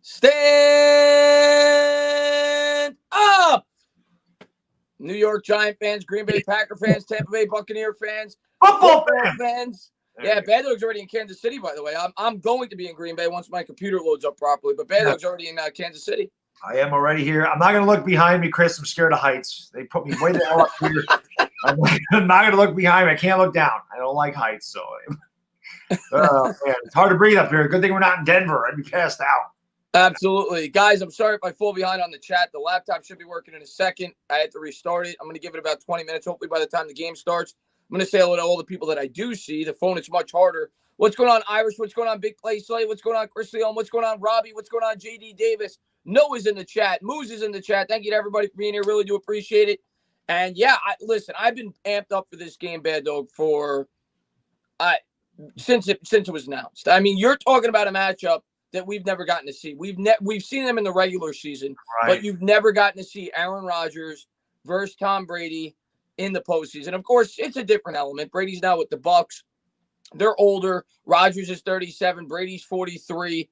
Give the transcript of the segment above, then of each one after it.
Stand up! New York Giant fans, Green Bay Packer fans, Tampa Bay Buccaneer fans, Football fans. Yeah, Bad Dog's already in Kansas City, by the way. I'm going to be in Green Bay once my computer loads up properly, but Bad Dog's already in Kansas City. I am already here. I'm not going to look behind me, Chris. I'm scared of heights. They put me way the hell up here. I'm not going to look behind me. I can't look down. I don't like heights, so man, it's hard to breathe up here. Good thing we're not in Denver. I'd be passed out. Absolutely. Guys, I'm sorry if I fall behind on the chat. The laptop should be working in a second. I had to restart it. I'm going to give it about 20 minutes. Hopefully by the time the game starts, I'm going to say hello to all the people that I do see. The phone is much harder. What's going on, Irish? What's going on, Big Play Slay? What's going on, Chris Leon? What's going on, Robbie? What's going on, JD Davis? Noah's in the chat. Moose is in the chat. Thank you to everybody for being here. Really do appreciate it. And, yeah, listen, I've been amped up for this game, Bad Dog, since it was announced. I mean, you're talking about a matchup that we've never gotten to see. We've seen them in the regular season, but you've never gotten to see Aaron Rodgers versus Tom Brady in the postseason. Of course, it's a different element. Brady's now with the Bucs. They're older. Rodgers is 37. Brady's 43.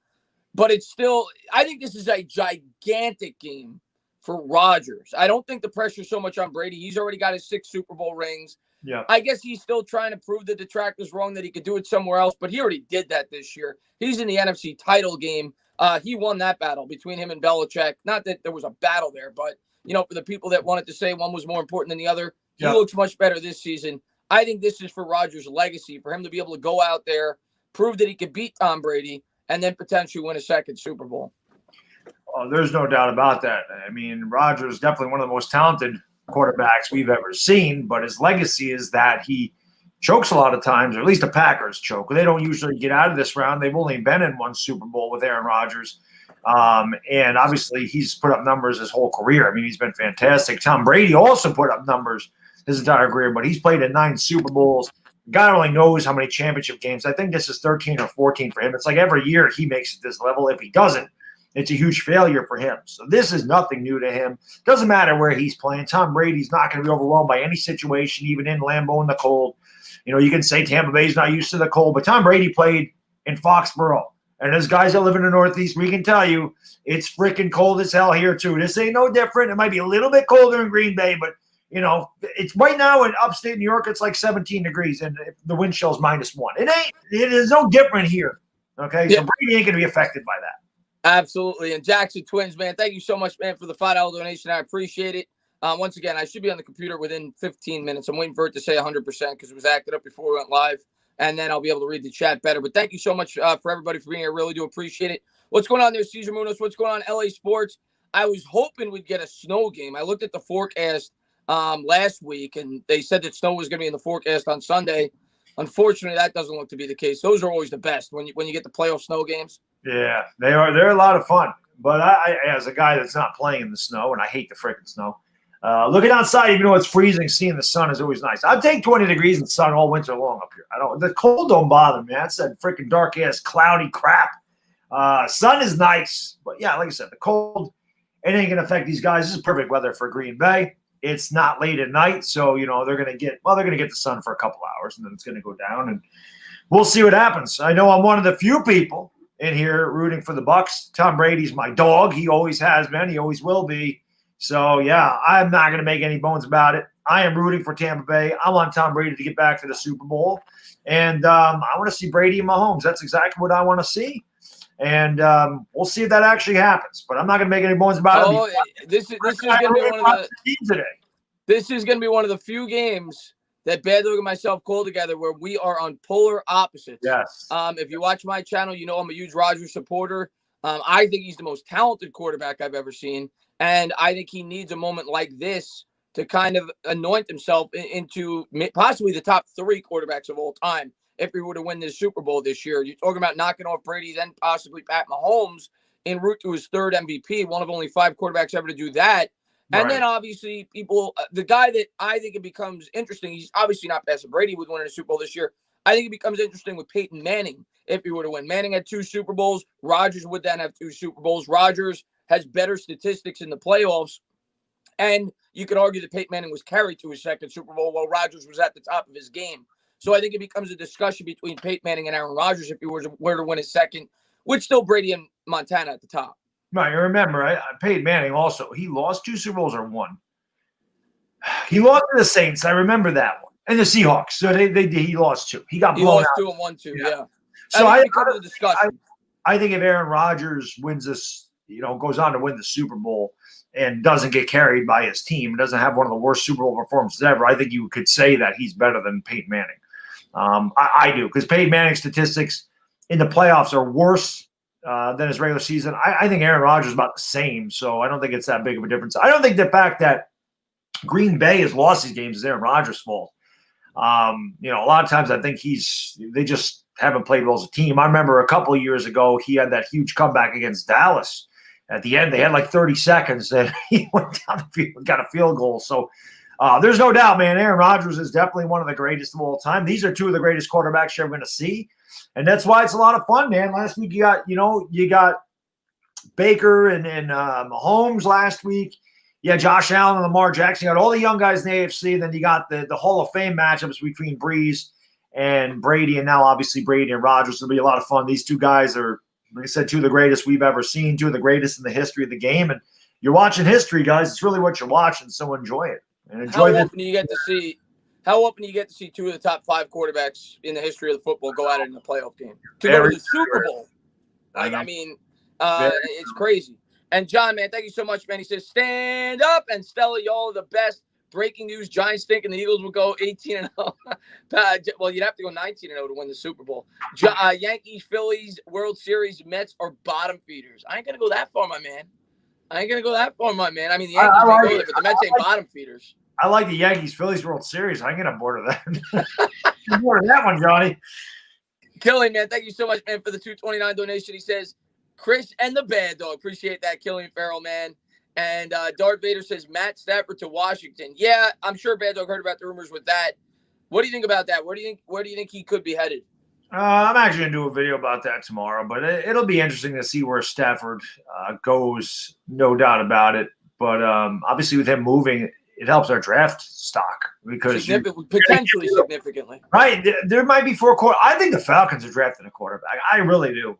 But it's still, I think this is a gigantic game for Rodgers. I don't think the pressure's so much on Brady. He's already got his 6 Super Bowl rings. Yeah. I guess he's still trying to prove the detractors wrong that he could do it somewhere else, but he already did that this year. He's in the NFC title game. He won that battle between him and Belichick. Not that there was a battle there, but, for the people that wanted to say one was more important than the other, he looks much better this season. I think this is for Rodgers' legacy, for him to be able to go out there, prove that he could beat Tom Brady, and then potentially win a second Super Bowl. Oh, there's no doubt about that. I mean, Rodgers is definitely one of the most talented quarterbacks we've ever seen, but his legacy is that he chokes a lot of times, or at least the Packers choke. They don't usually get out of this round. They've only been in one Super Bowl with Aaron Rodgers. And obviously he's put up numbers his whole career. I mean, he's been fantastic. Tom Brady also put up numbers his entire career, but he's played in 9 Super Bowls. God only knows how many championship games. I think this is 13 or 14 for him. It's like every year he makes it this level. If he doesn't, it's a huge failure for him. So this is nothing new to him. Doesn't matter where he's playing. Tom Brady's not going to be overwhelmed by any situation, even in Lambeau in the cold. You can say Tampa Bay's not used to the cold, but Tom Brady played in Foxborough. And as guys that live in the Northeast, we can tell you it's freaking cold as hell here too. This ain't no different. It might be a little bit colder in Green Bay, but it's right now in upstate New York, it's like 17 degrees, and the wind chill's -1. It is no different here. Okay, so Brady ain't going to be affected by that. Absolutely. And Jackson Twins, man, thank you so much, man, for the $5 donation. I appreciate it. Once again, I should be on the computer within 15 minutes. I'm waiting for it to say 100% because it was acted up before we went live, and then I'll be able to read the chat better. But thank you so much for everybody for being here. I really do appreciate it. What's going on there, Cesar Munoz? What's going on, LA Sports? I was hoping we'd get a snow game. I looked at the forecast last week, and they said that snow was going to be in the forecast on Sunday. Unfortunately, that doesn't look to be the case. Those are always the best when you get the playoff snow games. Yeah, they are. They're a lot of fun. But I, as a guy that's not playing in the snow, and I hate the freaking snow, looking outside, even though it's freezing, seeing the sun is always nice. I'd take 20 degrees and sun all winter long up here. The cold don't bother me. That's that freaking dark ass cloudy crap. Sun is nice, but yeah, like I said, the cold, it ain't gonna affect these guys. This is perfect weather for Green Bay. It's not late at night, so they're gonna get the sun for a couple hours, and then it's gonna go down, and we'll see what happens. I know I'm one of the few people in here rooting for the Bucs. Tom Brady's my dog. He always has been. He always will be. So, yeah, I'm not going to make any bones about it. I am rooting for Tampa Bay. I want Tom Brady to get back to the Super Bowl. And I want to see Brady and Mahomes. That's exactly what I want to see. And we'll see if that actually happens. But I'm not going to make any bones about it. This is going to be one of the today. This is going to be one of the few games that Bad Dog and myself call together where we are on polar opposites. Yes. If you watch my channel, I'm a huge Rodgers supporter. I think he's the most talented quarterback I've ever seen. And I think he needs a moment like this to kind of anoint himself into possibly the top 3 quarterbacks of all time if he were to win this Super Bowl this year. You're talking about knocking off Brady, then possibly Pat Mahomes en route to his 3rd MVP, one of only 5 quarterbacks ever to do that. And then obviously the guy that I think it becomes interesting, he's obviously not passing Brady with winning a Super Bowl this year. I think it becomes interesting with Peyton Manning if he were to win. Manning had 2 Super Bowls. Rodgers would then have 2 Super Bowls. Rodgers has better statistics in the playoffs. And you could argue that Peyton Manning was carried to his 2nd Super Bowl while Rodgers was at the top of his game. So I think it becomes a discussion between Peyton Manning and Aaron Rodgers if he were to win his 2nd, with still Brady and Montana at the top. Right, remember, Peyton Manning also, he lost 2 Super Bowls or 1. He lost to the Saints. I remember that one. And the Seahawks. So he lost 2. He got blown lost out. 2 and 1, 2, yeah. So I think it becomes a discussion. I think if Aaron Rodgers wins this, goes on to win the Super Bowl and doesn't get carried by his team, and doesn't have one of the worst Super Bowl performances ever, I think you could say that he's better than Peyton Manning. I do, because Peyton Manning's statistics in the playoffs are worse than his regular season. I think Aaron Rodgers is about the same, so I don't think it's that big of a difference. I don't think the fact that Green Bay has lost these games is Aaron Rodgers' fault. A lot of times I think they just haven't played well as a team. I remember a couple of years ago, he had that huge comeback against Dallas. At the end, they had like 30 seconds, and he went down the field, got a field goal. So there's no doubt, man, Aaron Rodgers is definitely one of the greatest of all time. These are 2 of the greatest quarterbacks you're ever going to see. And that's why it's a lot of fun, man. Last week you got Baker and Mahomes last week. Yeah, Josh Allen and Lamar Jackson. You got all the young guys in the AFC. Then you got the Hall of Fame matchups between Breeze and Brady, and now obviously Brady and Rodgers. It'll be a lot of fun. These 2 guys are, like I said, 2 of the greatest we've ever seen, 2 of the greatest in the history of the game. And you're watching history, guys. It's really what you're watching, so enjoy it. And enjoy How often do you get to see 2 of the top 5 quarterbacks in the history of the football go at it in the playoff game? To go to the Super Bowl. It's crazy. And John, man, thank you so much, man. He says, stand up. And Stella, y'all are the best. Breaking news, Giants think and the Eagles will go 18-0. Well, you'd have to go 19-0 to win the Super Bowl. Yankees, Phillies, World Series, Mets are bottom feeders. I ain't going to go that far, my man. I mean, the Yankees may go there, but the Mets ain't bottom feeders. I like the Yankees-Phillies World Series. I ain't going to board of that. You're bored of that one, Johnny. Killian, man, thank you so much, man, for the $2.29 donation. He says, Chris and the Bad Dog. Appreciate that, Killian Farrell, man. And Darth Vader says Matt Stafford to Washington. Yeah, I'm sure Bad Dog heard about the rumors with that. What do you think about that? Where do you think he could be headed? I'm actually going to do a video about that tomorrow, but it'll be interesting to see where Stafford goes, no doubt about it. But obviously with him moving, it helps our draft stock because potentially significantly. Right. There might be 4 quarterbacks. I think the Falcons are drafting a quarterback. I really do.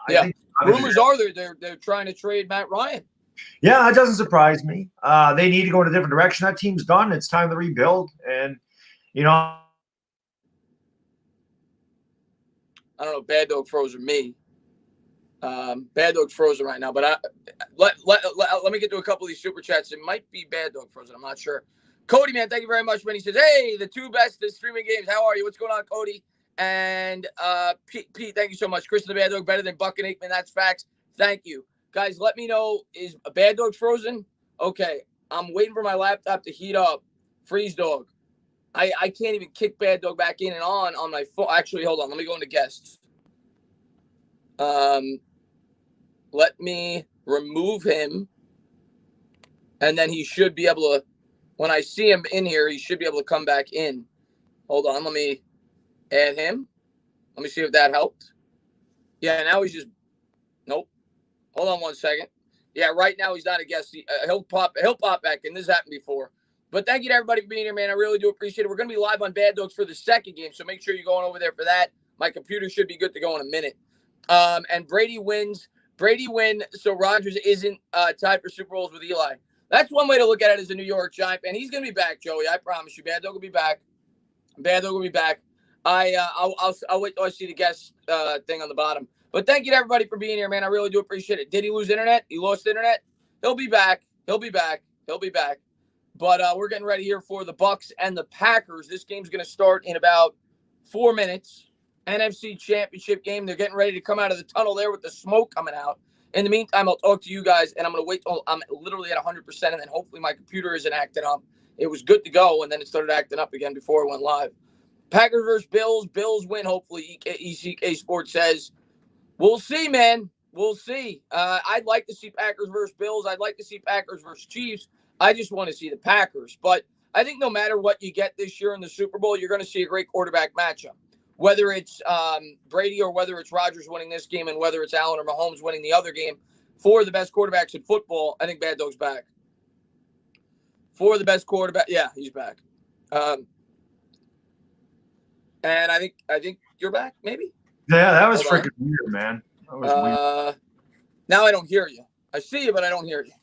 I think rumors are they're trying to trade Matt Ryan. Yeah, that doesn't surprise me. They need to go in a different direction. That team's done. It's time to rebuild. And, I don't know. Bad Dog frozen me. Bad Dog's frozen right now. But let me get to a couple of these super chats. It might be Bad Dog frozen. I'm not sure. Cody, man, thank you very much, man. He says, hey, the 2 best streaming games. How are you? What's going on, Cody? And Pete, thank you so much. Chris and the Bad Dog better than Buck and Aikman. That's facts. Thank you. Guys, let me know, is a Bad Dog frozen? Okay, I'm waiting for my laptop to heat up. Freeze Dog. I can't even kick Bad Dog back in and on my phone. Actually, hold on. Let me go into guests. Let me remove him. And then he should be able to, when I see him in here, he should be able to come back in. Hold on. Let me add him. Let me see if that helped. Yeah, now he's just, nope. Hold on 1 second. Yeah, right now he's not a guest. He'll pop back in. This happened before. But thank you to everybody for being here, man. I really do appreciate it. We're going to be live on Bad Dogs for the second game, so make sure you're going over there for that. My computer should be good to go in a minute. And Brady wins. Brady win, so Rodgers isn't tied for Super Bowls with Eli. That's one way to look at it as a New York Giant fan. He's going to be back, Joey. I promise you. Bad Dog will be back. Bad Dog will be back. I'll wait till I see the guest thing on the bottom. But thank you to everybody for being here, man. I really do appreciate it. Did he lose internet? He lost internet? He'll be back. He'll be back. But we're getting ready here for the Bucs and the Packers. This game's going to start in about 4 minutes. NFC Championship game. They're getting ready to come out of the tunnel there with the smoke coming out. In the meantime, I'll talk to you guys, and I'm going to wait till I'm literally at 100%, and then hopefully my computer isn't acting up. It was good to go, and then it started acting up again before it went live. Packers versus Bills. Bills win, hopefully, ECK Sports says. We'll see, man. We'll see. I'd like to see Packers versus Bills. I'd like to see Packers versus Chiefs. I just want to see the Packers. But I think no matter what you get this year in the Super Bowl, you're going to see a great quarterback matchup. Whether it's Brady or whether it's Rodgers winning this game and whether it's Allen or Mahomes winning the other game, for the best quarterbacks in football, I think Bad Dog's back. For the best quarterback, yeah, he's back. And I think you're back, maybe? Yeah, that was freaking weird, man. That was weird. Now I don't hear you. I see you, but I don't hear you.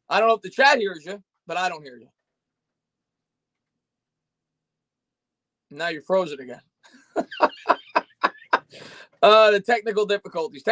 I don't know if the chat hears you, but I don't hear you. Now you're frozen again. The technical difficulties.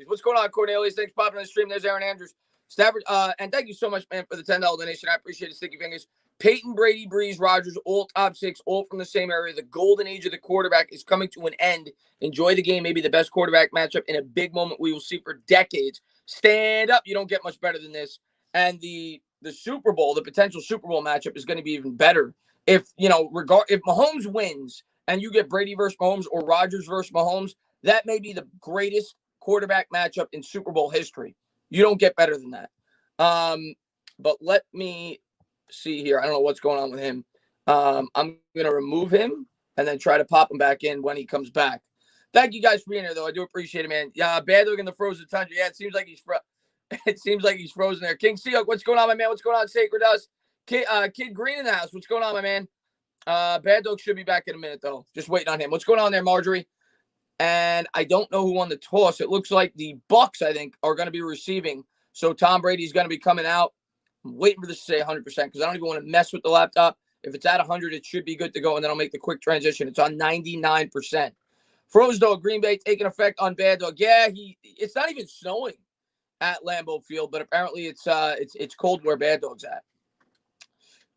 What's going on, Cornelius? Thanks for popping on the stream. There's Aaron Andrews. Stafford, and thank you so much, man, for the $10 donation. I appreciate it. Sticky fingers. Peyton, Brady, Breeze, Rodgers, all top 6, all from the same area. The golden age of the quarterback is coming to an end. Enjoy the game. Maybe the best quarterback matchup in a big moment we will see for decades. Stand up. You don't get much better than this. And the Super Bowl, the potential Super Bowl matchup is going to be even better. If Mahomes wins and you get Brady versus Mahomes or Rodgers versus Mahomes, that may be the greatest quarterback matchup in Super Bowl history. You don't get better than that. But let me see here. I don't know what's going on with him. I'm going to remove him and then try to pop him back in when he comes back. Thank you guys for being here, though. I do appreciate it, man. Yeah, Bad Dog in the frozen tundra. Yeah, it seems like he's frozen there. King Seahawk, what's going on, my man? What's going on, Sacred Dust? Kid Green in the house. What's going on, my man? Bad Dog should be back in a minute, though. Just waiting on him. What's going on there, Marjorie? And I don't know who won the toss. It looks like the Bucs, I think, are going to be receiving. So Tom Brady's going to be coming out. I'm waiting for this to say 100% because I don't even want to mess with the laptop. If it's at 100, it should be good to go, and then I'll make the quick transition. It's on 99%. Froze Dog, Green Bay taking effect on Bad Dog. Yeah, it's not even snowing at Lambeau Field, but apparently it's cold where Bad Dog's at.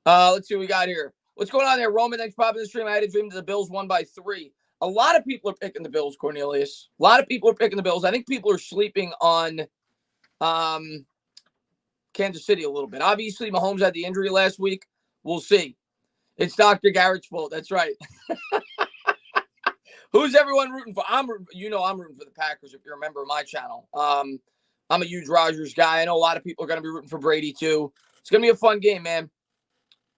Let's see what we got here. What's going on there, Roman? Thanks for popping the stream. I had a dream that the Bills won by 3. A lot of people are picking the Bills, Cornelius. A lot of people are picking the Bills. I think people are sleeping on Kansas City a little bit. Obviously, Mahomes had the injury last week. We'll see. It's Dr. Garrett's fault. That's right. Who's everyone rooting for? I'm rooting for the Packers, if you're a member of my channel. I'm a huge Rodgers guy. I know a lot of people are going to be rooting for Brady, too. It's going to be a fun game, man.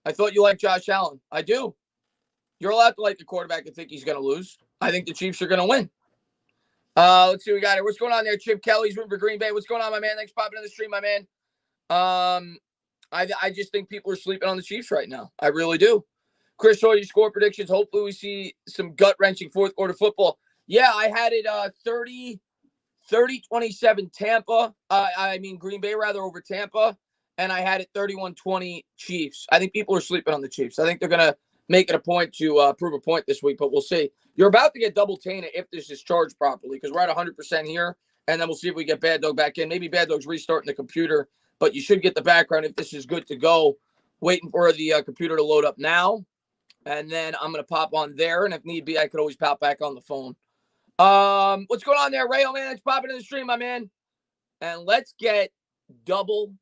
I thought you liked Josh Allen. I do. You're allowed to like the quarterback and think he's going to lose. I think the Chiefs are going to win. Let's see what we got here. What's going on there? Chip Kelly's rooting for Green Bay. What's going on, my man? Thanks for popping in the stream, my man. I just think people are sleeping on the Chiefs right now. I really do. Chris, your score predictions. Hopefully we see some gut-wrenching fourth quarter football. Yeah, I had it 30-27 Tampa. Green Bay rather over Tampa. And I had it 31-20 Chiefs. I think people are sleeping on the Chiefs. I think they're going to make it a point to prove a point this week, but we'll see. You're about to get double tainted if this is charged properly because we're at 100% here, and then we'll see if we get Bad Dog back in. Maybe Bad Dog's restarting the computer, but you should get the background if this is good to go. Waiting for the computer to load up now, and then I'm going to pop on there, and if need be, I could always pop back on the phone. What's going on there, Rayo, man? Let's pop it in the stream, my man. And let's get double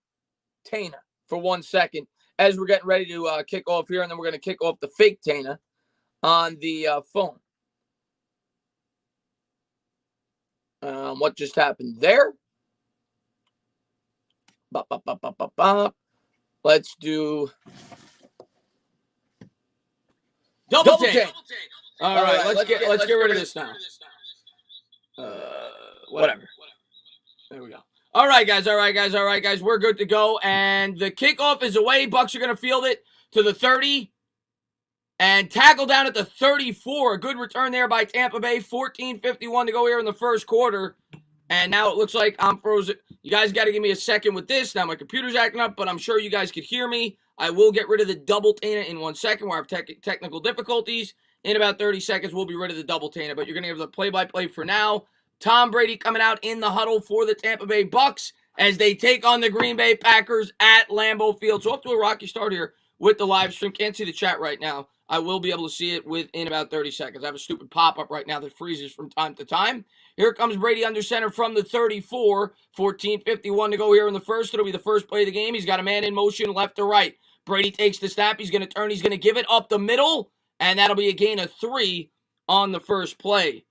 Tana for 1 second as we're getting ready to kick off here, and then we're going to kick off the fake Tana on the phone. What just happened there? Bop, bop, bop, bop, bop, bop. Let's do double Tana. All right, let's get rid of this now. Whatever. There we go. All right, guys. We're good to go. And the kickoff is away. Bucs are going to field it to the 30. And tackle down at the 34. A good return there by Tampa Bay. 14:51 to go here in the first quarter. And now it looks like I'm frozen. You guys got to give me a second with this. Now my computer's acting up, but I'm sure you guys could hear me. I will get rid of the double Tana in 1 second where I have technical difficulties. In about 30 seconds, we'll be rid of the double Tana. But you're going to have the play-by-play for now. Tom Brady coming out in the huddle for the Tampa Bay Bucs as they take on the Green Bay Packers at Lambeau Field. So off to a rocky start here with the live stream. Can't see the chat right now. I will be able to see it within about 30 seconds. I have a stupid pop-up right now that freezes from time to time. Here comes Brady under center from the 34. 14:51 to go here in the first. It'll be the first play of the game. He's got a man in motion left to right. Brady takes the snap. He's going to turn. He's going to give it up the middle. And that'll be a gain of 3 on the first play.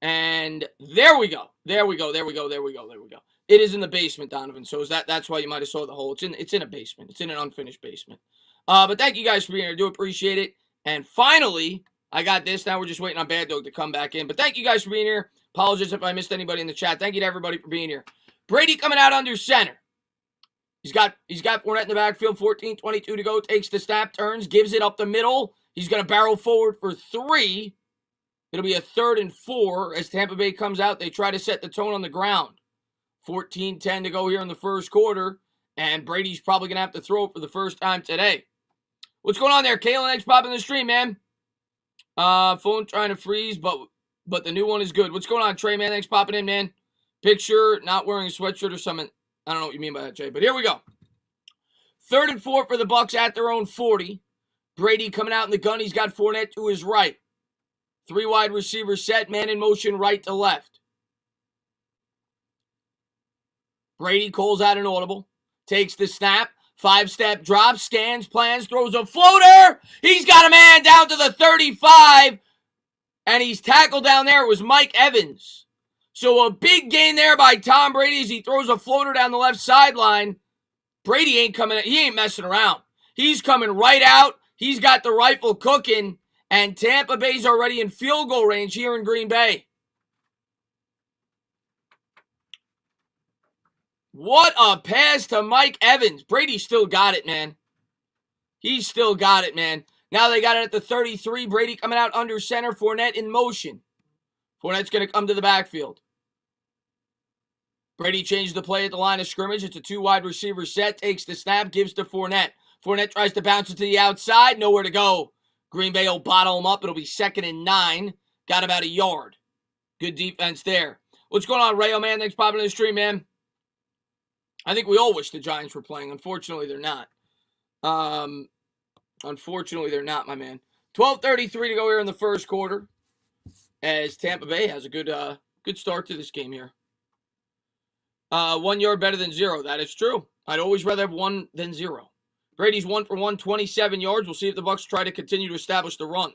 And there we go. It is in the basement, Donovan. So that's why you might have saw the hole. It's in a basement. It's in an unfinished basement. But thank you guys for being here. I do appreciate it. And finally, I got this. Now we're just waiting on Bad Dog to come back in. But thank you guys for being here. Apologies if I missed anybody in the chat. Thank you to everybody for being here. Brady coming out under center. He's got Fournette in the backfield. 14:22 to go. Takes the snap, turns, gives it up the middle. He's going to barrel forward for 3. It'll be a 3rd and 4 as Tampa Bay comes out. They try to set the tone on the ground. 14-10 to go here in the first quarter, and Brady's probably going to have to throw it for the first time today. What's going on there? Kalen X popping the stream, man. Phone trying to freeze, but the new one is good. What's going on, Trey, man? Thanks popping in, man. Picture not wearing a sweatshirt or something. I don't know what you mean by that, Jay, but here we go. 3rd and 4 for the Bucs at their own 40. Brady coming out in the gun. He's got Fournette to his right. 3 wide receivers set, man in motion right to left. Brady calls out an audible, takes the snap, 5-step drop, scans, plans, throws a floater. He's got a man down to the 35, and he's tackled down there. It was Mike Evans. So a big gain there by Tom Brady as he throws a floater down the left sideline. Brady ain't coming. He ain't messing around. He's coming right out. He's got the rifle cooking, and Tampa Bay's already in field goal range here in Green Bay. What a pass to Mike Evans. Brady still got it, man. He's still got it, man. Now they got it at the 33. Brady coming out under center. Fournette in motion. Fournette's going to come to the backfield. Brady changed the play at the line of scrimmage. It's a 2 wide receiver set. Takes the snap, gives to Fournette. Fournette tries to bounce it to the outside. Nowhere to go. Green Bay will bottle him up. It'll be 2nd and 9. Got about a yard. Good defense there. What's going on, Rayo, man? Thanks for popping in the stream, man. I think we all wish the Giants were playing. Unfortunately, they're not. Unfortunately, they're not, my man. 12:33 to go here in the first quarter as Tampa Bay has a good start to this game here. 1 yard better than 0. That is true. I'd always rather have 1 than 0. Brady's 1 for 1, 27 yards. We'll see if the Bucs try to continue to establish the run.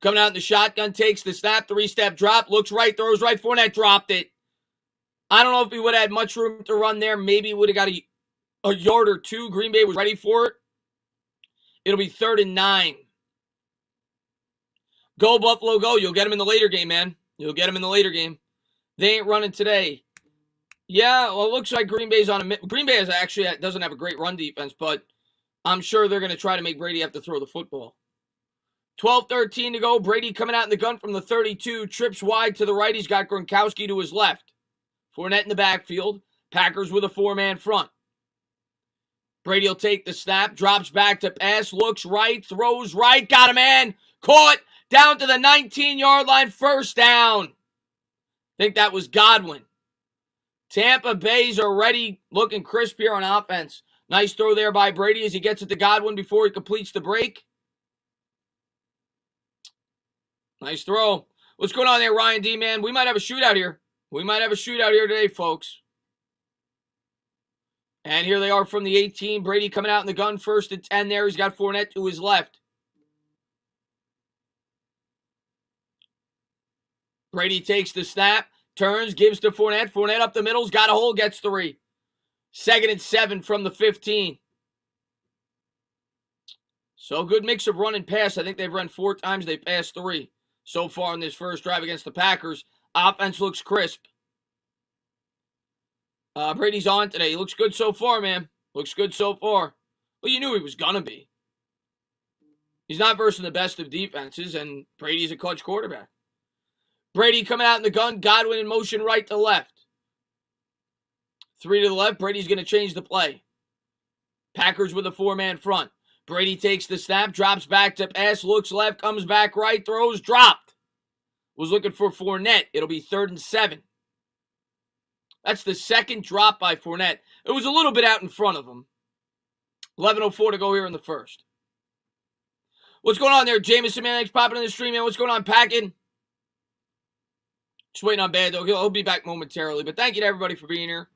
Coming out in the shotgun, takes the snap, 3-step drop, looks right, throws right. Fournette dropped it. I don't know if he would have had much room to run there. Maybe he would have got a yard or 2. Green Bay was ready for it. It'll be 3rd and 9. Go, Buffalo, go. You'll get him in the later game, man. You'll get him in the later game. They ain't running today. Yeah, well, it looks like Green Bay's on a... Green Bay doesn't have a great run defense, but I'm sure they're going to try to make Brady have to throw the football. 12:13 to go. Brady coming out in the gun from the 32. Trips wide to the right. He's got Gronkowski to his left. Fournette in the backfield. Packers with a 4-man front. Brady will take the snap. Drops back to pass. Looks right. Throws right. Got a man. Caught. Down to the 19-yard line. First down. I think that was Godwin. Tampa Bay's already looking crisp here on offense. Nice throw there by Brady as he gets it to Godwin before he completes the break. Nice throw. What's going on there, Ryan D, man? We might have a shootout here. We might have a shootout here today, folks. And here they are from the 18. Brady coming out in the gun, 1st and 10 there. He's got Fournette to his left. Brady takes the snap, turns, gives to Fournette. Fournette up the middle's got a hole, gets 3. 2nd and 7 from the 15. So good mix of run and pass. I think they've run 4 times. They passed 3 so far in this first drive against the Packers. Offense looks crisp. Brady's on today. He looks good so far, man. Looks good so far. Well, you knew he was going to be. He's not versing the best of defenses, and Brady's a clutch quarterback. Brady coming out in the gun. Godwin in motion right to left. 3 to the left. Brady's going to change the play. Packers with a 4-man front. Brady takes the snap, drops back to pass, looks left, comes back right, throws, dropped. Was looking for Fournette. It'll be 3rd and 7. That's the 2nd drop by Fournette. It was a little bit out in front of him. 11:04 to go here in the first. What's going on there, Jameson, man? Thanks for popping in the stream, man. What's going on, Packing? Just waiting on Bad, though. He'll be back momentarily. But thank you to everybody for being here.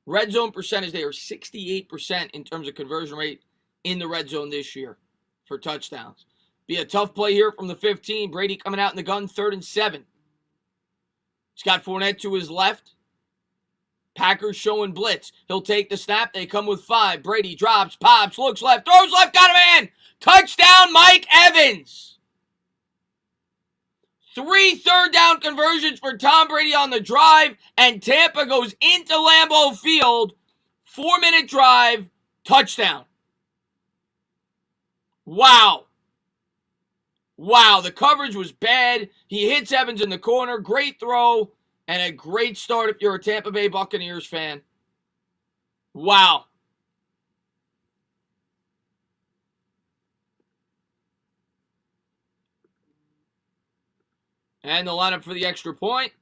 Red zone percentage, they are 68% in terms of conversion rate in the red zone this year for touchdowns. Be a tough play here from the 15. Brady coming out in the gun, 3rd and 7. He's got Fournette to his left. Packers showing blitz. He'll take the snap. They come with 5. Brady drops, pops, looks left, throws left, got a man. Touchdown, Mike Evans. 3 third-down conversions for Tom Brady on the drive, and Tampa goes into Lambeau Field. 4-minute drive, touchdown. Wow. Wow, the coverage was bad. He hits Evans in the corner. Great throw and a great start if you're a Tampa Bay Buccaneers fan. Wow. And the lineup for the extra point.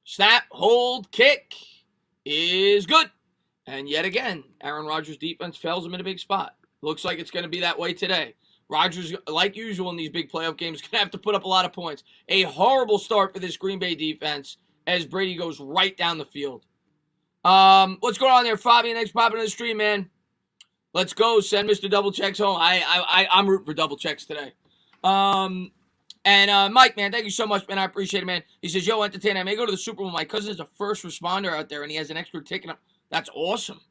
Snap, hold, kick is good. And yet again, Aaron Rodgers' defense fails him in a big spot. Looks like it's going to be that way today. Rodgers, like usual in these big playoff games, is going to have to put up a lot of points. A horrible start for this Green Bay defense as Brady goes right down the field. What's going on there, Fabian? Thanks for popping in the stream, man. Let's go. Send Mr. Double Checks home. I'm rooting for double checks today. And Mike, man, thank you so much, man. I appreciate it, man. He says, yo, entertain. I may go to the Super Bowl. My cousin is a first responder out there, and he has an extra ticket. That's awesome.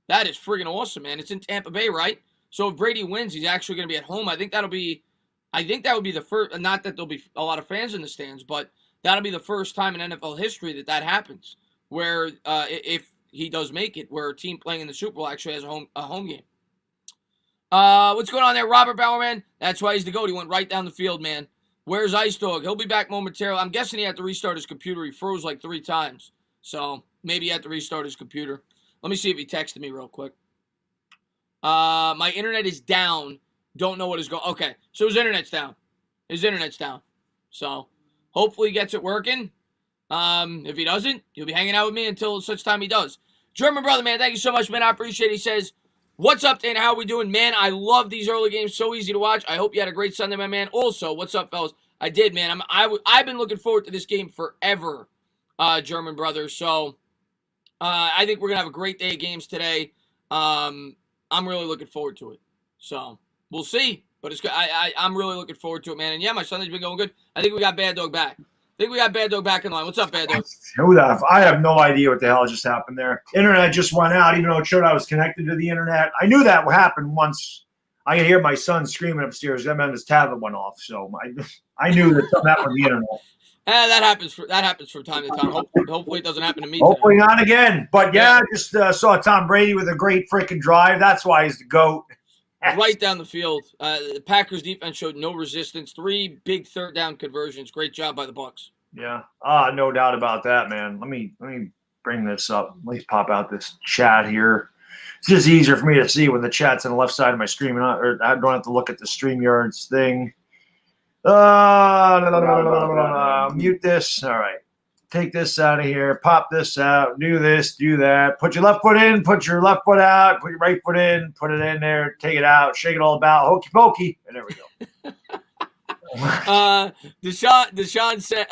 That is friggin' awesome, man. It's in Tampa Bay, right? So if Brady wins, he's actually going to be at home. I think that would be the first, not that there'll be a lot of fans in the stands, but that'll be the first time in NFL history that happens, where if he does make it, where a team playing in the Super Bowl actually has a home game. What's going on there, Robert Bowerman? That's why he's the GOAT. He went right down the field, man. Where's Ice Dog? He'll be back momentarily. I'm guessing he had to restart his computer. He froze like 3 times. So maybe he had to restart his computer. Let me see if he texted me real quick. My internet is down. Don't know what is going on. Okay, so his internet's down. So hopefully he gets it working. If he doesn't, he'll be hanging out with me until such time he does. German brother, man, thank you so much, man. I appreciate it. He says, what's up, Dana? How are we doing? Man, I love these early games. So easy to watch. I hope you had a great Sunday, my man. Also, what's up, fellas? I did, man. I've been looking forward to this game forever, German brother. So I think we're going to have a great day of games today. I'm really looking forward to it. So we'll see. But it's good. I'm really looking forward to it, man. And yeah, my Sunday's been going good. I think we got Bad Dog back. in line. What's up, Bad Dog? I have no idea what the hell just happened there. Internet just went out, even though it showed I was connected to the internet. I knew that would happen once I could hear my son screaming upstairs. That meant his tablet went off. So I knew that something happened with the internet. That happens from time to time. Hopefully it doesn't happen to me. Hopefully not again. But yeah, I just saw Tom Brady with a great freaking drive. That's why he's the GOAT. Right down the field. The Packers defense showed no resistance. 3 big third down conversions. Great job by the Bucs. Yeah. No doubt about that, man. Let me bring this up. Let me pop out this chat here. It's just easier for me to see when the chat's on the left side of my stream, or I don't have to look at the StreamYards thing. Mute this. All right. Take this out of here. Pop this out. Do this. Do that. Put your left foot in. Put your left foot out. Put your right foot in. Put it in there. Take it out. Shake it all about. Hokey pokey. And there we go. Deshaun said,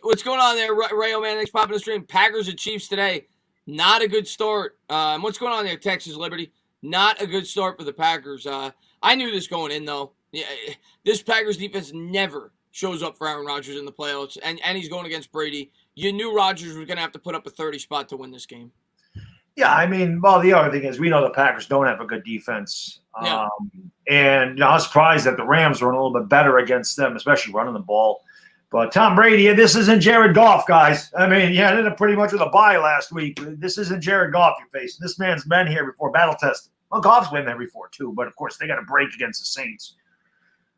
what's going on there, Rayo man? Thanks for popping the stream. Packers and Chiefs today. Not a good start. What's going on there, Texas Liberty? Not a good start for the Packers. I knew this going in, though. Yeah, this Packers defense never shows up for Aaron Rodgers in the playoffs, and he's going against Brady. You knew Rodgers was going to have to put up a 30 spot to win this game. Yeah, I mean, well, the other thing is we know the Packers don't have a good defense. Yeah. And I was surprised that the Rams were a little bit better against them, especially running the ball. But Tom Brady, this isn't Jared Goff, guys. I mean, yeah, I ended pretty much with a bye last week. This isn't Jared Goff you're facing. This man's been here before, battle tested. Well, Goff's been there before, too. But, of course, they got a break against the Saints.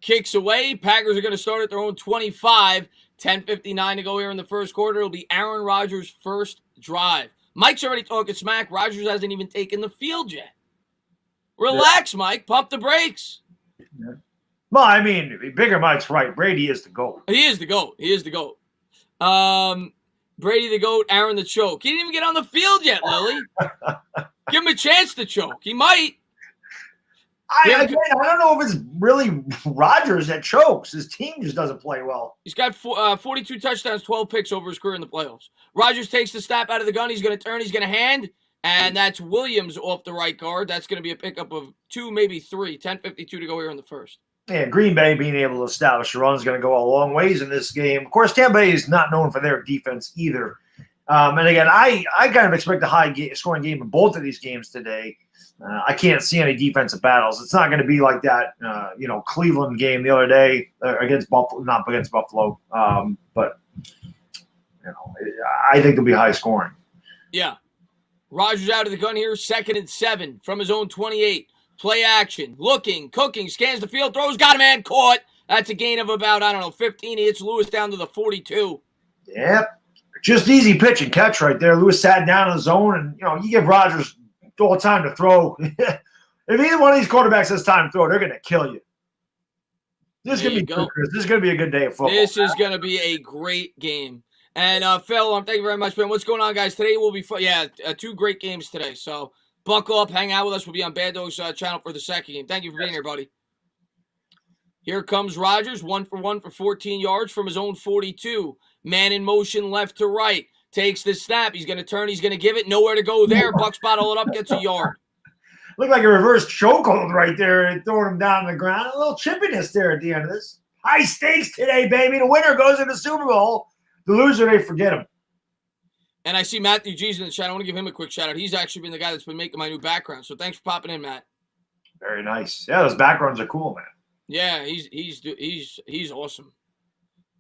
Kicks away. Packers are going to start at their own 25. 10:59 to go here in the first quarter. It'll be Aaron Rodgers' first drive. Mike's already talking smack. Rodgers hasn't even taken the field yet. Relax, yeah. Mike. Pump the brakes. Yeah. Well, I mean, Bigger Mike's right. Brady is the GOAT. He is the GOAT. Brady the GOAT, Aaron the choke. He didn't even get on the field yet, Lily. Give him a chance to choke. He might. I don't know if it's really Rodgers that chokes. His team just doesn't play well. He's got 42 touchdowns, 12 picks over his career in the playoffs. Rodgers takes the snap out of the gun. He's going to turn. He's going to hand. And that's Williams off the right guard. That's going to be a pickup of 2, maybe 3. 10:52 to go here in the first. Yeah, Green Bay being able to establish a run is going to go a long ways in this game. Of course, Tampa Bay is not known for their defense either. And again, I kind of expect a high-scoring game in both of these games today. I can't see any defensive battles. It's not going to be like that, Cleveland game the other day against Buffalo, not against Buffalo, but I think it'll be high scoring. Yeah, Rodgers out of the gun here, 2nd and 7 from his own 28. Play action, looking, cooking, scans the field, throws, got a man, caught. That's a gain of about, 15. He hits Lewis down to the 42. Yep. Just easy pitch and catch right there. Lewis sat down in the zone, and, you give Rodgers all the time to throw. If either one of these quarterbacks has time to throw, they're going to kill you. This is going to be good, Chris. This is going to be a good day of football. This is going to be a great game. And, Phil, thank you very much, man. What's going on, guys? Today will be fun. Yeah, 2 great games today. So buckle up, hang out with us. We'll be on Bad Dogs channel for the second game. Thank you for being here, buddy. Here comes Rodgers, 1 for 1 for 14 yards from his own 42. Man in motion left to right. Takes the snap. He's going to turn. He's going to give it. Nowhere to go there. Bucs bottle it up. Gets a yard. Looked like a reverse chokehold right there and throwing him down on the ground. A little chippiness there at the end of this. High stakes today, baby. The winner goes to the Super Bowl. The loser, they forget him. And I see Matthew G's in the chat. I want to give him a quick shout out. He's actually been the guy that's been making my new background. So thanks for popping in, Matt. Very nice. Yeah, those backgrounds are cool, man. Yeah, he's awesome.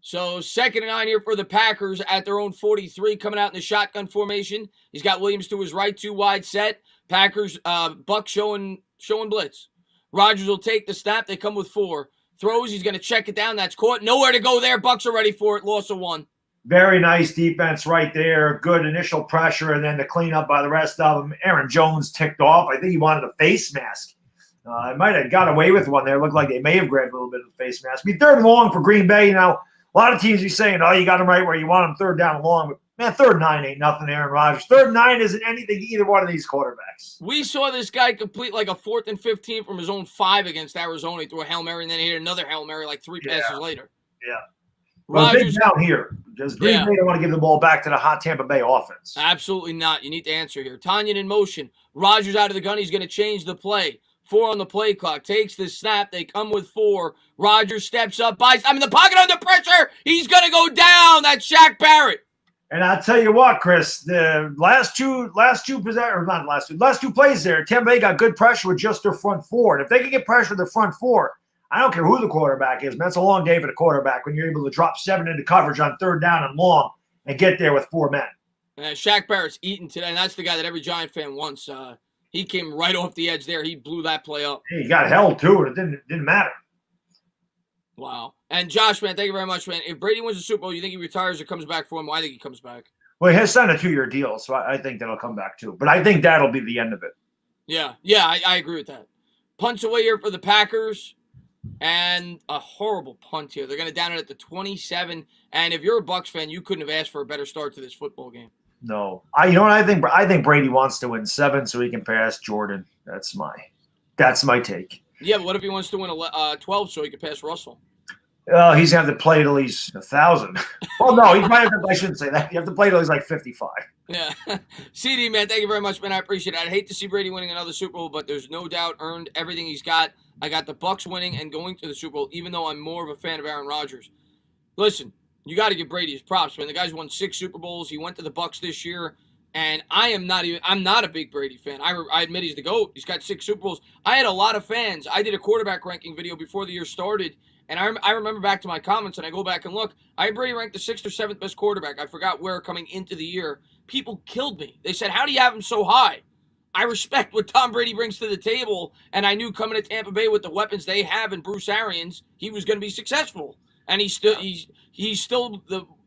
So 2nd and 9 here for the Packers at their own 43, coming out in the shotgun formation. He's got Williams to his right, 2 wide set. Packers, Bucs showing blitz. Rodgers will take the snap. They come with 4. Throws. He's going to check it down. That's caught. Nowhere to go there. Bucs are ready for it. Loss of 1. Very nice defense right there. Good initial pressure, and then the cleanup by the rest of them. Aaron Jones ticked off. I think he wanted a face mask. I might have got away with one there. Looked like they may have grabbed a little bit of the face mask. 3rd and long for Green Bay. A lot of teams be saying, you got them right where you want them, 3rd down and long. But, man, 3rd and 9 ain't nothing, Aaron Rodgers. 3rd and 9 isn't anything to either one of these quarterbacks. We saw this guy complete like a 4th and 15 from his own 5 against Arizona. He threw a Hail Mary, and then he hit another Hail Mary like 3 passes later. Yeah. Well, big down here because Green Bay don't want to give the ball back to the hot Tampa Bay offense. Absolutely not. You need to answer here. Tanyan in motion. Rodgers out of the gun. He's going to change the play. 4 on the play clock. Takes the snap. They come with 4. Rodgers steps up. I'm in the pocket under pressure. He's going to go down. That's Shaq Barrett. And I'll tell you what, Chris, the last two plays there, Tampa Bay got good pressure with just their front 4. And if they can get pressure with their front 4, I don't care who the quarterback is, man. It's a long day for the quarterback when you're able to drop 7 into coverage on 3rd down and long and get there with 4 men. Shaq Barrett's eating today, and that's the guy that every Giant fan wants. He came right off the edge there. He blew that play up. He got held, too, and it didn't matter. Wow. And Josh, man, thank you very much, man. If Brady wins the Super Bowl, you think he retires or comes back for him? I think he comes back. Well, he has signed a 2-year deal, so I think that'll come back, too. But I think that'll be the end of it. Yeah, I agree with that. Punts away here for the Packers. And a horrible punt here. They're going to down it at the 27. And if you're a Bucs fan, you couldn't have asked for a better start to this football game. No. You know what I think? I think Brady wants to win 7 so he can pass Jordan. That's my take. Yeah, but what if he wants to win 12 so he can pass Russell? He's going to have to play till he's 1,000. Well, no, I shouldn't say that. You have to play till he's like 55. Yeah. CD, man, thank you very much, man. I appreciate it. I'd hate to see Brady winning another Super Bowl, but there's no doubt earned everything he's got. I got the Bucs winning and going to the Super Bowl, even though I'm more of a fan of Aaron Rodgers. Listen, you got to give Brady his props, man. The guy's won 6 Super Bowls. He went to the Bucs this year, and I'm not a big Brady fan. I admit he's the GOAT. He's got 6 Super Bowls. I had a lot of fans. I did a quarterback ranking video before the year started, and I remember back to my comments, and I go back and look. I had Brady ranked the 6th or 7th best quarterback. I forgot where coming into the year. People killed me. They said, how do you have him so high? I respect what Tom Brady brings to the table, and I knew coming to Tampa Bay with the weapons they have in Bruce Arians, he was going to be successful. And he's still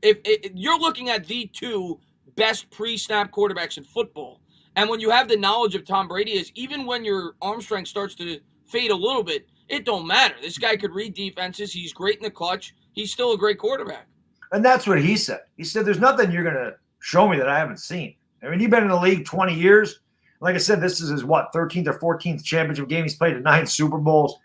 if you're looking at the 2 best pre-snap quarterbacks in football, and when you have the knowledge of Tom Brady is, even when your arm strength starts to fade a little bit, it don't matter. This guy could read defenses. He's great in the clutch. He's still a great quarterback. And that's what he said. He said, there's nothing you're going to show me that I haven't seen. I mean, you've been in the league 20 years. Like I said, this is his, 13th or 14th championship game. He's played at 9 Super Bowls.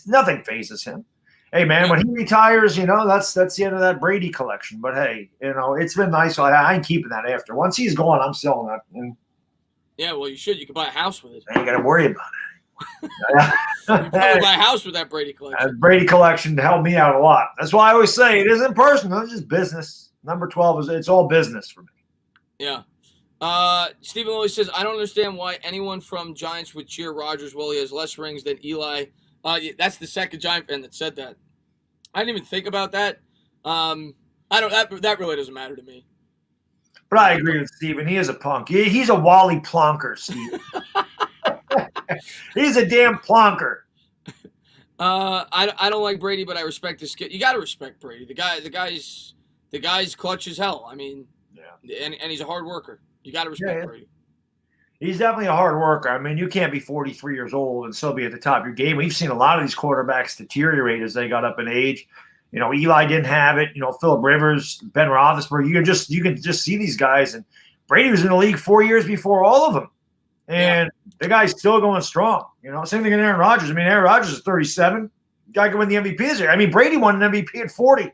Nothing phases him. Hey, man, when he retires, that's the end of that Brady collection. But, hey, it's been nice. I ain't keeping that after. Once he's gone, I'm selling that. And yeah, well, you should. You could buy a house with it. I ain't got to worry about it. You probably buy a house with that Brady collection. That Brady collection helped me out a lot. That's why I always say it isn't personal. It's just business. Number 12 it's all business for me. Yeah. Stephen Lilly says, I don't understand why anyone from Giants would cheer Rodgers while he has less rings than Eli. That's the second Giant fan that said that. I didn't even think about that. That really doesn't matter to me. But I agree with Steven. He is a punk. He's a Wally Plonker, Steven. He's a damn plonker. I don't like Brady, but I respect his skill. You got to respect Brady. The guy's clutch as hell. I mean, and he's a hard worker. You got to respect Brady. He's definitely a hard worker. I mean, you can't be 43 years old and still be at the top of your game. We've seen a lot of these quarterbacks deteriorate as they got up in age. You know, Eli didn't have it. You know, Phillip Rivers, Ben Roethlisberger. You can just see these guys. And Brady was in the league 4 years before all of them, and the guy's still going strong. You know, same thing in Aaron Rodgers. I mean, Aaron Rodgers is 37. Guy can win the MVP this year. I mean, Brady won an MVP at 40.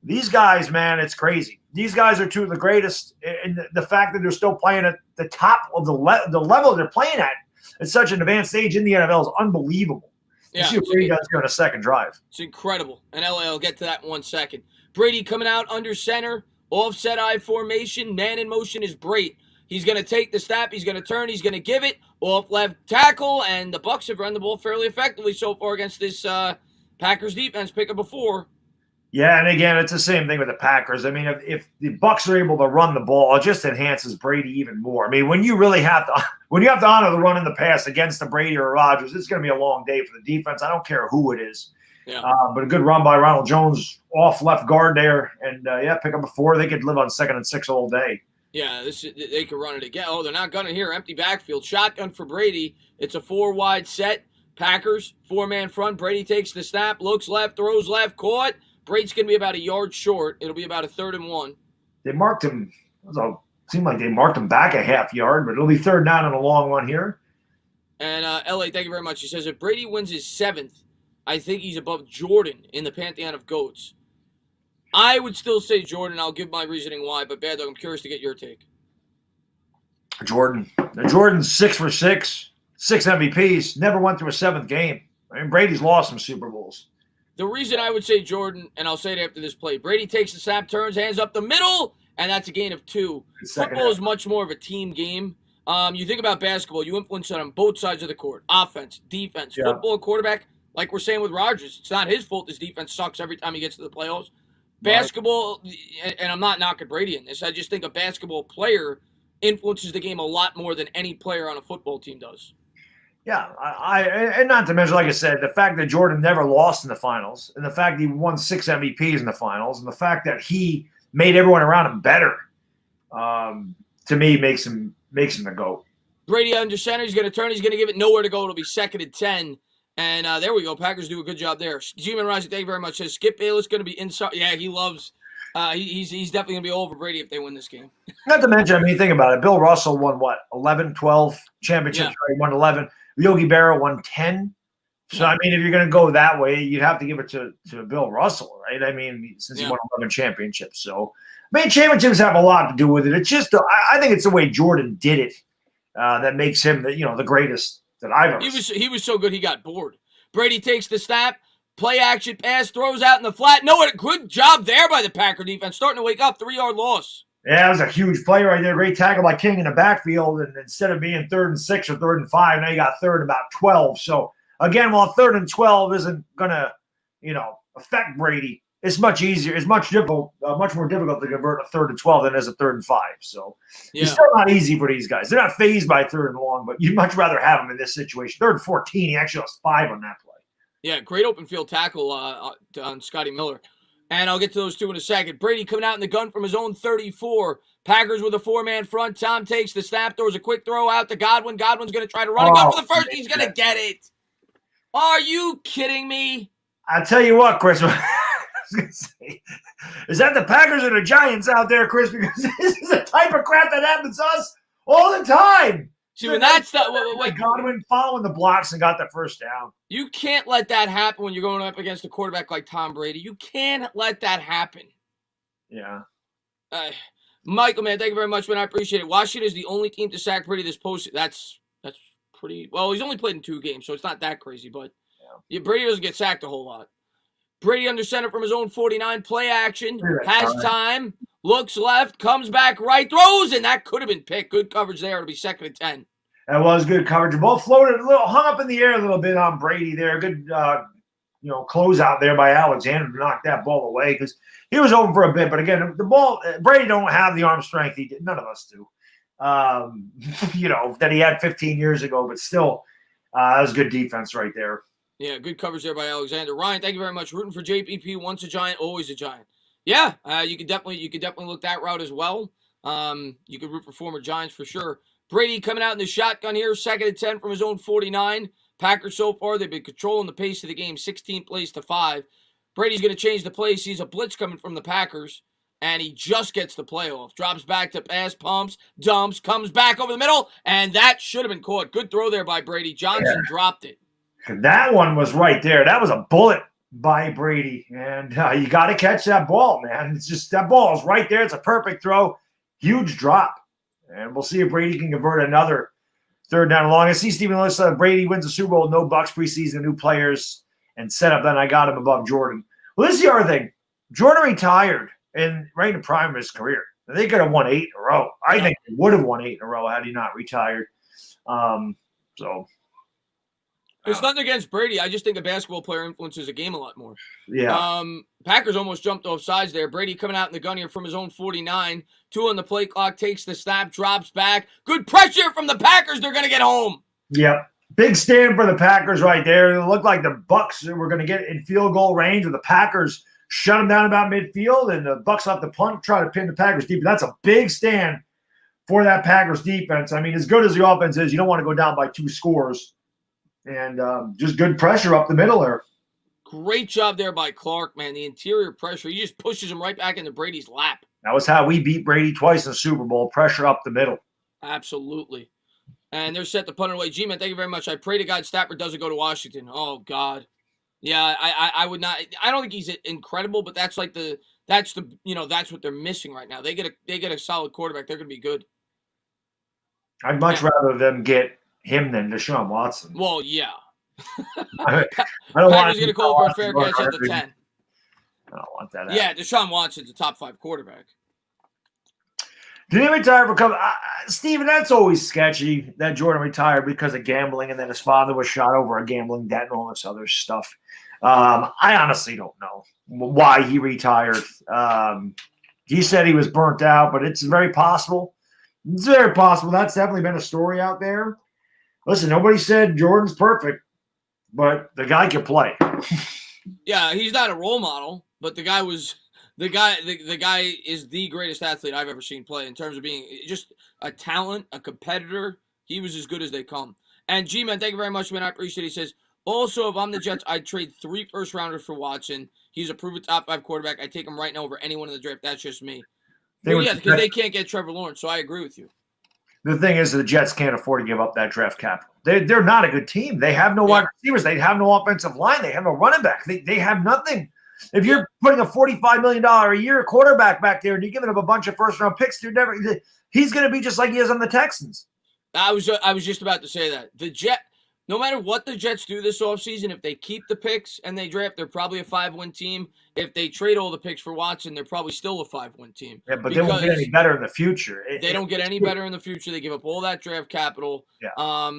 These guys, man, it's crazy. These guys are two of the greatest, and the fact that they're still playing at the top of the level they're playing at such an advanced stage in the NFL is unbelievable. You see what Brady does here on a second drive. It's incredible. And LA, I'll get to that in 1 second. Brady coming out under center, offset eye formation, man in motion is great. He's going to take the snap, he's going to turn, he's going to give it, off left tackle, and the Bucs have run the ball fairly effectively so far against this Packers defense. Pick up a 4. Yeah, and again, it's the same thing with the Packers. I mean, if the Bucs are able to run the ball, it just enhances Brady even more. I mean, when you have to honor the run and the pass against the Brady or Rodgers, it's going to be a long day for the defense. I don't care who it is. Yeah. But a good run by Ronald Jones off left guard there, and pick up a 4. They could live on 2nd and 6 all day. Yeah, they could run it again. Oh, they're not going to here. Empty backfield. Shotgun for Brady. It's a 4-wide set. Packers, 4-man front. Brady takes the snap, looks left, throws left, caught. Brady's going to be about a yard short. It'll be about a 3rd and 1. They marked him. Seemed like they marked him back a half yard, but it'll be 3rd down and a long one here. And LA, thank you very much. He says if Brady wins his 7th, I think he's above Jordan in the pantheon of GOATs. I would still say Jordan. I'll give my reasoning why, but Bad Dog, I'm curious to get your take. Jordan's 6 for 6, 6 MVPs, never went through a 7th game. I mean, Brady's lost some Super Bowls. The reason I would say Jordan, and I'll say it after this play, Brady takes the snap, turns, hands up the middle, and that's a gain of 2. Football is much more of a team game. You think about basketball, you influence it on both sides of the court. Offense, defense, football, quarterback, like we're saying with Rodgers. It's not his fault his defense sucks every time he gets to the playoffs. Basketball, and I'm not knocking Brady in this, I just think a basketball player influences the game a lot more than any player on a football team does. Yeah, and not to mention, like I said, the fact that Jordan never lost in the finals, and the fact that he won 6 MVPs in the finals, and the fact that he made everyone around him better, to me makes him the GOAT. Brady under center, he's going to turn, he's going to give it nowhere to go. It'll be 2nd and 10. And there we go. Packers do a good job there. G-Man Rising, thank you very much. Says Skip Bayless going to be inside. Yeah, he loves. He's definitely going to be all over Brady if they win this game. Not to mention, I mean, think about it. Bill Russell won what, 11, 12 championships. Yeah. Right? Won 11. Yogi Berra won 10. So I mean, if you're going to go that way, you'd have to give it to Bill Russell, right? I mean, since he won 11 championships. So I mean, championships have a lot to do with it. It's just I think it's the way Jordan did it that makes him the greatest that I've ever seen. He was so good he got bored. Brady takes the snap, play action pass, throws out in the flat. No, good job there by the Packer defense. Starting to wake up, 3-yard loss. Yeah, it was a huge play right there. Great tackle by King in the backfield. And instead of being 3rd and 6 or 3rd and 5, now you got 3rd and about 12. So again, while 3rd and 12 isn't gonna, affect Brady, it's much easier. It's much more difficult to convert a 3rd and 12 than it is a 3rd and 5. So it's still not easy for these guys. They're not fazed by 3rd and long, but you'd much rather have them in this situation. 3rd and 14, he actually lost 5 on that play. Yeah, great open field tackle on Scotty Miller. And I'll get to those two in a second. Brady coming out in the gun from his own 34. Packers with a 4-man front. Tom takes the snap, throws a quick throw out to Godwin. Godwin's going to try to run. Gun for the first. He's going to get it. Are you kidding me? I tell you what, Chris. Is that the Packers or the Giants out there, Chris? Because this is the type of crap that happens to us all the time. See, when that's the Godwin following the blocks and got the first down. You can't let that happen when you're going up against a quarterback like Tom Brady. You can't let that happen. Yeah. Michael, man, thank you very much, man. I appreciate it. Washington is the only team to sack Brady this post. That's pretty well. He's only played in 2 games, so it's not that crazy. But Brady doesn't get sacked a whole lot. Brady under center from his own 49. Play action. Has time. Looks left. Comes back right. Throws. And that could have been picked. Good coverage there. It'll be 2nd and 10. That was good coverage. Both floated a little, hung up in the air a little bit on Brady there. Good close out there by Alexander to knock that ball away because he was open for a bit. But again, the ball, Brady don't have the arm strength he did. None of us do. That he had 15 years ago, but still, that was good defense right there. Yeah, good coverage there by Alexander. Ryan, thank you very much. Rooting for JPP. Once a Giant, always a Giant. Yeah, you could definitely look that route as well. You could root for former Giants for sure. Brady coming out in the shotgun here, 2nd and 10 from his own 49. Packers so far, they've been controlling the pace of the game, 16 plays to 5. Brady's going to change the play. Sees a blitz coming from the Packers, and he just gets the play off. Drops back to pass, pumps, dumps, comes back over the middle, and that should have been caught. Good throw there by Brady. Johnson dropped it. That one was right there. That was a bullet by Brady, and you got to catch that ball, man. It's just that ball is right there. It's a perfect throw. Huge drop, and we'll see if Brady can convert another 3rd down and long. I see Stephen Lewis Brady wins the Super Bowl, no Bucs preseason, new players, and set up. Then I got him above Jordan. Well, this is the other thing. Jordan retired right in the prime of his career. They could have won 8 in a row. I think they would have won 8 in a row had he not retired. There's nothing against Brady. I just think a basketball player influences a game a lot more. Yeah. Packers almost jumped off sides there. Brady coming out in the gun here from his own 49. 2 on the play clock, takes the snap, drops back. Good pressure from the Packers. They're going to get home. Yep. Big stand for the Packers right there. It looked like the Bucs were going to get in field goal range, with the Packers shut them down about midfield, and the Bucs left the punt, try to pin the Packers deep. That's a big stand for that Packers defense. I mean, as good as the offense is, you don't want to go down by 2 scores. And just good pressure up the middle there. Great job there by Clark, man. The interior pressure. He just pushes him right back into Brady's lap. That was how we beat Brady twice in the Super Bowl. Pressure up the middle. Absolutely. And they're set to punt it away. G-Man, thank you very much. I pray to God Stafford doesn't go to Washington. Oh, God. Yeah, I would not. I don't think he's incredible, but that's what they're missing right now. They get a solid quarterback. They're going to be good. I'd much rather them get him than Deshaun Watson. Well, yeah. I don't want going to call for a fair catch at the 10. I don't want that. Yeah, Deshaun Watson's a top 5 quarterback. Did he retire for coming? Steven, that's always sketchy that Jordan retired because of gambling, and then his father was shot over a gambling debt and all this other stuff. I honestly don't know why he retired. He said he was burnt out, but it's very possible. It's very possible. That's definitely been a story out there. Listen, nobody said Jordan's perfect, but the guy can play. Yeah, he's not a role model, but the guy is the greatest athlete I've ever seen play in terms of being just a talent, a competitor. He was as good as they come. And G-Man, thank you very much, man. I appreciate it. He says, also, if I'm the Jets, I'd trade 3 first-rounders for Watson. He's a proven top 5 quarterback. I'd take him right now over anyone in the draft. That's just me. Well, yeah, because they can't get Trevor Lawrence, so I agree with you. The thing is, the Jets can't afford to give up that draft capital. They're not a good team. They have no wide receivers. They have no offensive line. They have no running back. They have nothing. If you're putting a $45 million a year quarterback back there and you're giving him a bunch of first-round picks, he's going to be just like he is on the Texans. I was just about to say that. No matter what the Jets do this offseason, if they keep the picks and they draft, they're probably a 5-win team. If they trade all the picks for Watson, they're probably still a 5-win team. Yeah, but they won't get any better in the future. They don't get any better in the future. They give up all that draft capital. Yeah.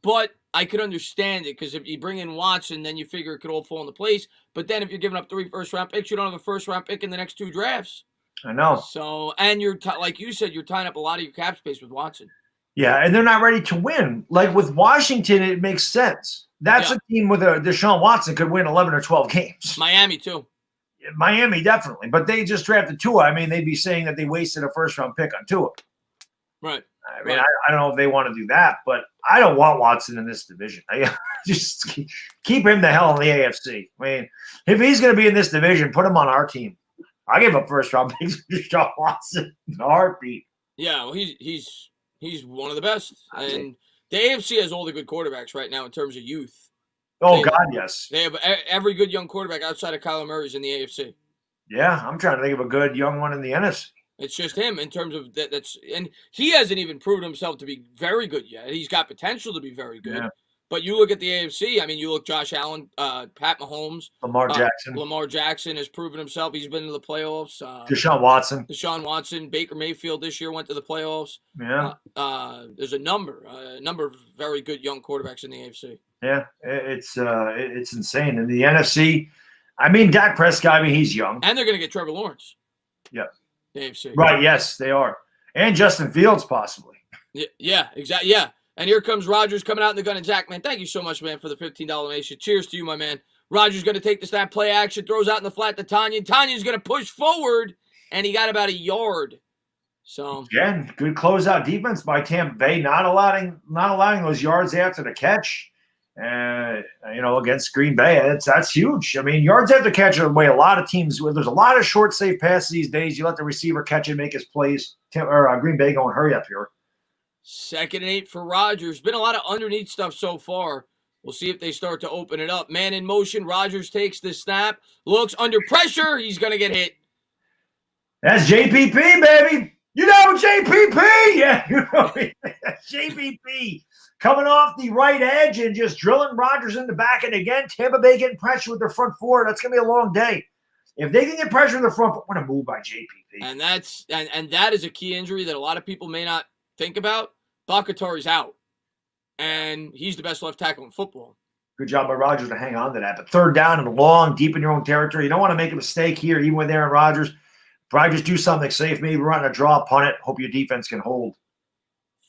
But I could understand it because if you bring in Watson, then you figure it could all fall into place. But then if you're giving up 3 first-round picks, you don't have a first-round pick in the next 2 drafts. I know. So, and you're like you said, you're tying up a lot of your cap space with Watson. Yeah, and they're not ready to win. Like with Washington, it makes sense. That's a team with a Deshaun Watson could win 11 or 12 games. Miami, too. Miami, definitely. But they just drafted Tua. I mean, they'd be saying that they wasted a first-round pick on Tua. Right. I mean, I don't know if they want to do that, but I don't want Watson in this division. I just keep him the hell in the AFC. I mean, if he's going to be in this division, put him on our team. I give up first-round picks for Deshaun Watson in a heartbeat. Yeah, well, he's one of the best. And the AFC has all the good quarterbacks right now in terms of youth. Oh, God, yes. They have every good young quarterback outside of Kyler Murray's in the AFC. Yeah, I'm trying to think of a good young one in the NFC. It's just him in terms of and he hasn't even proven himself to be very good yet. He's got potential to be very good, But you look at the AFC. I mean, you look Josh Allen, Pat Mahomes, Lamar Jackson has proven himself. He's been to the playoffs. Deshaun Watson, Baker Mayfield this year went to the playoffs. Yeah. There's a number of very good young quarterbacks in the AFC. Yeah, it's insane. In the NFC, I mean, Dak Prescott, I mean, he's young. And they're going to get Trevor Lawrence. Yeah. The AFC. Right, yes, they are. And Justin Fields, possibly. Yeah, exactly. Yeah. And here comes Rodgers coming out in the gun. And Zach, man, thank you so much, man, for the $15 donation. Cheers to you, my man. Rodgers going to take the snap, play action, throws out in the flat to Tanyan. Tanyan's going to push forward, and he got about a yard. So again, good closeout defense by Tampa Bay, not allowing those yards after the catch. Against Green Bay, that's huge. I mean, yards after catch are the way a lot of teams. There's a lot of short, safe passes these days. You let the receiver catch and make his plays. Green Bay going, hurry up here. 2nd and 8 for Rodgers. Been a lot of underneath stuff so far. We'll see if they start to open it up. Man in motion. Rodgers takes the snap. Looks under pressure. He's going to get hit. That's JPP, baby. You know JPP. Yeah, you know JPP. Coming off the right edge and just drilling Rodgers in the back. And again, Tampa Bay getting pressure with their front four. That's going to be a long day. If they can get pressure in the front four, what a move by JPP. And that is a key injury that a lot of people may not think about. Bakatari's out. And he's the best left tackle in football. Good job by Rodgers to hang on to that. But 3rd down and long, deep in your own territory. You don't want to make a mistake here, even with Aaron Rodgers. Probably just do something safe. Maybe run a draw, punt it. Hope your defense can hold.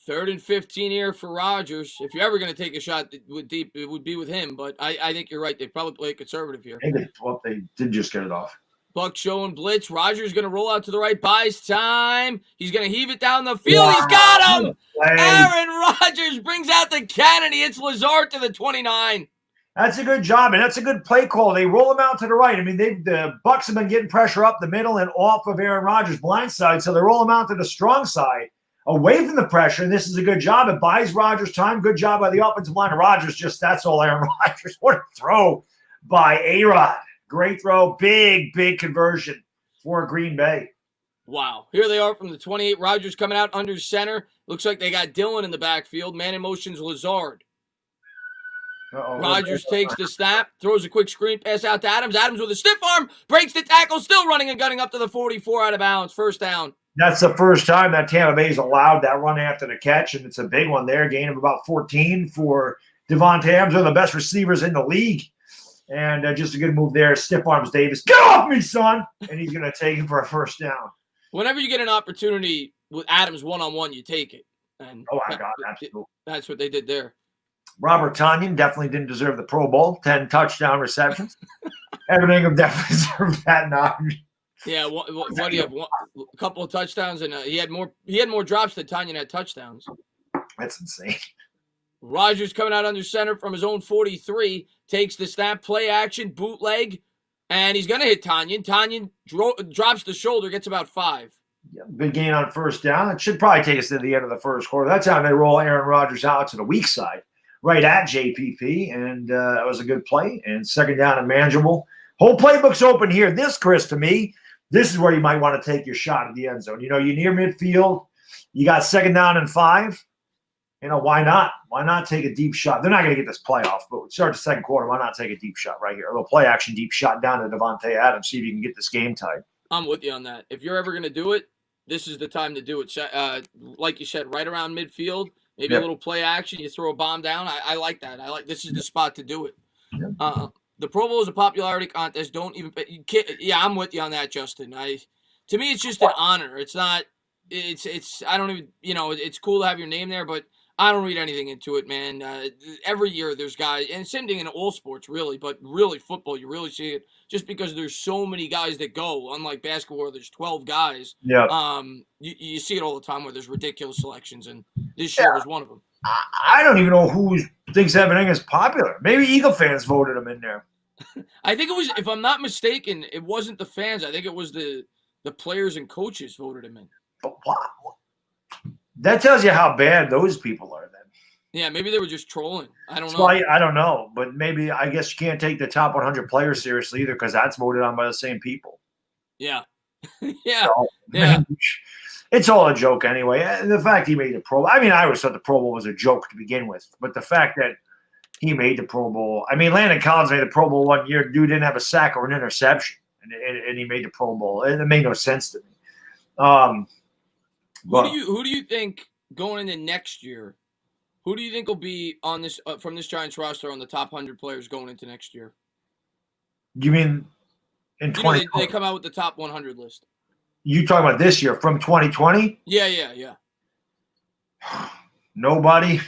3rd and 15 here for Rodgers. If you're ever going to take a shot with deep, it would be with him. But I think you're right. They probably play conservative here. They did just get it off. Bucs showing blitz. Rodgers going to roll out to the right. Buys time. He's going to heave it down the field. Wow. He's got him. Aaron Rodgers brings out the cannon. He hits Lazard to the 29. That's a good job, and that's a good play call. They roll him out to the right. I mean, the Bucs have been getting pressure up the middle and off of Aaron Rodgers' blind side, so they roll him out to the strong side, away from the pressure, and this is a good job. It buys Rodgers time. Good job by the offensive line of Rodgers. Just that's all Aaron Rodgers. What a throw by A-Rod. Great throw. Big conversion for Green Bay. Wow. Here they are from the 28. Rodgers coming out under center. Looks like they got Dillon in the backfield. Man in motion's Lazard. Rodgers takes the snap, throws a quick screen pass out to Adams. Adams with a stiff arm, breaks the tackle, still running and gunning up to the 44 out of bounds. 1st down. That's the first time that Tampa Bay's allowed that run after the catch, and it's a big one there. Gain of about 14 for Devontae Adams, one of the best receivers in the league. And just a good move there. Stiff arms Davis. Get off me, son! And he's going to take him for a 1st down. Whenever you get an opportunity with Adams one-on-one, you take it. And my God, absolutely. That's what they did there. Robert Tonyan definitely didn't deserve the Pro Bowl. 10 touchdown receptions. Evan Ingram definitely deserved that nod. Yeah, what do you have? A couple of touchdowns, and he had more drops than Tonyan had touchdowns. That's insane. Rodgers coming out under center from his own 43, takes the snap, play action, bootleg, and he's going to hit Tonyan. Tonyan drops the shoulder, gets about 5. Yeah, good gain on 1st down. It should probably take us to the end of the 1st quarter. That's how they roll Aaron Rodgers out to the weak side, right at JPP, and that was a good play. And 2nd down and manageable. Whole playbook's open here. This, Chris, to me, this is where you might want to take your shot at the end zone. You're near midfield. You got 2nd down and 5. Why not? Why not take a deep shot? They're not going to get this playoff, but start the 2nd quarter. Why not take a deep shot right here? A little play action deep shot down to Devontae Adams. See if you can get this game tied. I'm with you on that. If you're ever going to do it, this is the time to do it. Like you said, right around midfield, maybe a little play action. You throw a bomb down. I like that. This is the spot to do it. The Pro Bowl is a popularity contest. I'm with you on that, Justin. To me, it's just an honor. It's not. I don't even. It's cool to have your name there, but I don't read anything into it, man. Every year there's guys, and same thing in all sports, really, but really football, you really see it just because there's so many guys that go. Unlike basketball, where there's 12 guys. Yeah. You see it all the time where there's ridiculous selections, and this year was one of them. I don't even know who thinks Evan Ingram is popular. Maybe Eagle fans voted him in there. I think it was, if I'm not mistaken, it wasn't the fans. I think it was the players and coaches voted him in. But wow. That tells you how bad those people are then. Yeah, maybe they were just trolling. I don't know. I don't know, but maybe I guess you can't take the top 100 players seriously either because that's voted on by the same people. Yeah. Yeah. So, man, it's all a joke anyway. And the fact he made the Pro Bowl, I always thought the Pro Bowl was a joke to begin with, but the fact that he made the Pro Bowl. I mean, Landon Collins made the Pro Bowl one year. Dude didn't have a sack or an interception, and he made the Pro Bowl. It made no sense to me. Who do you think going into next year? Who do you think will be on this from this Giants roster on the top 100 players going into next year? You mean in 2020? They come out with the top 100 list. You talking about this year from 2020? Yeah. Nobody.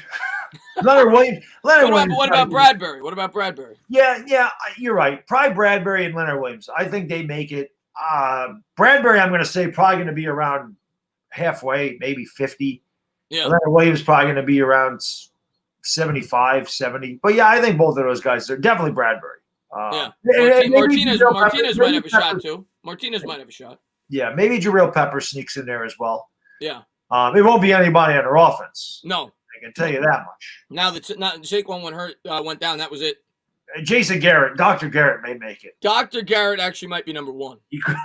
Leonard Williams. What about Bradbury? What about Bradbury? Yeah, you're right. Probably Bradbury and Leonard Williams. I think they make it. Bradbury, I'm going to say, probably going to be around halfway, maybe 50. Yeah. Leonard Williams probably going to be around 75, 70. But yeah, I think both of those guys are definitely Bradbury. Martinez might have a shot too. Martinez might have a shot. Yeah, maybe Jabril Pepper sneaks in there as well. Yeah. It won't be anybody on their offense. No. I can tell you that much. Now that Saquon went down, that was it. Jason Garrett, Dr. Garrett may make it. Dr. Garrett actually might be number one. He could.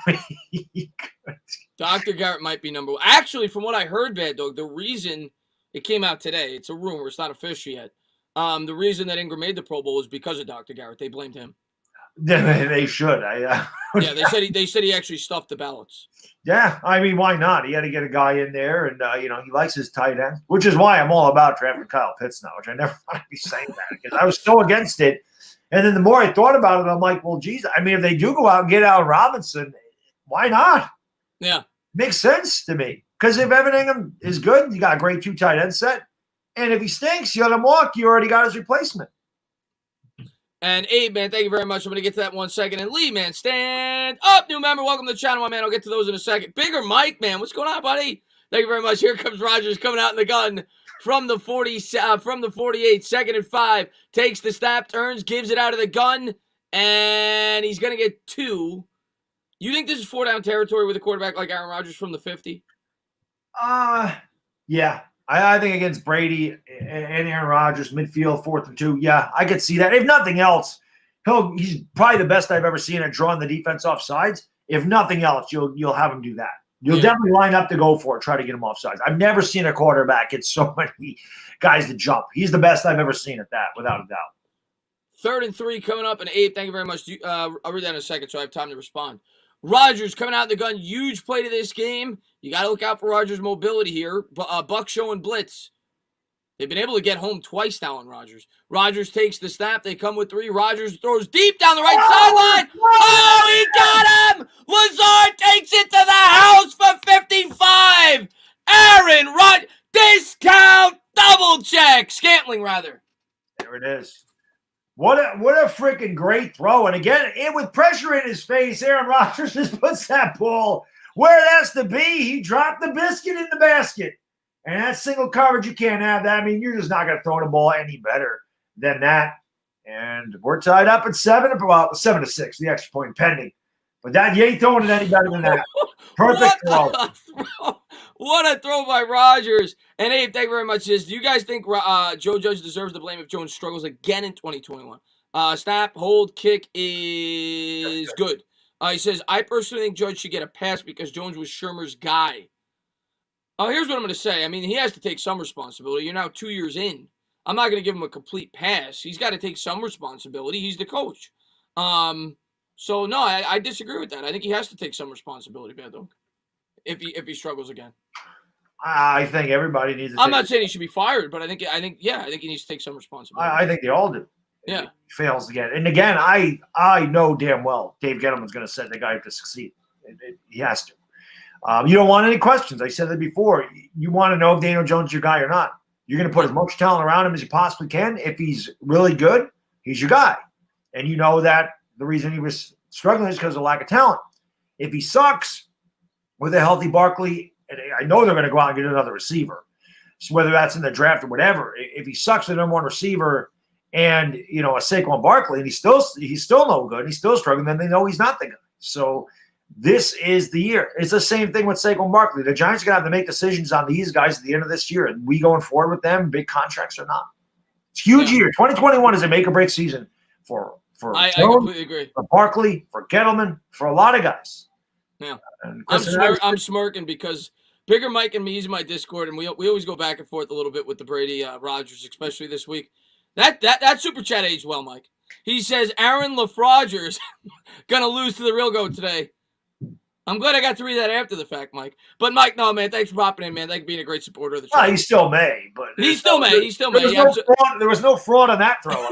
Dr. Garrett might be number one. Actually, from what I heard, Bad Dog, the reason it came out today, it's a rumor, it's not official yet. The reason that Ingram made the Pro Bowl was because of Dr. Garrett. They blamed him. They should. Yeah, they said he actually stuffed the ballots. Yeah, I mean, why not? He had to get a guy in there, and he likes his tight end, which is why I'm all about drafting Kyle Pitts now, which I never want to be saying that because I was so against it. And then the more I thought about it, I'm like, well, geez, I mean, if they do go out and get Allen Robinson, why not? Yeah. Makes sense to me. Because if Evan Ingram is good, you got a great 2 tight end set. And if he stinks, you let him walk, you already got his replacement. And Abe, man, thank you very much. I'm going to get to that in 1 second. And Lee, man, stand up. New member, welcome to the channel, my man. I'll get to those in a second. Bigger Mike, man, what's going on, buddy? Thank you very much. Here comes Rodgers coming out in the gun from the 48, 2nd and 5. Takes the snap, turns, gives it out of the gun, and he's going to get 2. You think this is 4-down territory with a quarterback like Aaron Rodgers from the 50? Yeah. I think against Brady and Aaron Rodgers, midfield, 4th and 2. Yeah, I could see that. If nothing else, he's probably the best I've ever seen at drawing the defense off sides. If nothing else, you'll have him do that. You'll definitely line up to go for it, try to get him off sides. I've never seen a quarterback get so many guys to jump. He's the best I've ever seen at that, without a doubt. 3rd and 3 coming up, and Abe, thank you very much. I'll read that in a second so I have time to respond. Rodgers coming out in the gun, huge play to this game. You got to look out for Rodgers' mobility here. Bucs showing blitz. They've been able to get home twice now on Rodgers. Rodgers takes the snap. They come with 3. Rodgers throws deep down the right sideline. Oh, he got him! Lazard takes it to the house for 55. Aaron Rodgers, discount double check. Scantling, rather. There it is. What a freaking great throw. And again, with pressure in his face, Aaron Rodgers just puts that ball where it has to be. He dropped the biscuit in the basket. And that single coverage, you can't have that. I mean, you're just not going to throw the ball any better than that. And we're tied up at 7-6, the extra point pending. But that you ain't throwing it any better than that. Perfect throw. What a throw by Rodgers. And Abe, thank you very much. Do you guys think Joe Judge deserves the blame if Jones struggles again in 2021? Snap, hold, kick is good. He says, I personally think Judge should get a pass because Jones was Shermer's guy. Here's what I'm going to say. I mean, he has to take some responsibility. You're now 2 years in. I'm not going to give him a complete pass. He's got to take some responsibility. He's the coach. So, no, I disagree with that. I think he has to take some responsibility, Bad Dog, if he struggles again. I think everybody needs to I'm not saying he should be fired, but I think he needs to take some responsibility. I think they all do. Yeah. He fails again. And again, I know damn well Dave Gettleman's going to set the guy up to succeed. He has to. You don't want any questions. I said that before. You want to know if Daniel Jones is your guy or not. You're going to put as much talent around him as you possibly can. If he's really good, he's your guy. And you know that the reason he was struggling is because of lack of talent. If he sucks with a healthy Barkley, and I know they're going to go out and get another receiver, so whether that's in the draft or whatever. If he sucks with the number 1 receiver and, a Saquon Barkley, and he's still no good, he's still struggling, then they know he's not the guy. So this is the year. It's the same thing with Saquon Barkley. The Giants are going to have to make decisions on these guys at the end of this year. And we going forward with them, big contracts or not. It's a huge year. 2021 is a make-or-break season for I completely agree. For Barkley, for Gettleman, for a lot of guys. Yeah. I'm smirking because Bigger Mike and me, he's in my Discord, and we always go back and forth a little bit with the Brady Rodgers, especially this week. That super chat aged well, Mike. He says Aaron LaFrodger's gonna lose to the real goat today. I'm glad I got to read that after the fact, Mike. But Mike, no, man, thanks for popping in, man. Thanks for being a great supporter of the show. Well, he still may, but He still may. There was no fraud on that throw.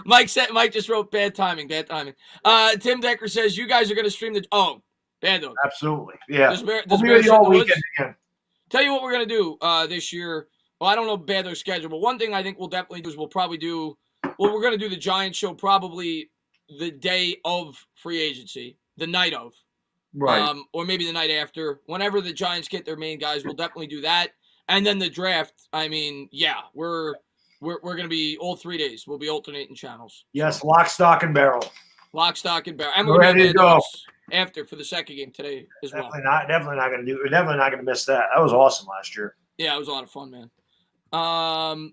Mike just wrote bad timing. Tim Decker says you guys are going to stream the. Oh, bad dog. Absolutely, yeah. We'll be with you all weekend again. Tell you what we're going to do this year. Well, I don't know bad dog's schedule, but one thing I think we'll definitely do is we're going to do the Giants show probably the day of free agency. The night of, right, or maybe the night after. Whenever the Giants get their main guys, we'll definitely do that. And then the draft. I mean, yeah, we're gonna be all 3 days. We'll be alternating channels. Yes, lock, stock, and barrel. Lock, stock, and barrel. And we're ready to go after for the second game today as well. Definitely not gonna miss that. That was awesome last year. Yeah, it was a lot of fun, man.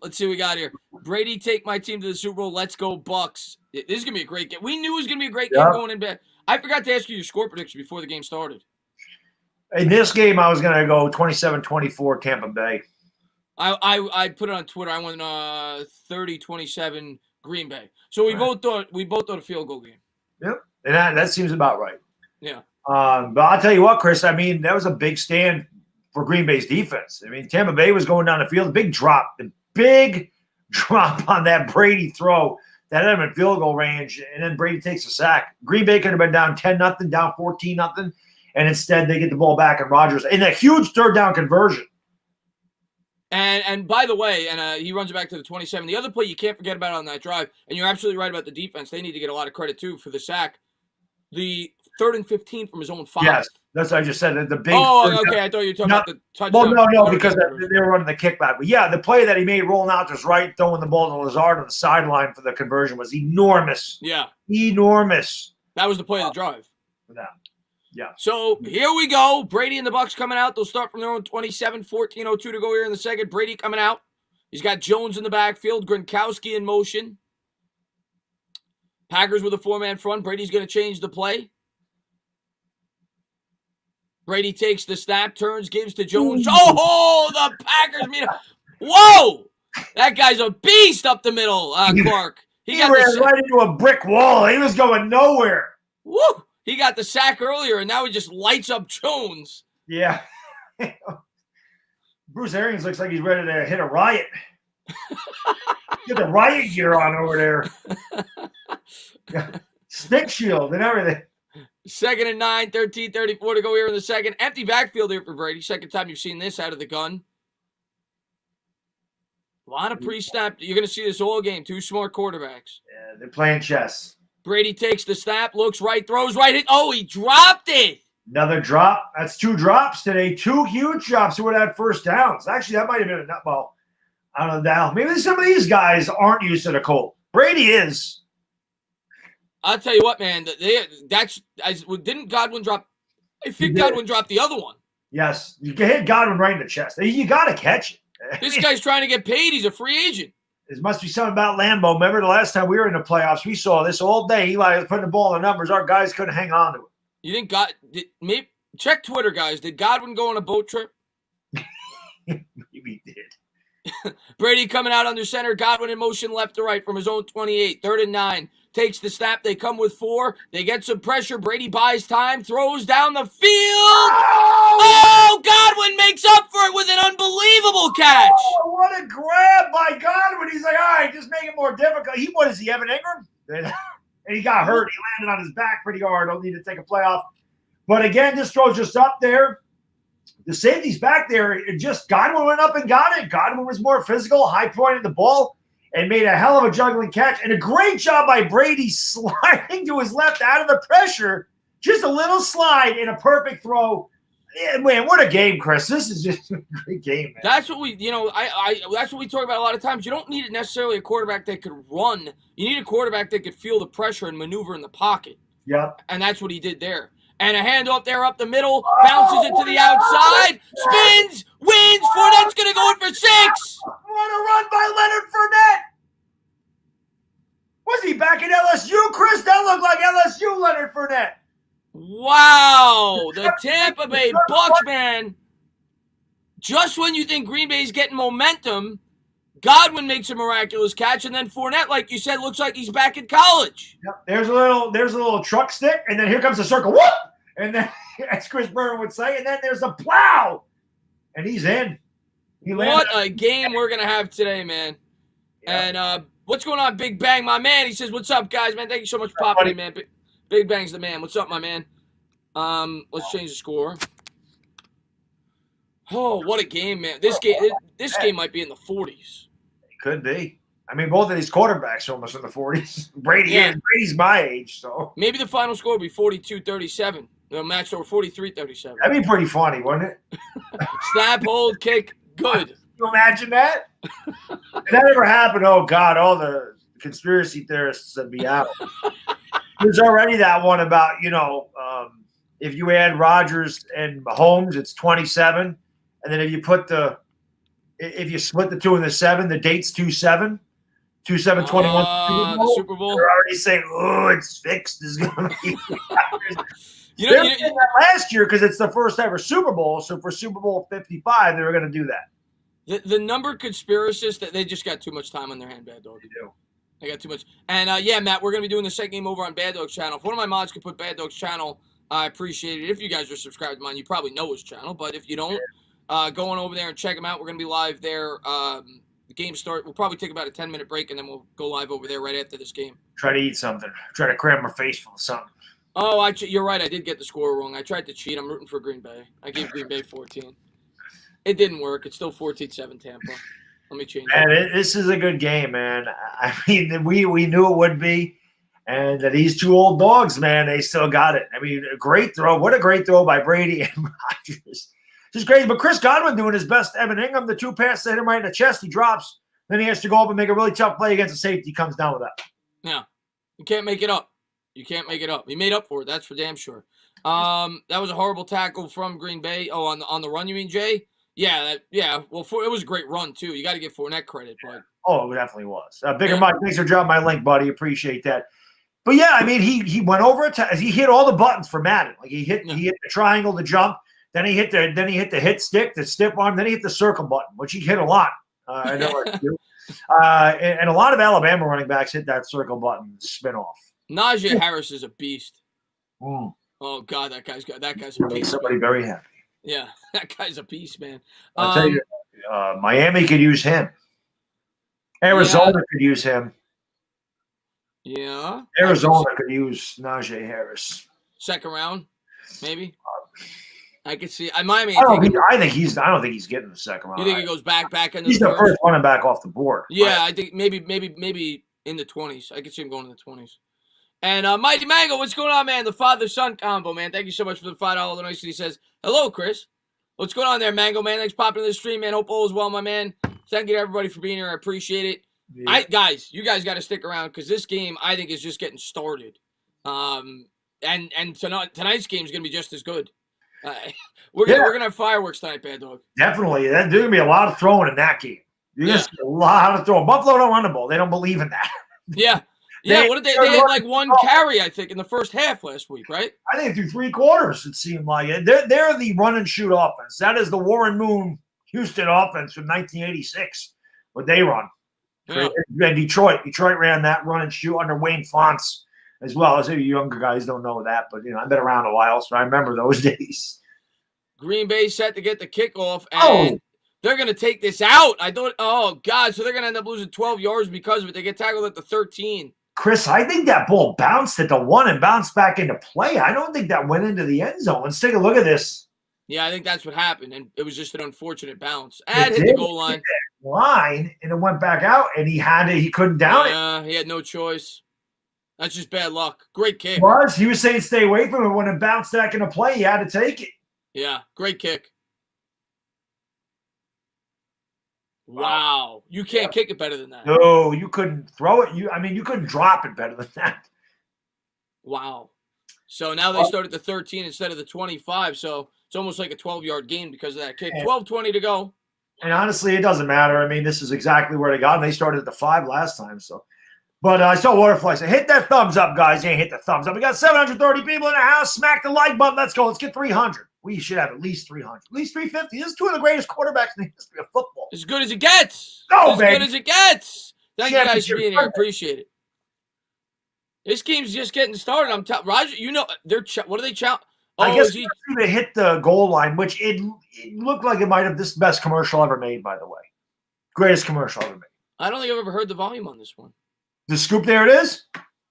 Let's see what we got here. Brady, take my team to the Super Bowl. Let's go Bucs. This is gonna be a great game. We knew it was gonna be a great game going in bed. I forgot to ask you your score prediction before the game started. In this game, I was going to go 27-24 Tampa Bay. I put it on Twitter. I went 30-27 Green Bay. So we both thought a field goal game. Yep, and that seems about right. Yeah. But I'll tell you what, Chris. I mean, that was a big stand for Green Bay's defense. I mean, Tampa Bay was going down the field. The big drop on that Brady throw. That had him in field goal range, and then Brady takes a sack. Green Bay could have been down 10-0, down 14-0, and instead they get the ball back, and Rodgers in a huge third down conversion. And by the way, he runs it back to the 27. The other play you can't forget about on that drive, and you're absolutely right about the defense. They need to get a lot of credit too for the sack. The 3rd and 15 from his own 5. Yes, that's what I just said. The big. Oh, okay. I thought you were talking about the touchdown. Well, no, because they were running the kickback. But yeah, the play that he made rolling out just right, throwing the ball to Lazard on the sideline for the conversion was enormous. Yeah, enormous. That was the play of the drive. Yeah. So here we go. Brady and the Bucs coming out. They'll start from their own 27, 14:02 to go here in the second. Brady coming out. He's got Jones in the backfield. Gronkowski in motion. Packers with a 4-man front. Brady's going to change the play. Brady takes the snap, turns, gives to Jones. Oh, the Packers meet up. Whoa! That guy's a beast up the middle, Clark. He ran right into a brick wall. He was going nowhere. Woo! He got the sack earlier, and now he just lights up Jones. Yeah. Bruce Arians looks like he's ready to hit a riot. Get the riot gear on over there. Stick shield and everything. 2nd and 9, 13:34 to go here in the second. Empty backfield here for Brady. Second time you've seen this out of the gun. A lot of pre-snap. You're going to see this all game. 2 smart quarterbacks. Yeah, they're playing chess. Brady takes the snap, looks right, throws right. Oh, he dropped it. Another drop. That's 2 drops today. 2 huge drops who would have had first downs. Actually, that might have been a well. I don't know now. Maybe some of these guys aren't used to the cold. Brady is. I'll tell you what, man. Didn't Godwin drop? I think Godwin dropped the other one. Yes, you can hit Godwin right in the chest. You got to catch it. This guy's trying to get paid. He's a free agent. There must be something about Lambeau. Remember the last time we were in the playoffs, we saw this all day. Eli was putting the ball in the numbers. Our guys couldn't hang on to it. You think maybe check Twitter, guys. Did Godwin go on a boat trip? Maybe he did. Brady coming out under center. Godwin in motion left to right from his own 28. 3rd and 9. Takes the snap. They come with 4. They get some pressure. Brady buys time. Throws down the field. Oh, Godwin makes up for it with an unbelievable catch. Oh, what a grab by Godwin. He's like, all right, just make it more difficult. What is he, Evan Ingram? And he got hurt. He landed on his back pretty hard. Don't need to take a playoff. But again, this throw's just up there. The safety's back there. Godwin went up and got it. Godwin was more physical, high pointed the ball, and made a hell of a juggling catch. And a great job by Brady sliding to his left out of the pressure. Just a little slide and a perfect throw. Yeah, man, what a game, Chris. This is just a great game, man. That's what that's what we talk about a lot of times. You don't need necessarily a quarterback that could run. You need a quarterback that could feel the pressure and maneuver in the pocket. Yep. And that's what he did there. And a handoff there up the middle, bounces it to the outside, spins, wins. Fournette's going to go in for 6. What a run by Leonard Fournette. Was he back in LSU, Chris? That looked like LSU Leonard Fournette. Wow. The Tampa Bay Bucs, man. Just when you think Green Bay's getting momentum, Godwin makes a miraculous catch, and then Fournette, like you said, looks like he's back in college. Yep. There's a little truck stick, and then here comes the circle. Whoop! And then, as Chris Burton would say, and then there's a plow, and he's in. What a game we're gonna have today, man! Yeah. And what's going on, Big Bang, my man? He says, "What's up, guys, man? Thank you so much for popping in, man. Big Bang's the man. What's up, my man? Let's change the score. Oh, what a game, man! This game might be in the 40s. It could be. I mean, both of these quarterbacks are almost in the 40s. Brady's my age, so maybe the final score will be 42-37. The match over 43-37. That'd be pretty funny, wouldn't it? Snap, hold, kick, good. Can you imagine that? If that ever happened, oh God, all the conspiracy theorists would be out. There's already that one about, if you add Rodgers and Mahomes, it's 27. And then if you split the 2 and the 7, the date's 2-7. 2-7-21 the Super Bowl. They're already saying, oh, it's fixed. It's going to be they did that last year because it's the first ever Super Bowl. So for Super Bowl 55, they were going to do that. The number of conspiracists, that they just got too much time on their hand, Bad Dog. They do. They got too much. And, Matt, we're going to be doing the second game over on Bad Dog's channel. If one of my mods could put Bad Dog's channel, I appreciate it. If you guys are subscribed to mine, you probably know his channel. But if you don't, go on over there and check him out. We're going to be live there. The game start. We'll probably take about a 10-minute break, and then we'll go live over there right after this game. Try to eat something. Try to cram my face full of something. Oh, you're right. I did get the score wrong. I tried to cheat. I'm rooting for Green Bay. I gave Green Bay 14. It didn't work. It's still 14-7 Tampa. Let me change it. This is a good game, man. I mean, we knew it would be. And these two old dogs, man, they still got it. I mean, a great throw. What a great throw by Brady and Rodgers. Just crazy. But Chris Godwin doing his best. Evan Ingham, the 2 passes hit him right in the chest. He drops. Then he has to go up and make a really tough play against the safety. He comes down with that. Yeah. You can't make it up. You can't make it up. He made up for it. That's for damn sure. That was a horrible tackle from Green Bay. Oh, on the run, you mean, Jay? Yeah. Well, it was a great run, too. You got to give Fournette credit. But oh, it definitely was. Bigger Mike, thanks for dropping my link, buddy. Appreciate that. But, yeah, I mean, he went over he hit all the buttons for Madden. Like, he hit the triangle to jump. Then he hit the hit stick, the stiff arm. Then he hit the circle button, which he hit a lot. I know what to do. And a lot of Alabama running backs hit that circle button spin off. Najee Harris is a beast. Mm. Oh God, that guy's a beast. Somebody man. Very happy. Yeah, that guy's a beast, man. I'll tell you, Miami could use him. Arizona could use him. Yeah. Arizona could use Najee Harris. Second round, maybe. I could see. Miami. I don't think he's getting the second round. You think he goes back into he's the first running back off the board. Yeah, I think maybe in the 20s. I could see him going in the 20s. And Mighty Mango, what's going on, man? The father-son combo, man. Thank you so much for the $5 donation. He says, hello, Chris. What's going on there, Mango, man? Thanks for popping in the stream, man. Hope all is well, my man. Thank you to everybody for being here. I appreciate it. Yeah. You guys got to stick around because this game, I think, is just getting started. And tonight's game is going to be just as good. We're gonna have fireworks tonight, Bad Dog. Definitely. There's gonna be a lot of throwing in that game. You're gonna see a lot of throwing. Buffalo don't run the ball. They don't believe in that. Yeah. Yeah. What did they had like one carry, I think, in the first half last week, right? I think through 3 quarters, it seemed like it. They're the run and shoot offense. That is the Warren Moon Houston offense from 1986. What they run. Yeah. And Detroit ran that run and shoot under Wayne Fonts as well. As you younger guys don't know that, but I've been around a while, so I remember those days. Green Bay set to get the kickoff, and they're going to take this out. Oh, God, so they're going to end up losing 12 yards because of it. They get tackled at the 13. Chris, I think that ball bounced at the 1 and bounced back into play. I don't think that went into the end zone. Let's take a look at this. Yeah, I think that's what happened, and it was just an unfortunate bounce. And hit the goal line. And it went back out, and he couldn't down it. Yeah, he had no choice. That's just bad luck. Great kick. He was saying stay away from it. When it bounced back into play, he had to take it. Yeah, great kick. Wow. You can't kick it better than that. No, you couldn't throw it. You couldn't drop it better than that. Wow. So now they start at the 13 instead of the 25, so it's almost like a 12-yard gain because of that kick. 12:20 to go. And honestly, it doesn't matter. I mean, this is exactly where they got, and they started at the 5 last time, so. But I saw Waterfly say, hit that thumbs up, guys. You ain't hit the thumbs up. We got 730 people in the house. Smack the like button. Let's go. Let's get 300. We should have at least 300, at least 350. This is two of the greatest quarterbacks in the history of football. As good as it gets. Go, as baby. Good as it gets. Thank you guys for being here. I Sunday. appreciate it. This game's just getting started. I'm telling Roger, you know, what are they challenge? I guess he hit the goal line, which it looked like it might have this best commercial ever made, by the way. Greatest commercial ever made. I don't think I've ever heard the volume on this one. The scoop, there it is.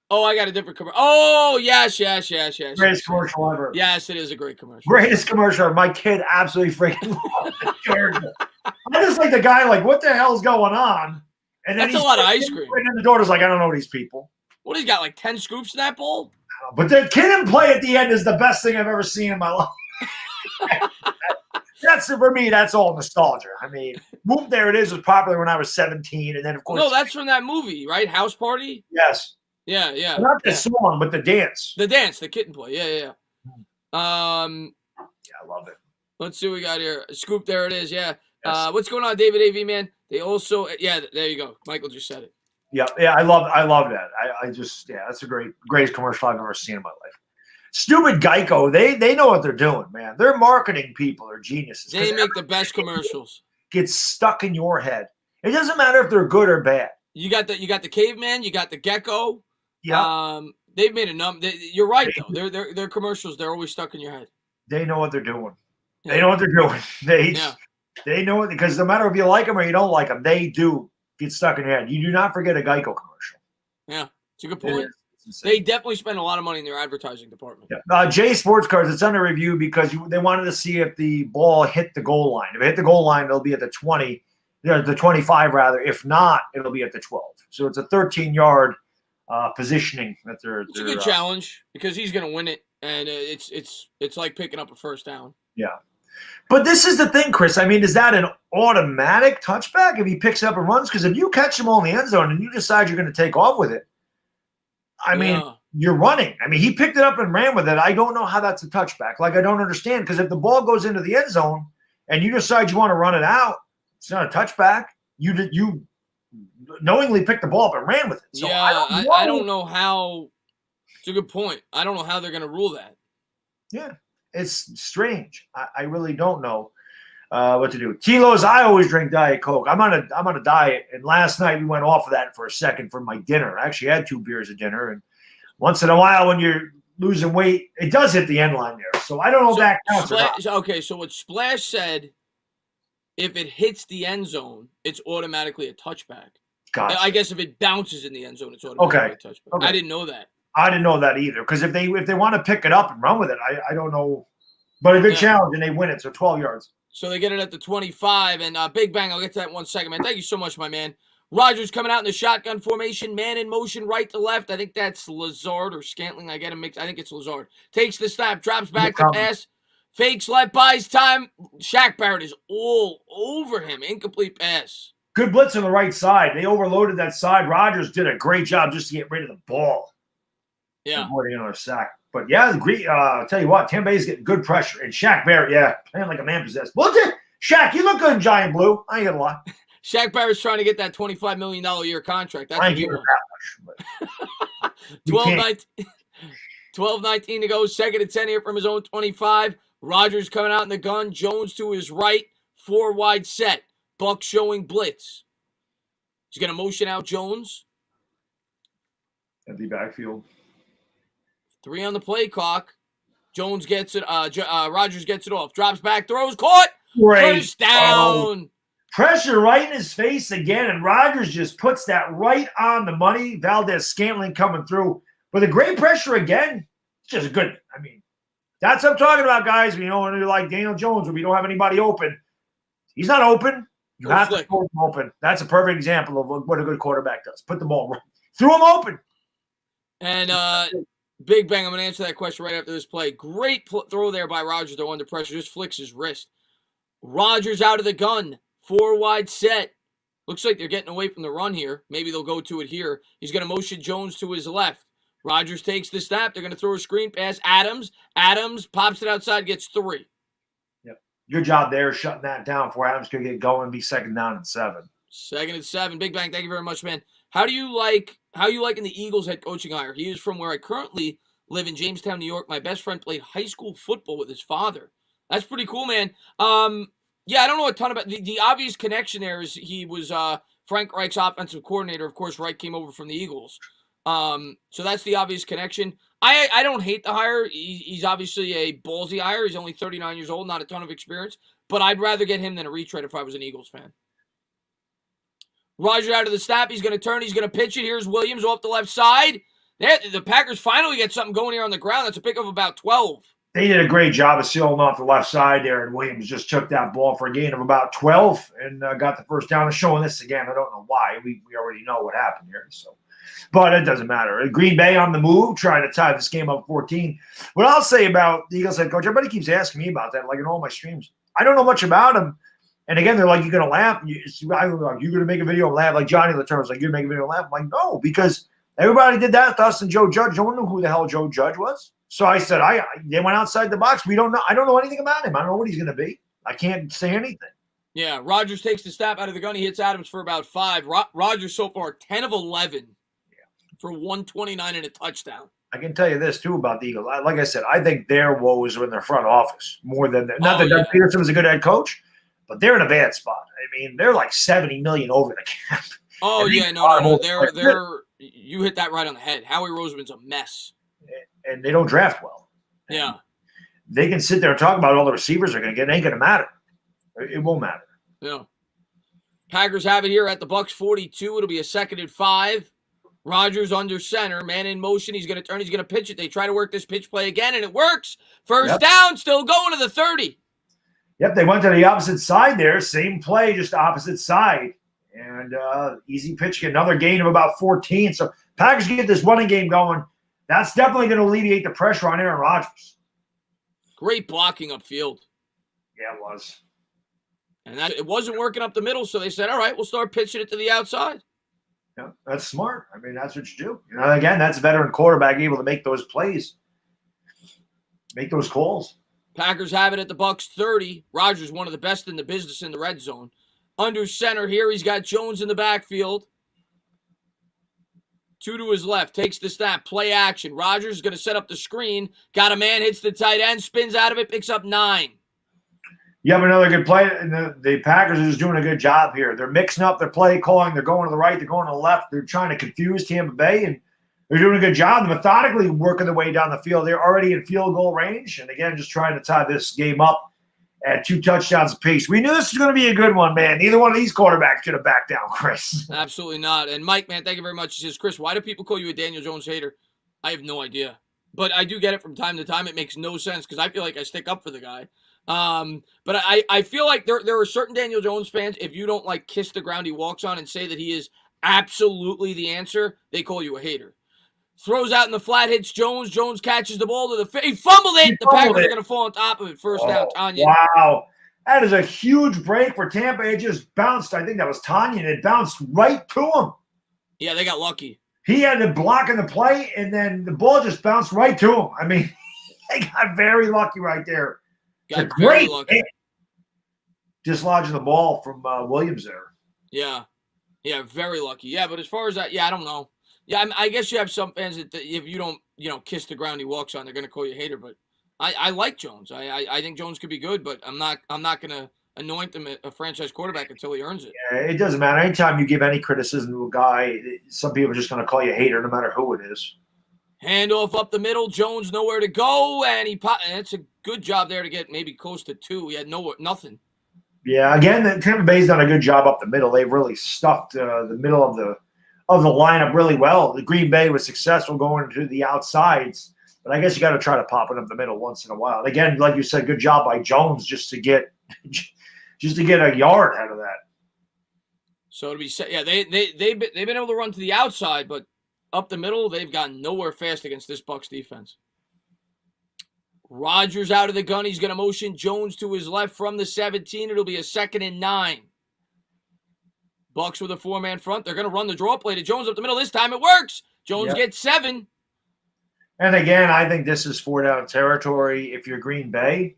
Oh, I got a different commercial. Oh, yes. Greatest commercial ever. Yes, it is a great commercial. Greatest commercial ever. My kid absolutely freaking loved it. I just like the guy, like, what the hell's going on? And then that's a lot of ice cream. And then the daughter's like, I don't know these people. What, he's got like 10 scoops in that bowl? But the kid in play at the end is the best thing I've ever seen in my life. That's for me. That's all nostalgia. I mean, Whoop, There It Is was popular when I was 17, and then of course. No, that's from that movie, right? House Party. Yes. Yeah. Not the song, but the dance. The dance, the kitten play. Yeah. Yeah, I love it. Let's see what we got here. Scoop, there it is. Yeah. Yes. What's going on, David AV, man? They also, there you go. Michael just said it. Yeah, I love that. I just, that's the greatest commercial I've ever seen in my life. Stupid Geico, they know what they're doing, man. Their marketing people are geniuses. They make the best commercials. Gets stuck in your head. It doesn't matter if they're good or bad. You got the caveman, you got the gecko. Yeah. They've made a number. You're right though. Their commercials, they're always stuck in your head. They know what they're doing. Yeah. They know what they're doing. They know it, because no matter if you like them or you don't like them, they do get stuck in your head. You do not forget a Geico commercial. Yeah, it's a good point. They definitely spend a lot of money in their advertising department. Yeah. J Sports Cards, it's under review because they wanted to see if the ball hit the goal line. If it hit the goal line, it'll be at the 20, the 25 rather. If not, it'll be at the 12. So it's a 13-yard positioning that they're. It's a good challenge because he's going to win it, and it's like picking up a first down. Yeah. But this is the thing, Chris. I mean, is that an automatic touchback if he picks up and runs? Because if you catch him all in the end zone and you decide you're going to take off with it, I mean, you're running. I mean, he picked it up and ran with it. I don't know how that's a touchback. Like, I don't understand, because if the ball goes into the end zone and you decide you want to run it out, it's not a touchback. You knowingly picked the ball up and ran with it. So I don't know how. It's a good point. I don't know how they're going to rule that. Yeah. It's strange. I really don't know what to do. Kilos, I always drink Diet Coke. I'm on a diet, and last night we went off of that for a second for my dinner. I actually had 2 beers at dinner, and once in a while when you're losing weight, it does hit the end line there. So I don't know if that counts or not. Okay, so what Splash said, if it hits the end zone, it's automatically a touchback. Gotcha. I guess if it bounces in the end zone, it's automatically a touchback. Okay. I didn't know that. I didn't know that either, because if they want to pick it up and run with it, I don't know. But a good challenge, and they win it, so 12 yards. So they get it at the 25, and Big Bang, I'll get to that in 1 second, man. Thank you so much, my man. Rogers coming out in the shotgun formation, man in motion, right to left. I think that's Lazard or Scantling. I get a mix. I think it's Lazard. Takes the snap, drops back to pass, fakes left, buys time. Shaq Barrett is all over him. Incomplete pass. Good blitz on the right side. They overloaded that side. Rogers did a great job just to get rid of the ball. Yeah. Avoiding another sack. But I'll tell you what, Tampa Bay's getting good pressure. And Shaq Barrett, playing like a man possessed. Look at Shaq, you look good in Giant Blue. I ain't gonna lie. Shaq Barrett's trying to get that $25 million a year contract. That's I ain't giving that much. 12-19 to go. 2nd and 10 here from his own 25. Rogers coming out in the gun. Jones to his right. 4 wide set. Bucs showing blitz. He's going to motion out Jones. Empty backfield. 3 on the play clock. Jones gets it. Rogers gets it off. Drops back. Throws. Caught. Great. First down. Pressure right in his face again, and Rogers just puts that right on the money. Valdez-Scantling coming through. But the great pressure again, it's just good. I mean, that's what I'm talking about, guys. You know, when you're like Daniel Jones, when we don't have anybody open. He's not open. You have to throw him open. That's a perfect example of what a good quarterback does. Put the ball right. Threw him open. And Big Bang, I'm going to answer that question right after this play. Great throw there by Rogers, though, under pressure. Just flicks his wrist. Rogers out of the gun. 4 wide set. Looks like they're getting away from the run here. Maybe they'll go to it here. He's going to motion Jones to his left. Rogers takes the snap. They're going to throw a screen pass. Adams pops it outside, gets 3. Yep. Good job there, shutting that down before Adams could get going and be 2nd down and 7. 2nd and 7. Big Bang, thank you very much, man. How you liking the Eagles head coaching hire? He is from where I currently live in Jamestown, New York. My best friend played high school football with his father. That's pretty cool, man. Yeah, I don't know a ton about the obvious connection there is he was Frank Reich's offensive coordinator. Of course, Reich came over from the Eagles. So that's the obvious connection. I don't hate the hire. He's obviously a ballsy hire. He's only 39 years old, not a ton of experience. But I'd rather get him than a retread if I was an Eagles fan. Rodgers out of the snap. He's going to turn. He's going to pitch it. Here's Williams off the left side. The Packers finally get something going here on the ground. That's a pick of about 12. They did a great job of sealing off the left side there, and Williams just took that ball for a gain of about 12 and got the first down. And showing this again, I don't know why. We already know what happened here. So, but it doesn't matter. Green Bay on the move, trying to tie this game up 14. What I'll say about the Eagles head coach, everybody keeps asking me about that, like in all my streams. I don't know much about him. And again, they're like, you're going to laugh. You're going to make a video and laugh. Like Johnny Latour was like, you're going to make a video and laugh. I'm like, no, because everybody did that with us and Joe Judge. No one knew who the hell Joe Judge was. So I said, they went outside the box. We don't know. I don't know anything about him. I don't know what he's going to be. I can't say anything. Yeah, Rodgers takes the snap out of the gun. He hits Adams for about 5. Rodgers so far 10 of 11 for 129 and a touchdown. I can tell you this too about the Eagles. Like I said, I think their woes are in their front office more than not that Doug Peterson was a good head coach, but they're in a bad spot. I mean, they're like $70 million over the cap. Oh yeah, no. They're you hit that right on the head. Howie Roseman's a mess. And they don't draft well. Yeah. They can sit there and talk about all the receivers they're going to get. It ain't going to matter. It won't matter. Yeah. Packers have it here at the Bucs 42. It'll be a 2nd and 5. Rodgers under center. Man in motion. He's going to turn. He's going to pitch it. They try to work this pitch play again, and it works. First down, still going to the 30. Yep, they went to the opposite side there. Same play, just opposite side. And easy pitch. Another gain of about 14. So Packers get this running game going. That's definitely going to alleviate the pressure on Aaron Rodgers. Great blocking upfield. Yeah, it was. And it wasn't working up the middle, so they said, all right, we'll start pitching it to the outside. Yeah, that's smart. I mean, that's what you do. You know, again, that's a veteran quarterback able to make those plays, make those calls. Packers have it at the Bucs 30. Rodgers, one of the best in the business in the red zone. Under center here, he's got Jones in the backfield. 2 to his left, takes the snap, play action. Rodgers is going to set up the screen. Got a man, hits the tight end, spins out of it, picks up 9. Yep, another good play. And the Packers are just doing a good job here. They're mixing up their play calling. They're going to the right. They're going to the left. They're trying to confuse Tampa Bay, and they're doing a good job. They're methodically working their way down the field. They're already in field goal range, and again, just trying to tie this game up at 2 touchdowns apiece. We knew this was going to be a good one, man. Neither one of these quarterbacks should have backed down, Chris. Absolutely not. And Mike, man, thank you very much. He says, Chris, why do people call you a Daniel Jones hater? I have no idea. But I do get it from time to time. It makes no sense because I feel like I stick up for the guy. But I feel like there are certain Daniel Jones fans, if you don't like kiss the ground he walks on and say that he is absolutely the answer, they call you a hater. Throws out in the flat, hits Jones. Jones catches the ball to the he fumbled it. The Packers are going to fall on top of it. First down, Tanya. Wow. That is a huge break for Tampa. It just bounced. I think that was Tanya, and it bounced right to him. Yeah, they got lucky. He had to block in the play, and then the ball just bounced right to him. I mean, they got very lucky right there. Got very lucky. Dislodging the ball from Williams there. Yeah, very lucky. Yeah, but as far as that, I don't know. Yeah, I guess you have some fans that if you don't, kiss the ground he walks on, they're going to call you a hater. But I like Jones. I think Jones could be good, but I'm not going to anoint him a franchise quarterback until he earns it. Yeah, it doesn't matter. Anytime you give any criticism to a guy, some people are just going to call you a hater no matter who it is. Handoff up the middle. Jones nowhere to go, and and it's a good job there to get maybe close to 2. He had nothing. Yeah, again, Tampa Bay's done a good job up the middle. They've really stuffed the middle of the lineup really well. The Green Bay was successful going to the outsides, but I guess you got to try to pop it up the middle once in a while. And again, like you said, good job by Jones just to get a yard out of that. So to be said, yeah, they've been able to run to the outside, but up the middle, they've gotten nowhere fast against this Bucs defense. Rodgers out of the gun. He's going to motion Jones to his left from the 17. It'll be a 2nd and 9. Bucs with a 4-man front. They're going to run the draw play to Jones up the middle. This time it works. Jones gets 7. And again, I think this is 4-down territory if you're Green Bay.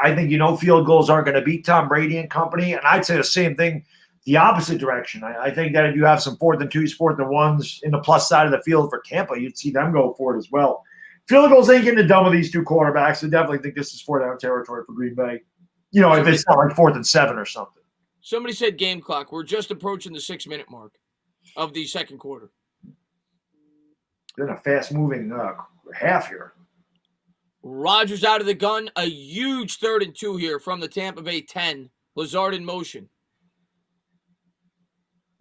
I think field goals aren't going to beat Tom Brady and company. And I'd say the same thing the opposite direction. I think that if you have some 4th and 2s, 4th and 1s in the plus side of the field for Tampa, you'd see them go for it as well. Field goals ain't getting it done with these two quarterbacks. I definitely think this is 4-down territory for Green Bay. You know, if it's not like 4th and 7 or something. Somebody said game clock. We're just approaching the 6-minute mark of the second quarter. Been a fast-moving half here. Rodgers out of the gun. A huge 3rd and 2 here from the Tampa Bay 10. Lazard in motion.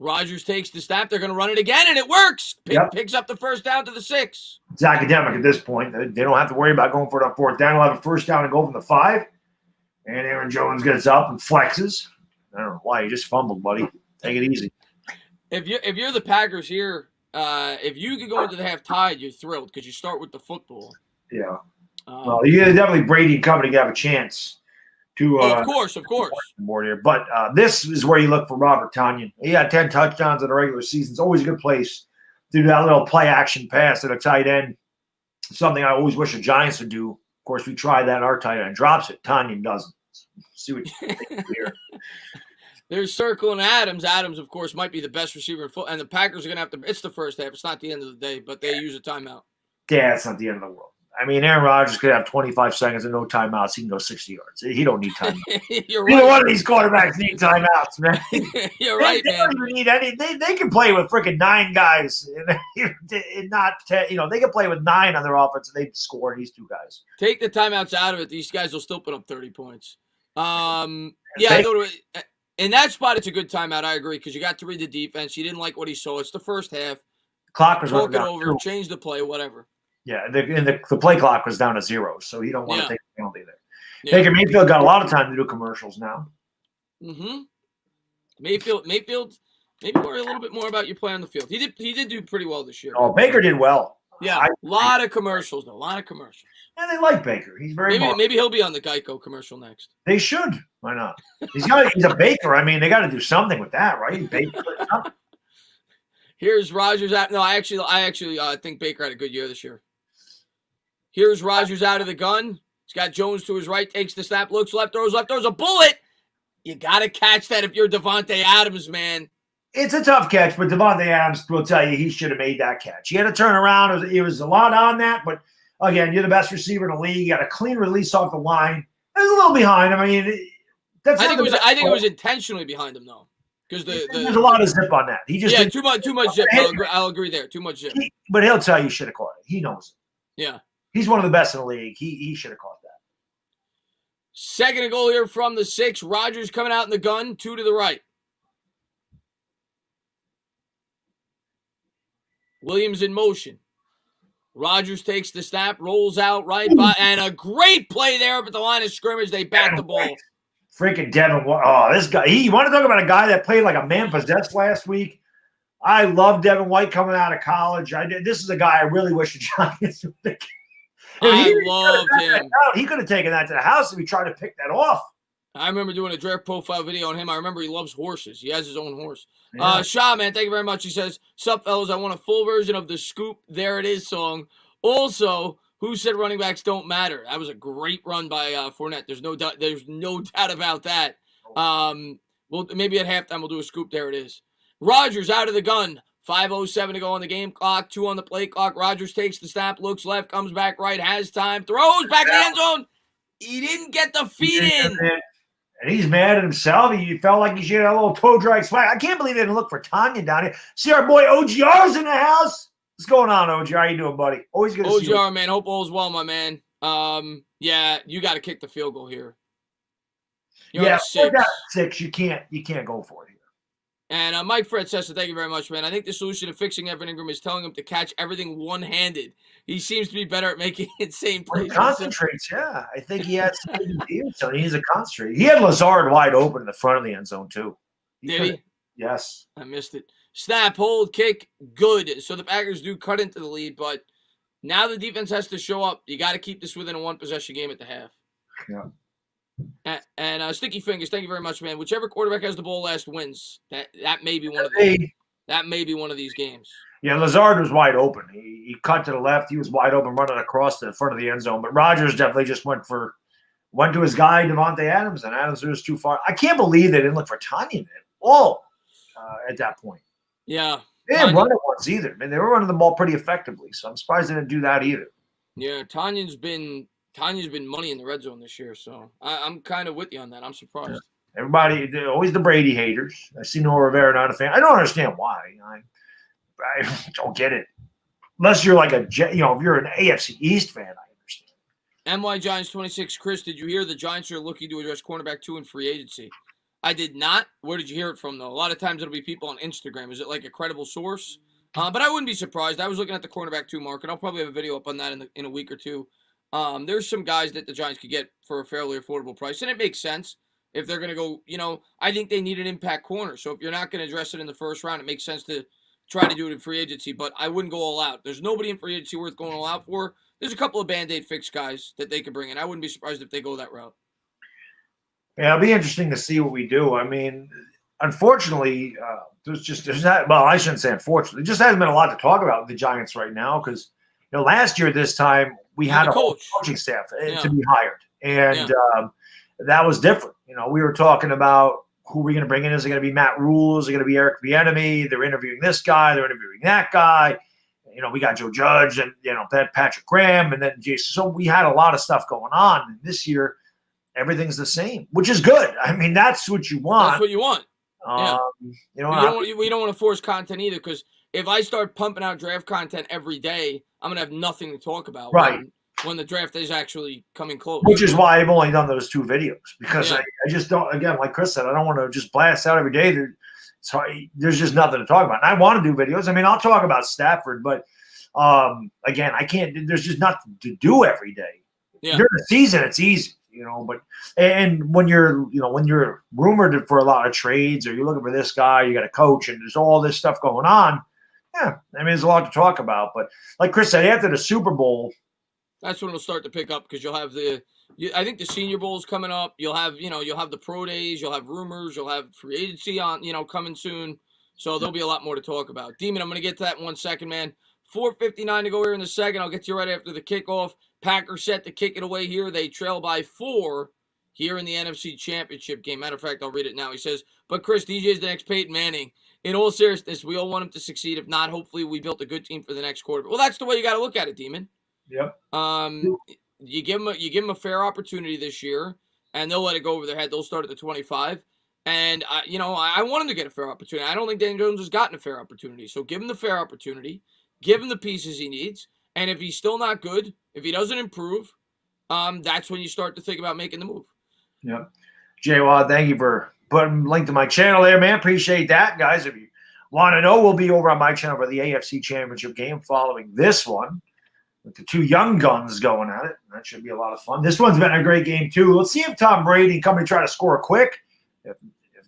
Rodgers takes the snap. They're going to run it again, and it works. Picks up the first down to the 6. It's academic at this point. They don't have to worry about going for it on 4th down. They'll have a first down and go from the 5. And Aaron Jones gets up and flexes. I don't know why. You just fumbled, buddy. Take it easy. If you're the Packers here, if you could go into the half tied, you're thrilled because you start with the football. Yeah. Well, definitely Brady and company have a chance to. Of course. More here, but this is where you look for Robert Tonyan. He had 10 touchdowns in the regular season. It's always a good place to do that little play action pass at a tight end. Something I always wish the Giants would do. Of course, we tried that. Our tight end drops it. Tonyan doesn't. See what you think here. There's Circle and Adams. Adams, of course, might be the best receiver in football. And the Packers are going to have to – it's the first half. It's not the end of the day, but they use a timeout. Yeah, it's not the end of the world. I mean, Aaron Rodgers could have 25 seconds and no timeouts. He can go 60 yards. He don't need timeouts. You're right. Neither one of these quarterbacks need timeouts, man. You're right, they man. Don't even need any. They can play with freaking 9 guys and not 10. You know, they can play with 9 on their offense and they score these 2 guys. Take the timeouts out of it. These guys will still put up 30 points. I go to in that spot. It's a good timeout. I agree because you got to read the defense. You didn't like what he saw. It's the first half. Clock was talk it over. Change the play. Whatever. Yeah, the play clock was down to 0, so you don't want to take a penalty there. Yeah. Baker Mayfield got a lot of time to do commercials now. Mm-hmm. Mayfield. Maybe worry a little bit more about your play on the field. He did do pretty well this year. Oh, Baker did well. Yeah, a lot of commercials though. A lot of commercials. And they like Baker. He's very maybe he'll be on the Geico commercial next. They should. Why not? He's a Baker. I mean, they got to do something with that, right? Baker. Here's Rodgers out. No, I actually think Baker had a good year this year. Here's Rodgers out of the gun. He's got Jones to his right, takes the snap, looks left, throws a bullet. You got to catch that if you're Davante Adams, man. It's a tough catch, but Davante Adams will tell you he should have made that catch. He had to turn around. It was a lot on that, but again, you're the best receiver in the league. You got a clean release off the line. It was a little behind. I mean, I think it was intentionally behind him though, because there's a lot of zip on that. He just too much zip. I'll agree there. Too much zip. But he'll tell you should have caught it. He knows it. Yeah. He's one of the best in the league. He should have caught that. Second and goal here from the 6. Rodgers coming out in the gun, 2 to the right. Williams in motion. Rodgers takes the snap, rolls out right by, and a great play there up at the line of scrimmage. They bat the ball. Freaking Devin White. Oh, this guy. You want to talk about a guy that played like a man possessed last week? I love Devin White coming out of college. This is a guy I really wish the Giants would pick. I loved him. He could have taken that to the house if he tried to pick that off. I remember doing a draft profile video on him. I remember he loves horses. He has his own horse. Yeah. Shaw, man, thank you very much. He says, "Sup, fellas, I want a full version of the Scoop, There It Is song. Also, who said running backs don't matter?" That was a great run by Fournette. There's no doubt about that. Well, maybe at halftime we'll do a Scoop, There It Is. Rodgers out of the gun. 5:07 to go on the game clock, 2 on the play clock. Rodgers takes the snap, looks left, comes back right, has time, throws back in the end zone. He didn't get the feet in. And he's mad at himself. He felt like he should have a little toe drag swag. I can't believe they didn't look for Tonyan down here. See our boy OGR's in the house. What's going on, OGR? How you doing, buddy? Always good to see you. OGR, man. Hope all's well, my man. Yeah, you got to kick the field goal here. You're on 6. You can't go for it here. And Mike Fred says, thank you very much, man. I think the solution to fixing Evan Ingram is telling him to catch everything one-handed. He seems to be better at making insane plays. He concentrates, yeah. I think he has so he needs to concentrate. He had Lazard wide open in the front of the end zone, too. Did he? Yes. I missed it. Snap, hold, kick, good. So the Packers do cut into the lead, but now the defense has to show up. You got to keep this within a one-possession game at the half. Yeah. And Sticky Fingers, thank you very much, man. Whichever quarterback has the ball last wins. That may be one of these. That may be one of these games. Yeah, Lazard was wide open. He cut to the left. He was wide open, running across the front of the end zone. But Rodgers definitely just went to his guy Davante Adams, and Adams was too far. I can't believe they didn't look for Tonyan at all at that point. Yeah, they didn't run it once either. I mean, they were running the ball pretty effectively, so I'm surprised they didn't do that either. Yeah, Tanya's been money in the red zone this year, so I'm kind of with you on that. I'm surprised. Yeah. Everybody, always the Brady haters. I see Noah Rivera not a fan. I don't understand why. I don't get it. Unless you're like if you're an AFC East fan, I understand. MY Giants 26. Chris, did you hear the Giants are looking to address cornerback 2 in free agency? I did not. Where did you hear it from, though? A lot of times it'll be people on Instagram. Is it like a credible source? But I wouldn't be surprised. I was looking at the cornerback 2 market. I'll probably have a video up on that in a week or two. There's some guys that the Giants could get for a fairly affordable price, and it makes sense if they're going to go, I think they need an impact corner. So if you're not going to address it in the first round, it makes sense to try to do it in free agency, but I wouldn't go all out. There's nobody in free agency worth going all out for. There's a couple of Band-Aid fix guys that they could bring in. I wouldn't be surprised if they go that route. Yeah, it'll be interesting to see what we do. I mean, unfortunately, I shouldn't say unfortunately. There just hasn't been a lot to talk about with the Giants right now because, last year this time we had a whole coaching staff to be hired, and that was different. We were talking about who are we going to bring in? Is it going to be Matt Rule? Is it going to be Eric Bieniemy? They're interviewing this guy. They're interviewing that guy. We got Joe Judge and, Patrick Graham and then Jason. So we had a lot of stuff going on. And this year, everything's the same, which is good. I mean, that's what you want. That's what you want. We don't want to force content either because if I start pumping out draft content every day, I'm going to have nothing to talk about. Right. When the draft is actually coming close. Which is why I've only done those 2 videos because I just don't, again, like Chris said, I don't want to just blast out every day. There's just nothing to talk about. And I want to do videos. I mean, I'll talk about Stafford, but again, I can't, there's just nothing to do every day. Yeah. During the season, it's easy, but when you're rumored for a lot of trades or you're looking for this guy, you got a coach and there's all this stuff going on. Yeah. I mean, there's a lot to talk about, but like Chris said, after the Super Bowl, that's when it'll start to pick up because you'll have I think the Senior Bowl is coming up. You'll have, you'll have the pro days, you'll have rumors, you'll have free agency on, coming soon. So there'll be a lot more to talk about. Demon, I'm going to get to that in 1 second, man. 4:59 to go here in the second. I'll get to you right after the kickoff. Packers set to kick it away here. They trail by 4 here in the NFC Championship game. Matter of fact, I'll read it now. He says, but Chris, DJ is the next Peyton Manning. In all seriousness, we all want him to succeed. If not, hopefully we built a good team for the next quarter. Well, that's the way you got to look at it, Demon. Yep. You give them a fair opportunity this year, and they'll let it go over their head. They'll start at the 25, and I want him to get a fair opportunity. I don't think Dan Jones has gotten a fair opportunity, so give him the fair opportunity, give him the pieces he needs, and if he's still not good, if he doesn't improve, that's when you start to think about making the move. Yep. J-Wad, thank you for putting a link to my channel there, man. Appreciate that, guys. If you want to know, we'll be over on my channel for the AFC Championship game following this one. With the 2 young guns going at it. That should be a lot of fun. This one's been a great game, too. Let's see if Tom Brady and company try to score quick. If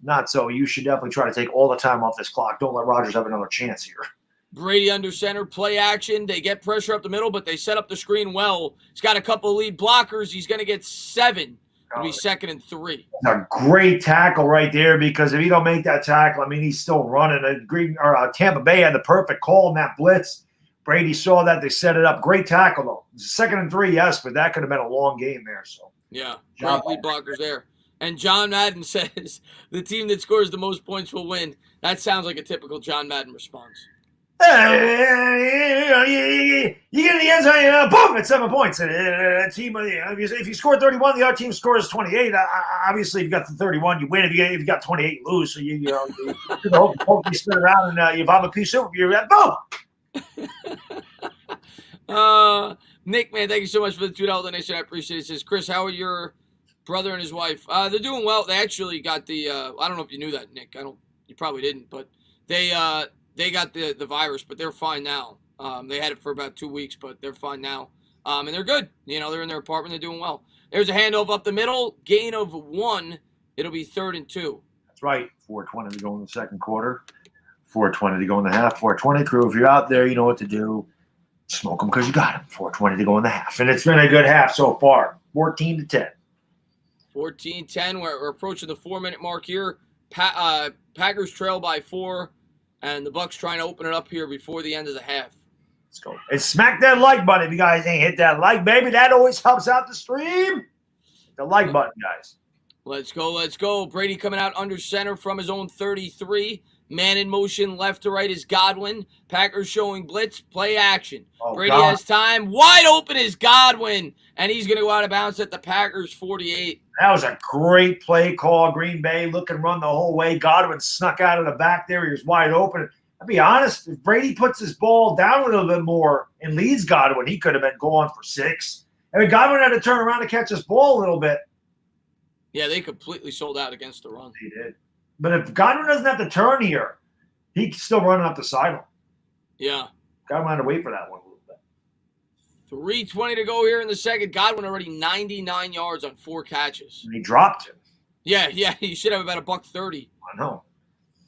not so, you should definitely try to take all the time off this clock. Don't let Rodgers have another chance here. Brady under center, play action. They get pressure up the middle, but they set up the screen well. He's got a couple of lead blockers. He's going to get 7. It'll be 2nd and 3. A great tackle right there because if you don't make that tackle, I mean, he's still running. Tampa Bay had the perfect call in that blitz. Brady saw that. They set it up. Great tackle, though. 2nd and 3, yes, but that could have been a long game there. So yeah, great lead blockers there. And John Madden says, the team that scores the most points will win. That sounds like a typical John Madden response. You get in the end zone, boom, it's 7 points. Team, if you score 31, the other team scores 28. Obviously, if you got the 31, you win. If you got 28, you lose. So you hope you spin around and you bomb a piece of you're at boom. Nick, man, thank you so much for the $2 donation. I appreciate it. Says, Chris, how are your brother and his wife? They're doing well. They actually got the I don't know if you knew that, Nick. You probably didn't, but they got the virus, but they're fine now. They had it for about 2 weeks, but they're fine now. And they're good. They're in their apartment. They're doing well. There's a handoff up the middle, gain of 1. It'll be 3rd and 2. That's right. 4:20 to go in the second quarter. 4:20 to go in the half. 4:20 crew. If you're out there, you know what to do. Smoke them because you got them. 4:20 to go in the half. And it's been a good half so far. 14-10. 14-10. We're approaching the 4-minute mark here. Packers trail by 4, and the Bucs trying to open it up here before the end of the half. Let's go. And smack that like button if you guys ain't hit that like, baby. That always helps out the stream. Hit the like button, guys. Let's go. Brady coming out under center from his own 33. Man in motion, left to right is Godwin. Packers showing blitz, play action. Oh, Brady God. has time. Wide open is Godwin, and he's going to go out of bounds at the Packers 48. That was a great play call. Green Bay look and run the whole way. Godwin snuck out of the back there. He was wide open. I'll be honest, if Brady puts his ball down a little bit more and leads Godwin, he could have been going for 6. I mean, Godwin had to turn around to catch his ball a little bit. Yeah, they completely sold out against the run. He did. But if Godwin doesn't have to turn here, he's still running up the sideline. Yeah. Godwin had to wait for that one a little bit. 3:20 to go here in the second. Godwin already 99 yards on 4 catches. And he dropped him. Yeah, he should have about a $130. I know.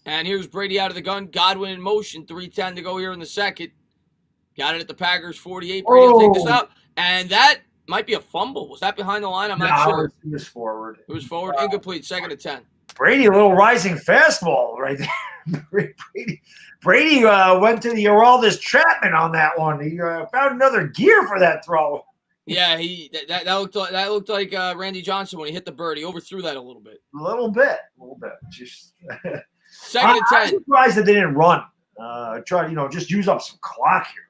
And here's Brady out of the gun. Godwin in motion. 3:10 to go here in the second. Got it at the Packers 48. Brady will take this out. And that might be a fumble. Was that behind the line? I'm not sure. It was forward. It was forward. Incomplete. 2nd and 10. Brady, a little rising fastball right there. Brady went to the Aroldis Chapman on that one. He found another gear for that throw. Yeah, that looked like Randy Johnson when he hit the bird. He overthrew that a little bit. A little bit. Just 2nd and 10. I'm surprised that they didn't run. Just use up some clock here.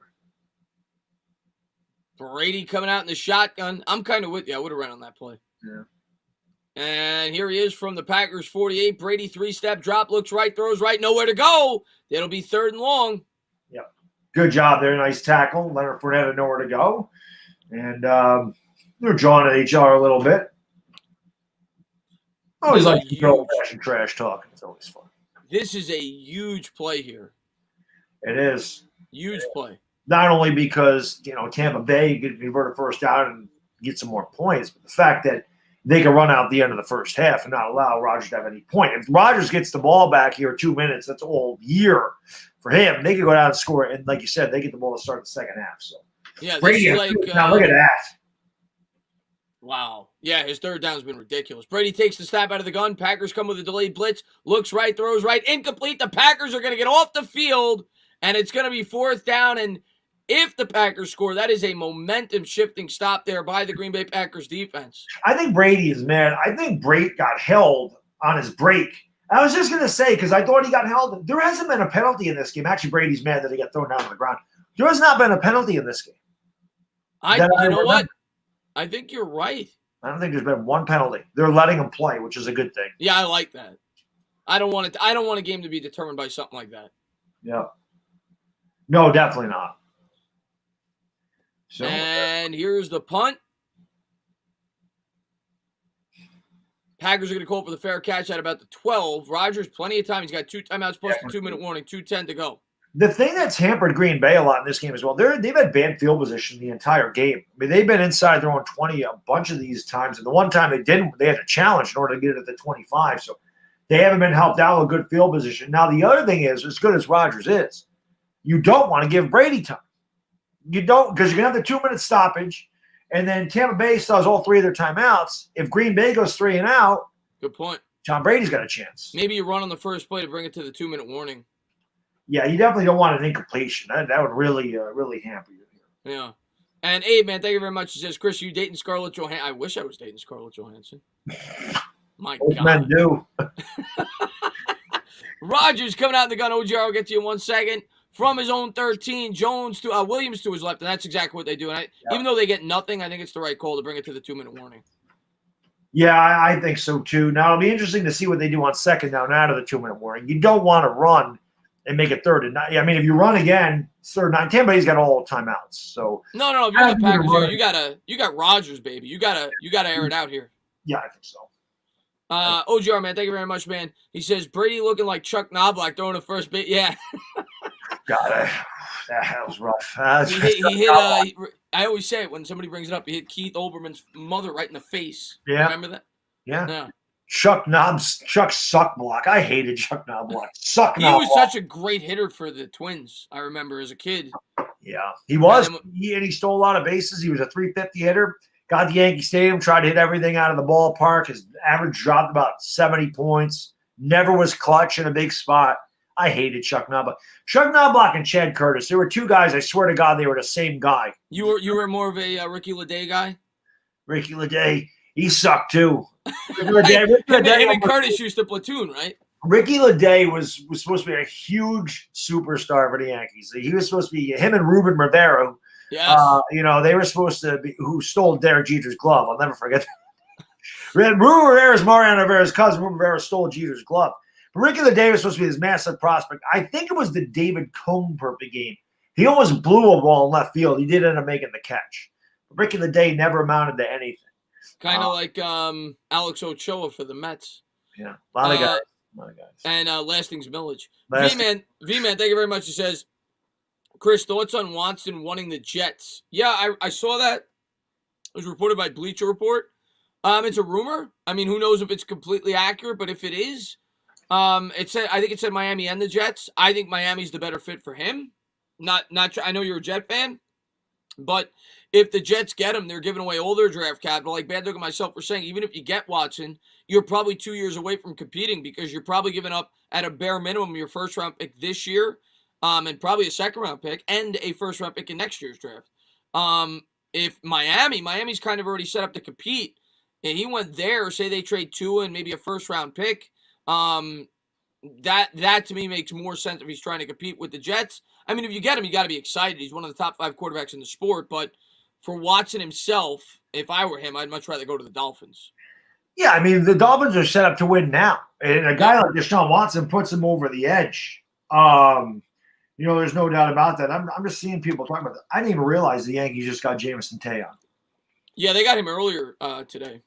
Brady coming out in the shotgun. I'm kind of with you. I would have ran on that play. Yeah. And here he is from the Packers 48. Brady 3-step drop, looks right, throws right, nowhere to go. It'll be 3rd and long. Yep. Good job there. Nice tackle. Leonard Fournette had nowhere to go. And they're drawing at each other a little bit. Always like to go old-fashioned trash talking. It's always fun. This is a huge play here. It is. Huge play. Not only because, Tampa Bay could convert a first down and get some more points, but the fact that they can run out the end of the first half and not allow Rodgers to have any point. If Rodgers gets the ball back here 2 minutes, that's all year for him. They can go down and score, and like you said, they get the ball to start the second half. So yeah, Brady, now look at that. Wow. Yeah, his 3rd down has been ridiculous. Brady takes the snap out of the gun. Packers come with a delayed blitz. Looks right, throws right. Incomplete. The Packers are going to get off the field, and it's going to be 4th down. And if the Packers score, that is a momentum-shifting stop there by the Green Bay Packers defense. I think Brady is mad. I think Brady got held on his break. I was just going to say, because I thought he got held. There hasn't been a penalty in this game. Actually, Brady's mad that he got thrown down on the ground. There has not been a penalty in this game. You know what? I think you're right. I don't think there's been one penalty. They're letting him play, which is a good thing. Yeah, I like that. I don't want a game to be determined by something like that. Yeah. No, definitely not. So, and here's the punt. Packers are going to call for the fair catch at about the 12. Rodgers, plenty of time. He's got 2 timeouts plus the 2-minute warning. 2:10 to go. The thing that's hampered Green Bay a lot in this game as well, they've had bad field position the entire game. I mean, they've been inside their own 20 a bunch of these times. And the one time they didn't, they had a challenge in order to get it at the 25. So they haven't been helped out with good field position. Now, the other thing is, as good as Rodgers is, you don't want to give Brady time. You don't, because you're going to have the 2-minute stoppage, and then Tampa Bay still has all 3 of their timeouts. If Green Bay goes 3 and out, good point. Tom Brady's got a chance. Maybe you run on the first play to bring it to the 2-minute warning. Yeah, you definitely don't want an incompletion. That would really hamper you here. Yeah. And Abe, man, thank you very much. He says, Chris, you dating Scarlett Johansson? I wish I was dating Scarlett Johansson. My Most God. men do. Rodgers coming out in the gun. OGR will get to you in 1 second. From his own 13, Jones to Williams to his left, and that's exactly what they do. And even though they get nothing, I think it's the right call to bring it to the 2-minute warning. Yeah, I think so too. Now it'll be interesting to see what they do on second down out of the 2-minute warning. You don't want to run and make it 3rd and 9. I mean, if you run again, it's 3rd and 9. Tampa Bay's got all timeouts. So no. If you're the Packers, you got Rodgers, baby. You gotta air it out here. Yeah, I think so. OGR, man, thank you very much, man. He says Brady looking like Chuck Knobloch throwing a first base. Yeah. God, that was rough. He hit. I always say it when somebody brings it up. He hit Keith Olbermann's mother right in the face. Yeah. Remember that? Yeah. Chuck Suckblock. I hated Chuck Knobloch. He was such a great hitter for the Twins. I remember as a kid. Yeah, he was. He stole a lot of bases. He was a .350 hitter. Got to Yankee Stadium, tried to hit everything out of the ballpark. His average dropped about 70 points. Never was clutch in a big spot. I hated Chuck Knobloch. Chuck Knobloch and Chad Curtis. There were 2 guys. I swear to God, they were the same guy. You were more of a Ricky Leday guy. Ricky Leday, he sucked too. Him and Curtis used to platoon, right? Ricky LeDay was supposed to be a huge superstar for the Yankees. He was supposed to be him and Ruben Rivera. Yes. They were supposed to be who stole Derek Jeter's glove. I'll never forget that. Ruben Rivera's Mariano Rivera's cousin. Ruben Rivera stole Jeter's glove. But Ricky LeDay was supposed to be this massive prospect. I think it was the David Cone perfect game. He almost blew a ball in left field. He did end up making the catch. But Ricky LeDay never amounted to anything. Kind of like Alex Ochoa for the Mets. Yeah, a lot of guys. And Lasting's Millage. V-Man, thank you very much. He says, Chris, thoughts on Watson wanting the Jets? Yeah, I saw that. It was reported by Bleacher Report. It's a rumor. I mean, who knows if it's completely accurate, but if it is, I think it said Miami and the Jets. I think Miami's the better fit for him. I know you're a Jet fan, but if the Jets get him, they're giving away all their draft capital. Like Bad Dog and myself were saying, even if you get Watson, you're probably 2 years away from competing because you're probably giving up at a bare minimum your first-round pick this year, and probably a second-round pick and a first-round pick in next year's draft. If Miami's kind of already set up to compete, and he went there, say they trade two and maybe a first-round pick, that to me makes more sense if he's trying to compete with the Jets. I mean, if you get him, you got to be excited. He's one of the top 5 quarterbacks in the sport, but for Watson himself, if I were him, I'd much rather go to the Dolphins. Yeah, I mean, the Dolphins are set up to win now. And a guy like Deshaun Watson puts them over the edge. There's no doubt about that. I'm just seeing people talking about that. I didn't even realize the Yankees just got Jameson Taillon. Yeah, they got him earlier today.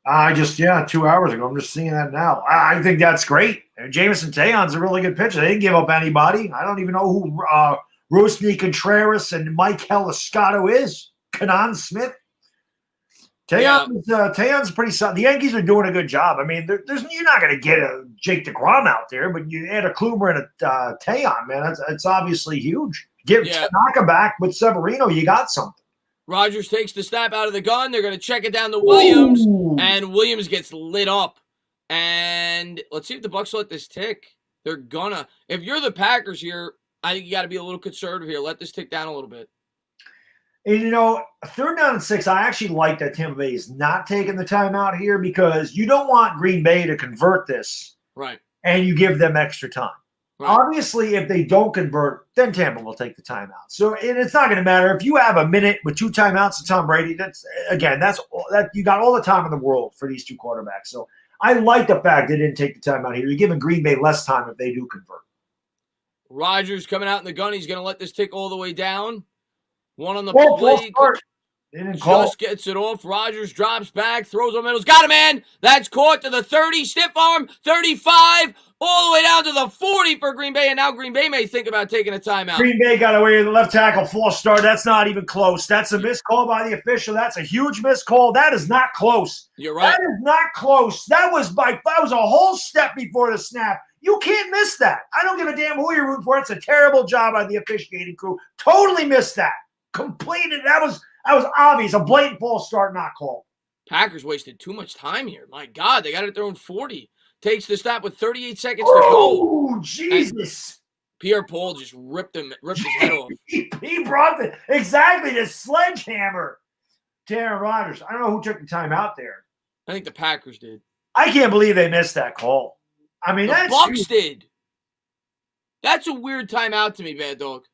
2 hours ago. I'm just seeing that now. I think that's great. And Jameson Taillon's a really good pitcher. They didn't give up anybody. I don't even know who Rusney Contreras and Mike Heliscato is. Kanan Smith. Taillon's pretty solid. The Yankees are doing a good job. I mean, you're not going to get a Jake DeGrom out there, but you add a Kluber and a Taillon, man. It's obviously huge. Give Tanaka back with Severino, you got something. Rogers takes the snap out of the gun. They're going to check it down to Williams, and Williams gets lit up. And let's see if the Bucs let this tick. They're gonna. If you're the Packers here, I think you got to be a little conservative here. Let this tick down a little bit. And, 3rd down and 6, I actually like that Tampa Bay is not taking the timeout here because you don't want Green Bay to convert this. Right. And you give them extra time. Right. Obviously, if they don't convert, then Tampa will take the timeout. So it's not going to matter. If you have a minute with 2 timeouts to Tom Brady, that's you got all the time in the world for these 2 quarterbacks. So I like the fact they didn't take the timeout here. You're giving Green Bay less time if they do convert. Rodgers coming out in the gun. He's going to let this tick all the way down. One on the play. Just gets it off. Rodgers drops back, throws on middles. Got him, man. That's caught to the 30. Stiff arm. 35. All the way down to the 40 for Green Bay. And now Green Bay may think about taking a timeout. Green Bay got away with the left tackle false start. That's not even close. That's a missed call by the official. That's a huge missed call. That is not close. You're right. That is not close. That was a whole step before the snap. You can't miss that. I don't give a damn who you're rooting for. It's a terrible job by the officiating crew. Totally missed that. Completed. That was obvious. A blatant false start, not called. Packers wasted too much time here. My God, they got it at their own 40. Takes the snap with 38 seconds to go. Oh, Jesus. And Pierre-Paul just ripped his head off. He brought the sledgehammer to Aaron Rodgers. I don't know who took the time out there. I think the Packers did. I can't believe they missed that call. I mean, the Bucs did. That's a weird timeout to me, Bad Dog.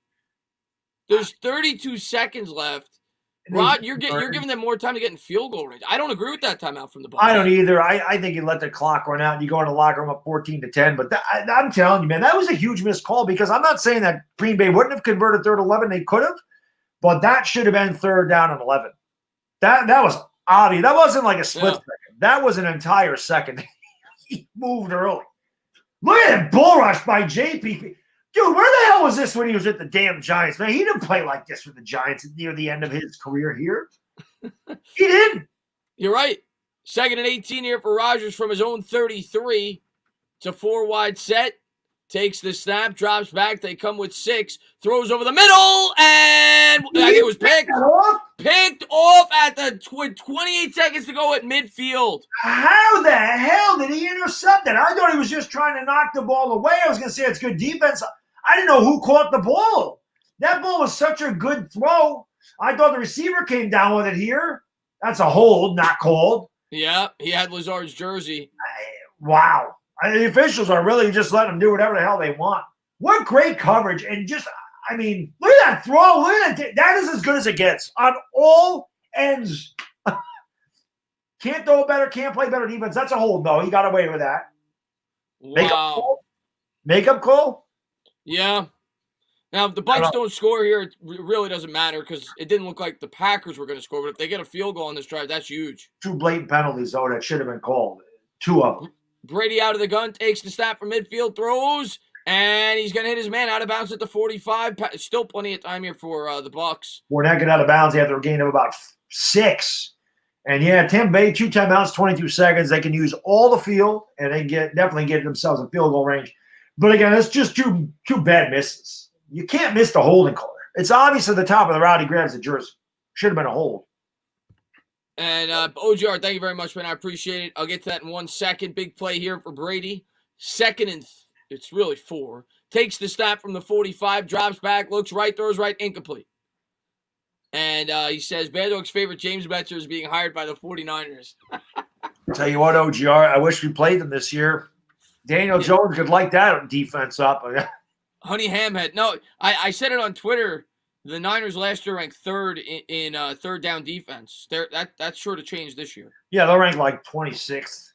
There's 32 seconds left. Rod, you're giving them more time to get in field goal range. I don't agree with that timeout from the Bucs. I don't either. I think you let the clock run out and you go in the locker room up 14-10. But I'm telling you, man, that was a huge missed call because I'm not saying that Green Bay wouldn't have converted 3rd and 11. They could have. But that should have been 3rd down and 11. That was obvious. That wasn't like a split second. That was an entire second. He moved early. Look at that bull rush by JP. Dude, where the hell was this when he was with the damn Giants, man? He didn't play like this with the Giants near the end of his career here. He didn't. You're right. 2nd and 18 here for Rodgers from his own 33. It's a 4-wide set. Takes the snap, drops back. They come with 6. Throws over the middle, and I think it was picked. Picked off at the 28 seconds to go at midfield. How the hell did he intercept that? I thought he was just trying to knock the ball away. I was going to say it's good defense. I didn't know who caught the ball. That ball was such a good throw. I thought the receiver came down with it here. That's a hold, not called. Yeah, he had Lazard's jersey. Wow. The officials are really just letting them do whatever the hell they want. What great coverage. And just, I mean, look at that throw. Look at that. That is as good as it gets on all ends. Can't throw better, can't play better defense. That's a hold, though. He got away with that. Wow. Makeup call? Yeah. Now, if the Bucs don't score here, it really doesn't matter because it didn't look like the Packers were going to score. But if they get a field goal on this drive, that's huge. 2 blatant penalties, though, that should have been called. 2 of them. Brady out of the gun, takes the snap from midfield, throws, and he's going to hit his man out of bounds at the 45. Still plenty of time here for the Bucs. Fournette got out of bounds after a gain of about 6. And, yeah, Tampa Bay, 2 timeouts, 22 seconds. They can use all the field, and they definitely get themselves in field goal range. But, again, it's just two bad misses. You can't miss the holding call. It's obvious at the top of the route he grabs the jersey. Should have been a hold. And OGR, thank you very much, man. I appreciate it. I'll get to that in 1 second. Big play here for Brady. Second and it's really 4. Takes the snap from the 45, drops back, looks right, throws right, incomplete. And he says, Bad Dog's favorite James Betcher is being hired by the 49ers. Tell you what, OGR, I wish we played them this year. Daniel Jones could light that defense up. Honey Hamhead. No, I said it on Twitter. The Niners last year ranked 3rd in third down defense. That's sure to change this year. Yeah, they'll rank like 26th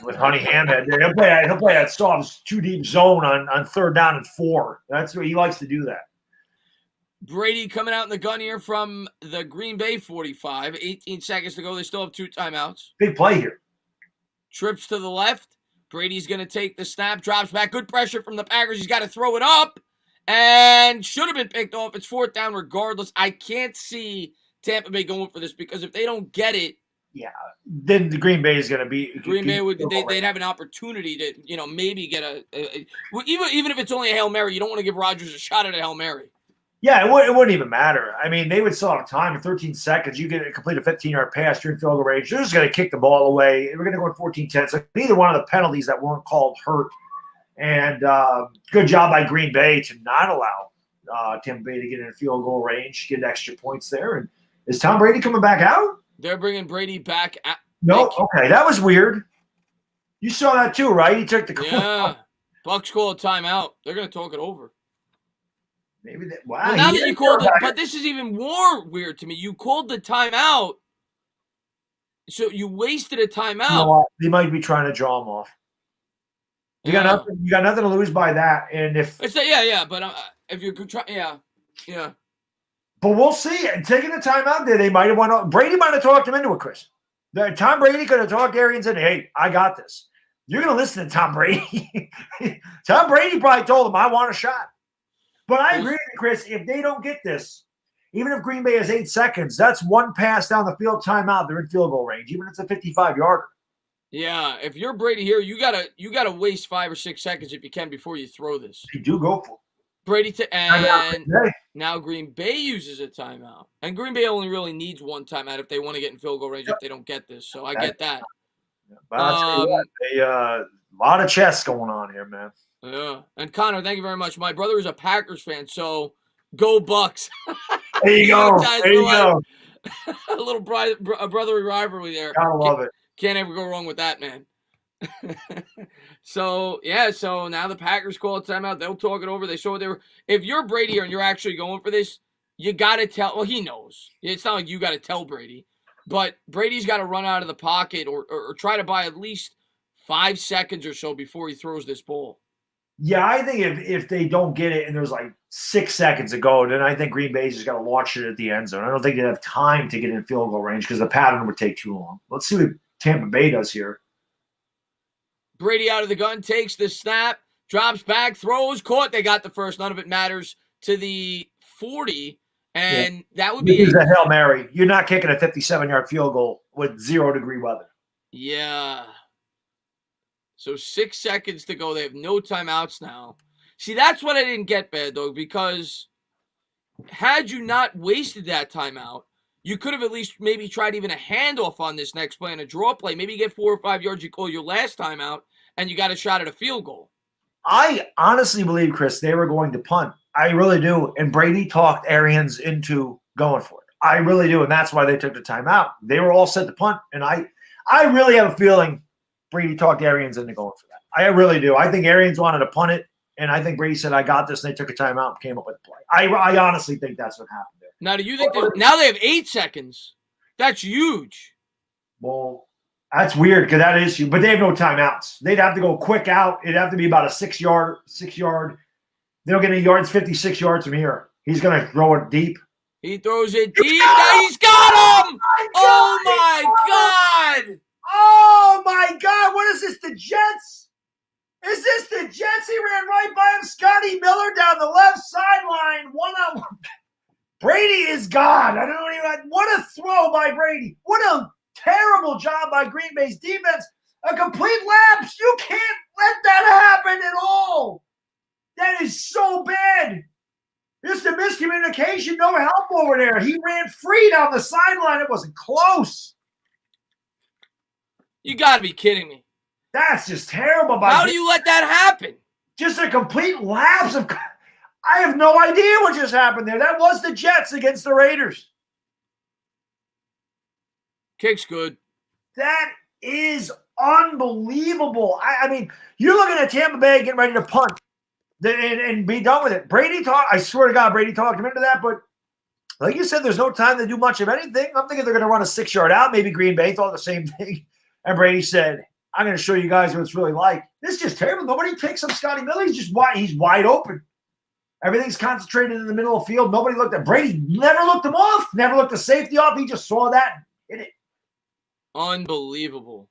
with Honey Hamhead. He'll play that soft 2-deep zone on 3rd down and 4. That's what he likes to do that. Brady coming out in the gun here from the Green Bay 45. 18 seconds to go. They still have 2 timeouts. Big play here. Trips to the left. Brady's going to take the snap, drops back. Good pressure from the Packers. He's got to throw it up and should have been picked off. It's 4th down regardless. I can't see Tampa Bay going for this because if they don't get it, then the Green Bay is going to be Green Bay they'd have an opportunity to maybe get even if it's only a Hail Mary. You don't want to give Rodgers a shot at a Hail Mary. Yeah, it wouldn't even matter. I mean, they would still have time in 13 seconds. You get complete a 15-yard pass, you're in field goal range. They're just going to kick the ball away. We're going to go 14-10. So neither one of the penalties that weren't called hurt. And good job by Green Bay to not allow Tampa Bay to get in field goal range, get extra points there. And is Tom Brady coming back out? They're bringing Brady back. No? Okay, that was weird. You saw that too, right? He took the call. Yeah. Bucs call a timeout. They're going to talk it over. Maybe that. Wow. Well, now that you called it, but this is even more weird to me. You called the timeout, so you wasted a timeout. You know what? They might be trying to draw him off. You got nothing. You got nothing to lose by that. And if it's but if you could try, yeah. But we'll see. And taking the timeout there, they might have won. Brady might have talked him into it, Chris. Tom Brady could have talked Gary and said, "Hey, I got this." You're going to listen to Tom Brady. Tom Brady probably told him, "I want a shot." But I agree with you, Chris. If they don't get this, even if Green Bay has 8 seconds, that's 1 pass down the field, timeout. They're in field goal range, even if it's a 55-yarder. Yeah, if you're Brady here, you gotta waste 5 or 6 seconds if you can before you throw this. You do go for it. Brady now Green Bay uses a timeout, and Green Bay only really needs 1 timeout if they want to get in field goal range. If they don't get this, so I get that. But I'll tell you what, a lot of chess going on here, man. Yeah, and Connor, thank you very much. My brother is a Packers fan, so go Bucs. There you go. There you go. A little brotherly rivalry there. I love it. Can't ever go wrong with that, man. So now the Packers call a timeout. They'll talk it over. They show what they were. If you're Brady here and you're actually going for this, you got to tell. Well, he knows. It's not like you got to tell Brady. But Brady's got to run out of the pocket or try to buy at least 5 seconds or so before he throws this ball. Yeah, I think if they don't get it and there's like 6 seconds to go, then I think Green Bay's just got to launch it at the end zone. I don't think they'd have time to get in field goal range because the pattern would take too long. Let's see what Tampa Bay does here. Brady out of the gun, takes the snap, drops back, throws, caught. They got the first. None of it matters to the 40, and that would be a Hail Mary. You're not kicking a 57-yard field goal with 0-degree weather. Yeah. So 6 seconds to go. They have no timeouts now. See, that's what I didn't get, Bad Dog, because had you not wasted that timeout, you could have at least maybe tried even a handoff on this next play and a draw play. Maybe you get 4 or 5 yards, you call your last timeout, and you got a shot at a field goal. I honestly believe, Chris, they were going to punt. I really do. And Brady talked Arians into going for it. I really do, and that's why they took the timeout. They were all set to punt, and I really have a feeling Brady talked Arians into going for that. I really do. I think Arians wanted to punt it, and I think Brady said, I got this, and they took a timeout and came up with a play. I honestly think that's what happened there. Now, do you think now they have 8 seconds? That's huge. Well, that's weird because that is huge, but they have no timeouts. They'd have to go quick out. It'd have to be about a 6 yard. They don't get any yards, 56 yards from here. He's going to throw it deep. He throws it deep. Now he's got him! Oh, my God! Oh, my God. What is this, the Jets? Is this the Jets? He ran right by him. Scotty Miller down the left sideline. One-on-one. Brady is gone. I don't even – what a throw by Brady. What a terrible job by Green Bay's defense. A complete lapse. You can't let that happen at all. That is so bad. Just a miscommunication, no help over there. He ran free down the sideline. It wasn't close. You got to be kidding me. That's just terrible. How do you let that happen? Just a complete lapse of – I have no idea what just happened there. That was the Jets against the Raiders. Kick's good. That is unbelievable. I mean, you're looking at Tampa Bay getting ready to punt and be done with it. Brady talked. I swear to God, Brady talked him into that. But like you said, there's no time to do much of anything. I'm thinking they're going to run a 6 yard out. Maybe Green Bay thought the same thing. And Brady said, I'm going to show you guys what it's really like. This is just terrible. Nobody takes up Scotty Miller. He's wide open. Everything's concentrated in the middle of the field. Nobody looked at Brady. Never looked him off. Never looked the safety off. He just saw that and hit it. Unbelievable.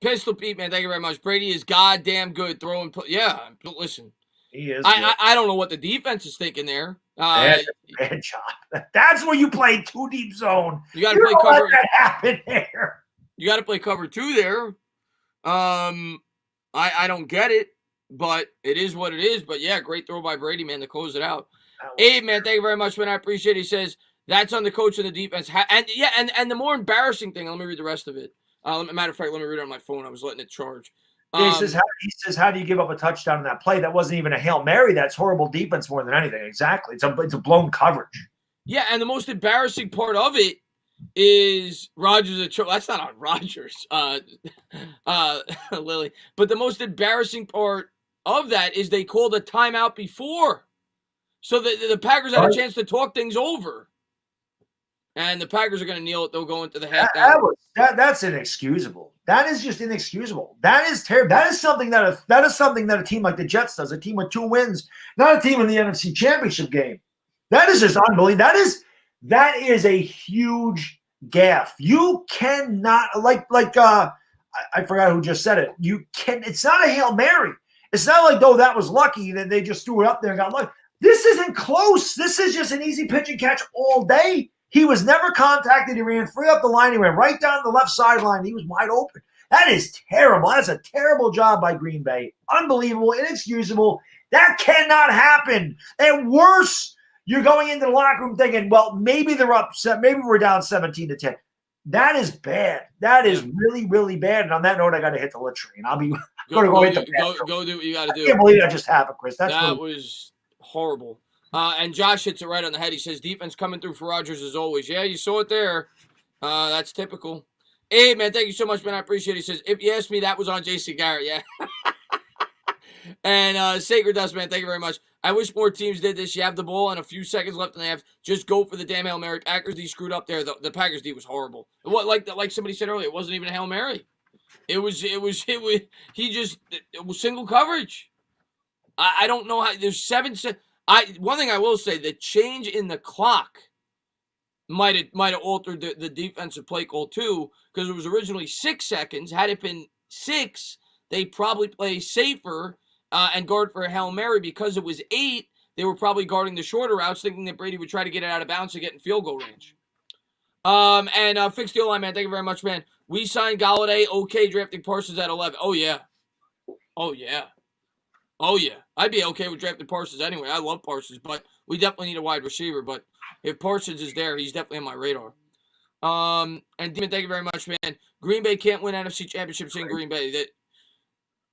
Pistol Pete, man, thank you very much. Brady is goddamn good throwing. Yeah, but listen. He is. I don't know what the defense is thinking there. Bad job. That's where you play 2 deep zone. You got to play cover. Let that happen there. You got to play cover 2 there. I don't get it, but it is what it is. But yeah, great throw by Brady, man, to close it out. Abe, man, thank you very much, man. I appreciate it. He says that's on the coach and the defense. And the more embarrassing thing. Let me read the rest of it. Matter of fact, let me read it on my phone. I was letting it charge. He says, how do you give up a touchdown in that play? That wasn't even a Hail Mary. That's horrible defense more than anything. Exactly. It's a blown coverage. Yeah, and the most embarrassing part of it is Rodgers. That's not on Rodgers, Lily. But the most embarrassing part of that is they called a timeout before. So the Packers had a chance to talk things over. And the Packers are going to kneel it. They'll go into the halftime. That's inexcusable. That is just inexcusable. That is terrible. That is something that a team like the Jets does. A team with 2 wins, not a team in the NFC Championship game. That is just unbelievable. That is a huge gaffe. You cannot I forgot who just said it. It's not a Hail Mary. It's not like, oh, that was lucky that they just threw it up there and got lucky. This isn't close. This is just an easy pitch and catch all day. He was never contacted. He ran free up the line. He ran right down the left sideline. He was wide open. That is terrible. That's a terrible job by Green Bay. Unbelievable, inexcusable. That cannot happen. And worse, you're going into the locker room thinking, well, maybe they're upset. Maybe we're down 17-10. That is bad. That is really, really bad. And on that note, I got to hit the latrine. I'll be going to go hit the bathroom. Go do what you got to do. I can't believe that just happened, Chris. That was horrible. And Josh hits it right on the head. He says, defense coming through for Rodgers as always. Yeah, you saw it there. That's typical. Hey, man, thank you so much, man. I appreciate it. He says, if you ask me, that was on J.C. Garrett. Yeah. And Sacred Dust, man, thank you very much. I wish more teams did this. You have the ball and a few seconds left in the half. Just go for the damn Hail Mary. Packers D screwed up there. The Packers D was horrible. What, like somebody said earlier, it wasn't even a Hail Mary. It was single coverage. I don't know how. There's 7 seconds. One thing I will say, the change in the clock might have altered the defensive play call too, because it was originally 6 seconds. Had it been 6, they probably play safer and guard for a Hail Mary. Because it was 8, they were probably guarding the shorter routes, thinking that Brady would try to get it out of bounds to get in field goal range. And Fix the O-line, man. Thank you very much, man. We signed Galladay. Okay, drafting Parsons at 11. Oh yeah. I'd be okay with drafting Parsons anyway. I love Parsons, but we definitely need a wide receiver. But if Parsons is there, he's definitely on my radar. And Demon, thank you very much, man. Green Bay can't win NFC championships in Green Bay. This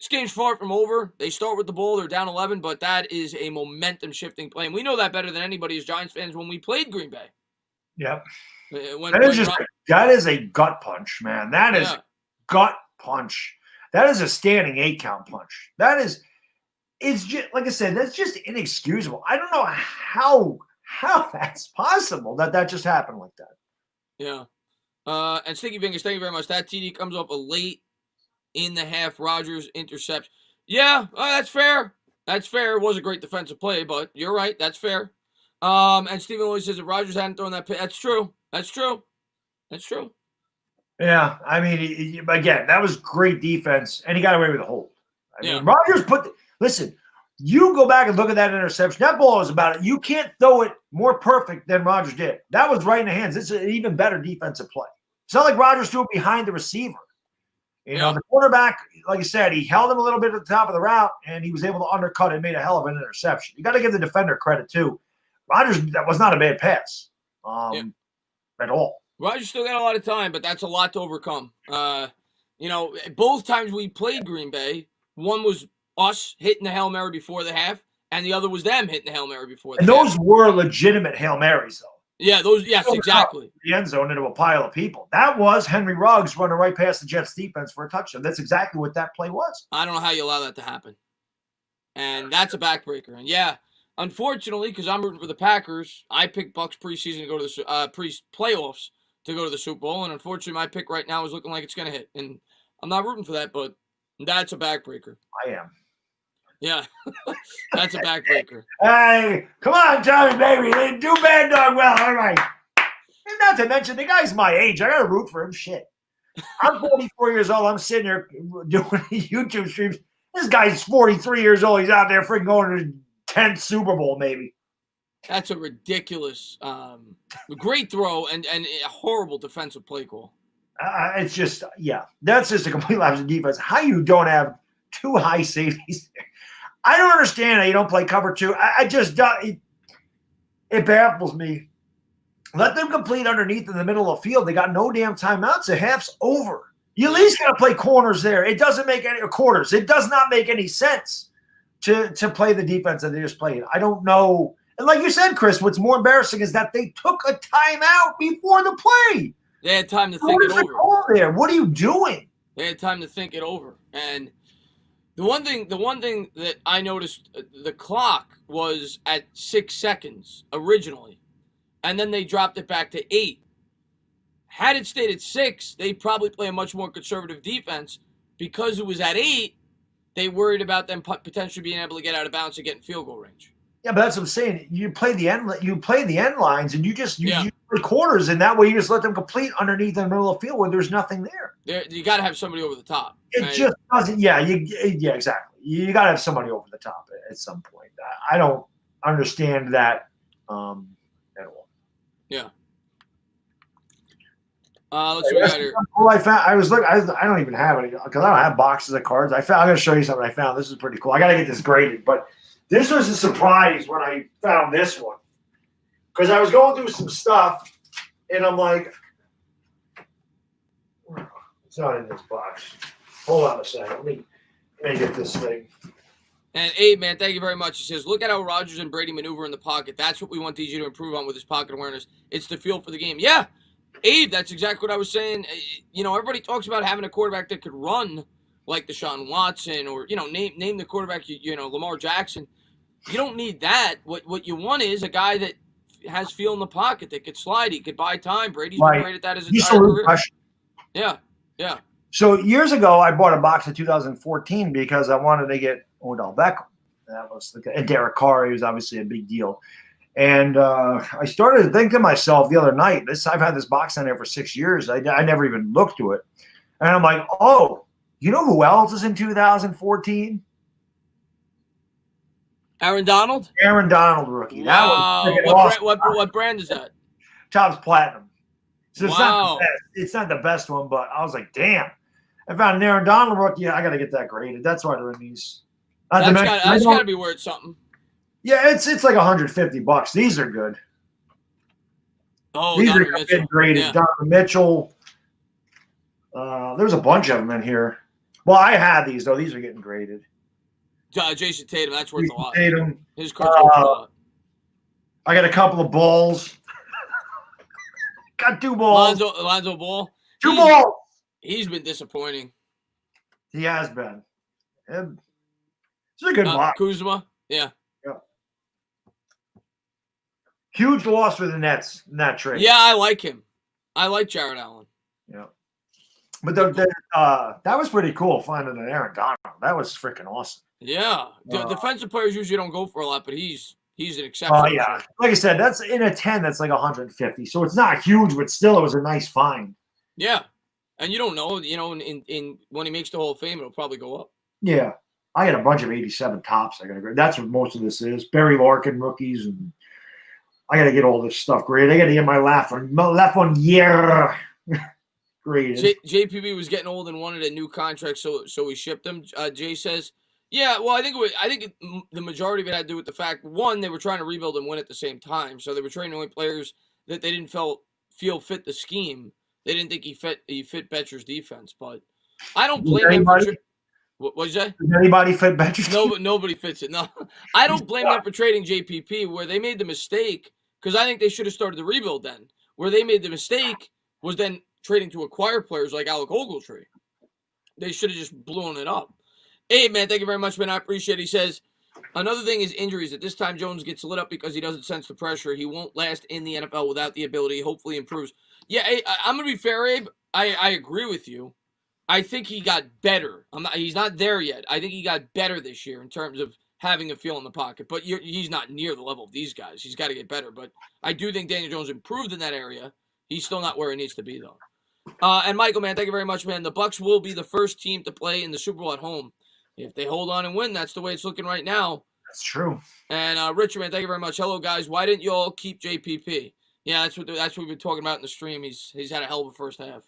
game's far from over. They start with the ball. They're down 11, but that is a momentum-shifting play. And we know that better than anybody as Giants fans when we played Green Bay. Yep. That is a gut punch, man. That is gut punch. That is a standing 8-count punch. It's just, like I said, that's just inexcusable. I don't know how that's possible that just happened like that. Yeah. And Sticky Fingers, thank you very much. That TD comes off a late in the half Rodgers interception. Yeah, that's fair. That's fair. It was a great defensive play, but you're right. That's fair. And Stephen always says if Rodgers hadn't thrown that pick, that's true. That's true. That's true. Yeah, I mean, again, that was great defense, and he got away with a hold. I mean, Rodgers listen, you go back and look at that interception. That ball was about it. You can't throw it more perfect than Rodgers did. That was right in the hands. It's an even better defensive play. It's not like Rodgers threw it behind the receiver. You know, the quarterback, like I said, he held him a little bit at the top of the route, and he was able to undercut and made a hell of an interception. You got to give the defender credit, too. Rodgers, that was not a bad pass at all. Rodgers still got a lot of time, but that's a lot to overcome. Both times we played Green Bay, one was us hitting the Hail Mary before the half, and the other was them hitting the Hail Mary before the half. And those were legitimate Hail Marys, though. Yeah, yes, exactly. The end zone into a pile of people. That was Henry Ruggs running right past the Jets defense for a touchdown. That's exactly what that play was. I don't know how you allow that to happen. And that's a backbreaker. And yeah, unfortunately, because I'm rooting for the Packers, I picked Bucs preseason to go to the playoffs to go to the Super Bowl. And unfortunately, my pick right now is looking like it's going to hit. And I'm not rooting for that, but that's a backbreaker. I am. Yeah, that's a backbreaker. Hey, come on, Tommy, baby. They do Bad Dog well. All right. And not to mention, the guy's my age. I got to root for him. Shit. I'm 44 years old. I'm sitting here doing YouTube streams. This guy's 43 years old. He's out there freaking going to his 10th Super Bowl, maybe. That's a ridiculous, great throw and a horrible defensive play call. It's just, that's just a complete lapse of defense. How you don't have two high safeties there. I don't understand how you don't play cover two. It baffles me. Let them complete underneath in the middle of the field. They got no damn timeouts. The half's over. You at least got to play corners there. It doesn't make any quarters. It does not make any sense to play the defense that they just played. I don't know. And like you said, Chris, what's more embarrassing is that they took a timeout before the play. They had time to think it over. There? What are you doing? They had time to think it over. And the one thing that I noticed, the clock was at 6 seconds originally, and then they dropped it back to 8. Had it stayed at 6, they'd probably play a much more conservative defense. Because it was at 8, they worried about them potentially being able to get out of bounds and get in field goal range. Yeah, but that's what I'm saying. You play the end lines, and you play quarters, and that way you just let them complete underneath in the middle of the field where there's nothing there. You got to have somebody over the top. It just doesn't. Yeah, exactly. You got to have somebody over the top at some point. I don't understand that at all. Yeah. Let's see what we got here. Well, I don't even have any because I don't have boxes of cards. I'm going to show you something I found. This is pretty cool. I got to get this graded, but this was a surprise when I found this one because I was going through some stuff and I'm like, it's not in this box. Hold on a second. Let me get this thing. And Abe, man, thank you very much. He says, look at how Rodgers and Brady maneuver in the pocket. That's what we want DJ to improve on with his pocket awareness. It's the feel for the game. Yeah, Abe, that's exactly what I was saying. Everybody talks about having a quarterback that could run like Deshaun Watson or, name the quarterback, Lamar Jackson. You don't need that. What you want is a guy that has feel in the pocket, that could slide. He could buy time. Brady's been great at that his entire career. Yeah. So years ago, I bought a box in 2014 because I wanted to get Odell Beckham. That was and Derek Carr. He was obviously a big deal. And I started to think to myself the other night, I've had this box on there for 6 years. I never even looked to it. And I'm like, oh, you know who else is in 2014? Aaron Donald? Aaron Donald rookie. Wow. That was awesome. What brand is that? Topps Platinum. So wow. It's not the best one, but I was like, damn. I found an Aaron Donald rookie. I got to get that graded. That's why they're in these. That's got to be worth something. Yeah, it's like $150. These are good. Oh, these Donovan are good graded. Yeah. Donovan Mitchell. There's a bunch of them in here. Well, I had these though. These are getting graded. Jason Tatum, that's worth a lot. Tatum. His card's worth a lot. I got a couple of balls. Got 2 balls. Lonzo Ball. Two balls. He's been disappointing. He has been. It's a good block. Kuzma, yeah. Huge loss for the Nets in that trade. Yeah, I like him. I like Jared Allen. Yeah. But that was pretty cool finding an Aaron Donald. That was freaking awesome. Yeah. Defensive players usually don't go for a lot, but he's an exception. Oh, yeah. Like I said, that's in a 10, that's like 150. So it's not huge, but still it was a nice find. Yeah. And you don't know, in when he makes the Hall of Fame, it'll probably go up. Yeah. I had a bunch of 87 tops. I got to grade. That's what most of this is. Barry Larkin rookies, and I got to get all this stuff graded. I got to get my left one year graded. JPB was getting old and wanted a new contract, so we shipped him. Jay says, yeah. Well, I think the majority of it had to do with the fact, one, they were trying to rebuild and win at the same time, so they were trading away players that they didn't feel fit the scheme. They didn't think he fit Betcher's defense, but I don't blame him for. What'd you say? Does anybody fit Betcher's? No, but nobody fits it. No, I don't blame them for trading JPP. Where they made the mistake, because I think they should have started the rebuild then. Where they made the mistake was then trading to acquire players like Alec Ogletree. They should have just blown it up. Hey, man, thank you very much, man. I appreciate it. He says, another thing is injuries. At this time, Jones gets lit up because he doesn't sense the pressure. He won't last in the NFL without the ability. Hopefully improves. Yeah, I'm going to be fair, Abe. I agree with you. I think he got better. He's not there yet. I think he got better this year in terms of having a feel in the pocket. But he's not near the level of these guys. He's got to get better. But I do think Daniel Jones improved in that area. He's still not where he needs to be, though. And Michael, man, thank you very much, man. The Bucs will be the first team to play in the Super Bowl at home. If they hold on and win, that's the way it's looking right now. That's true. And Richard, man, thank you very much. Hello, guys. Why didn't you all keep JPP? Yeah, that's what we've been talking about in the stream. He's had a hell of a first half.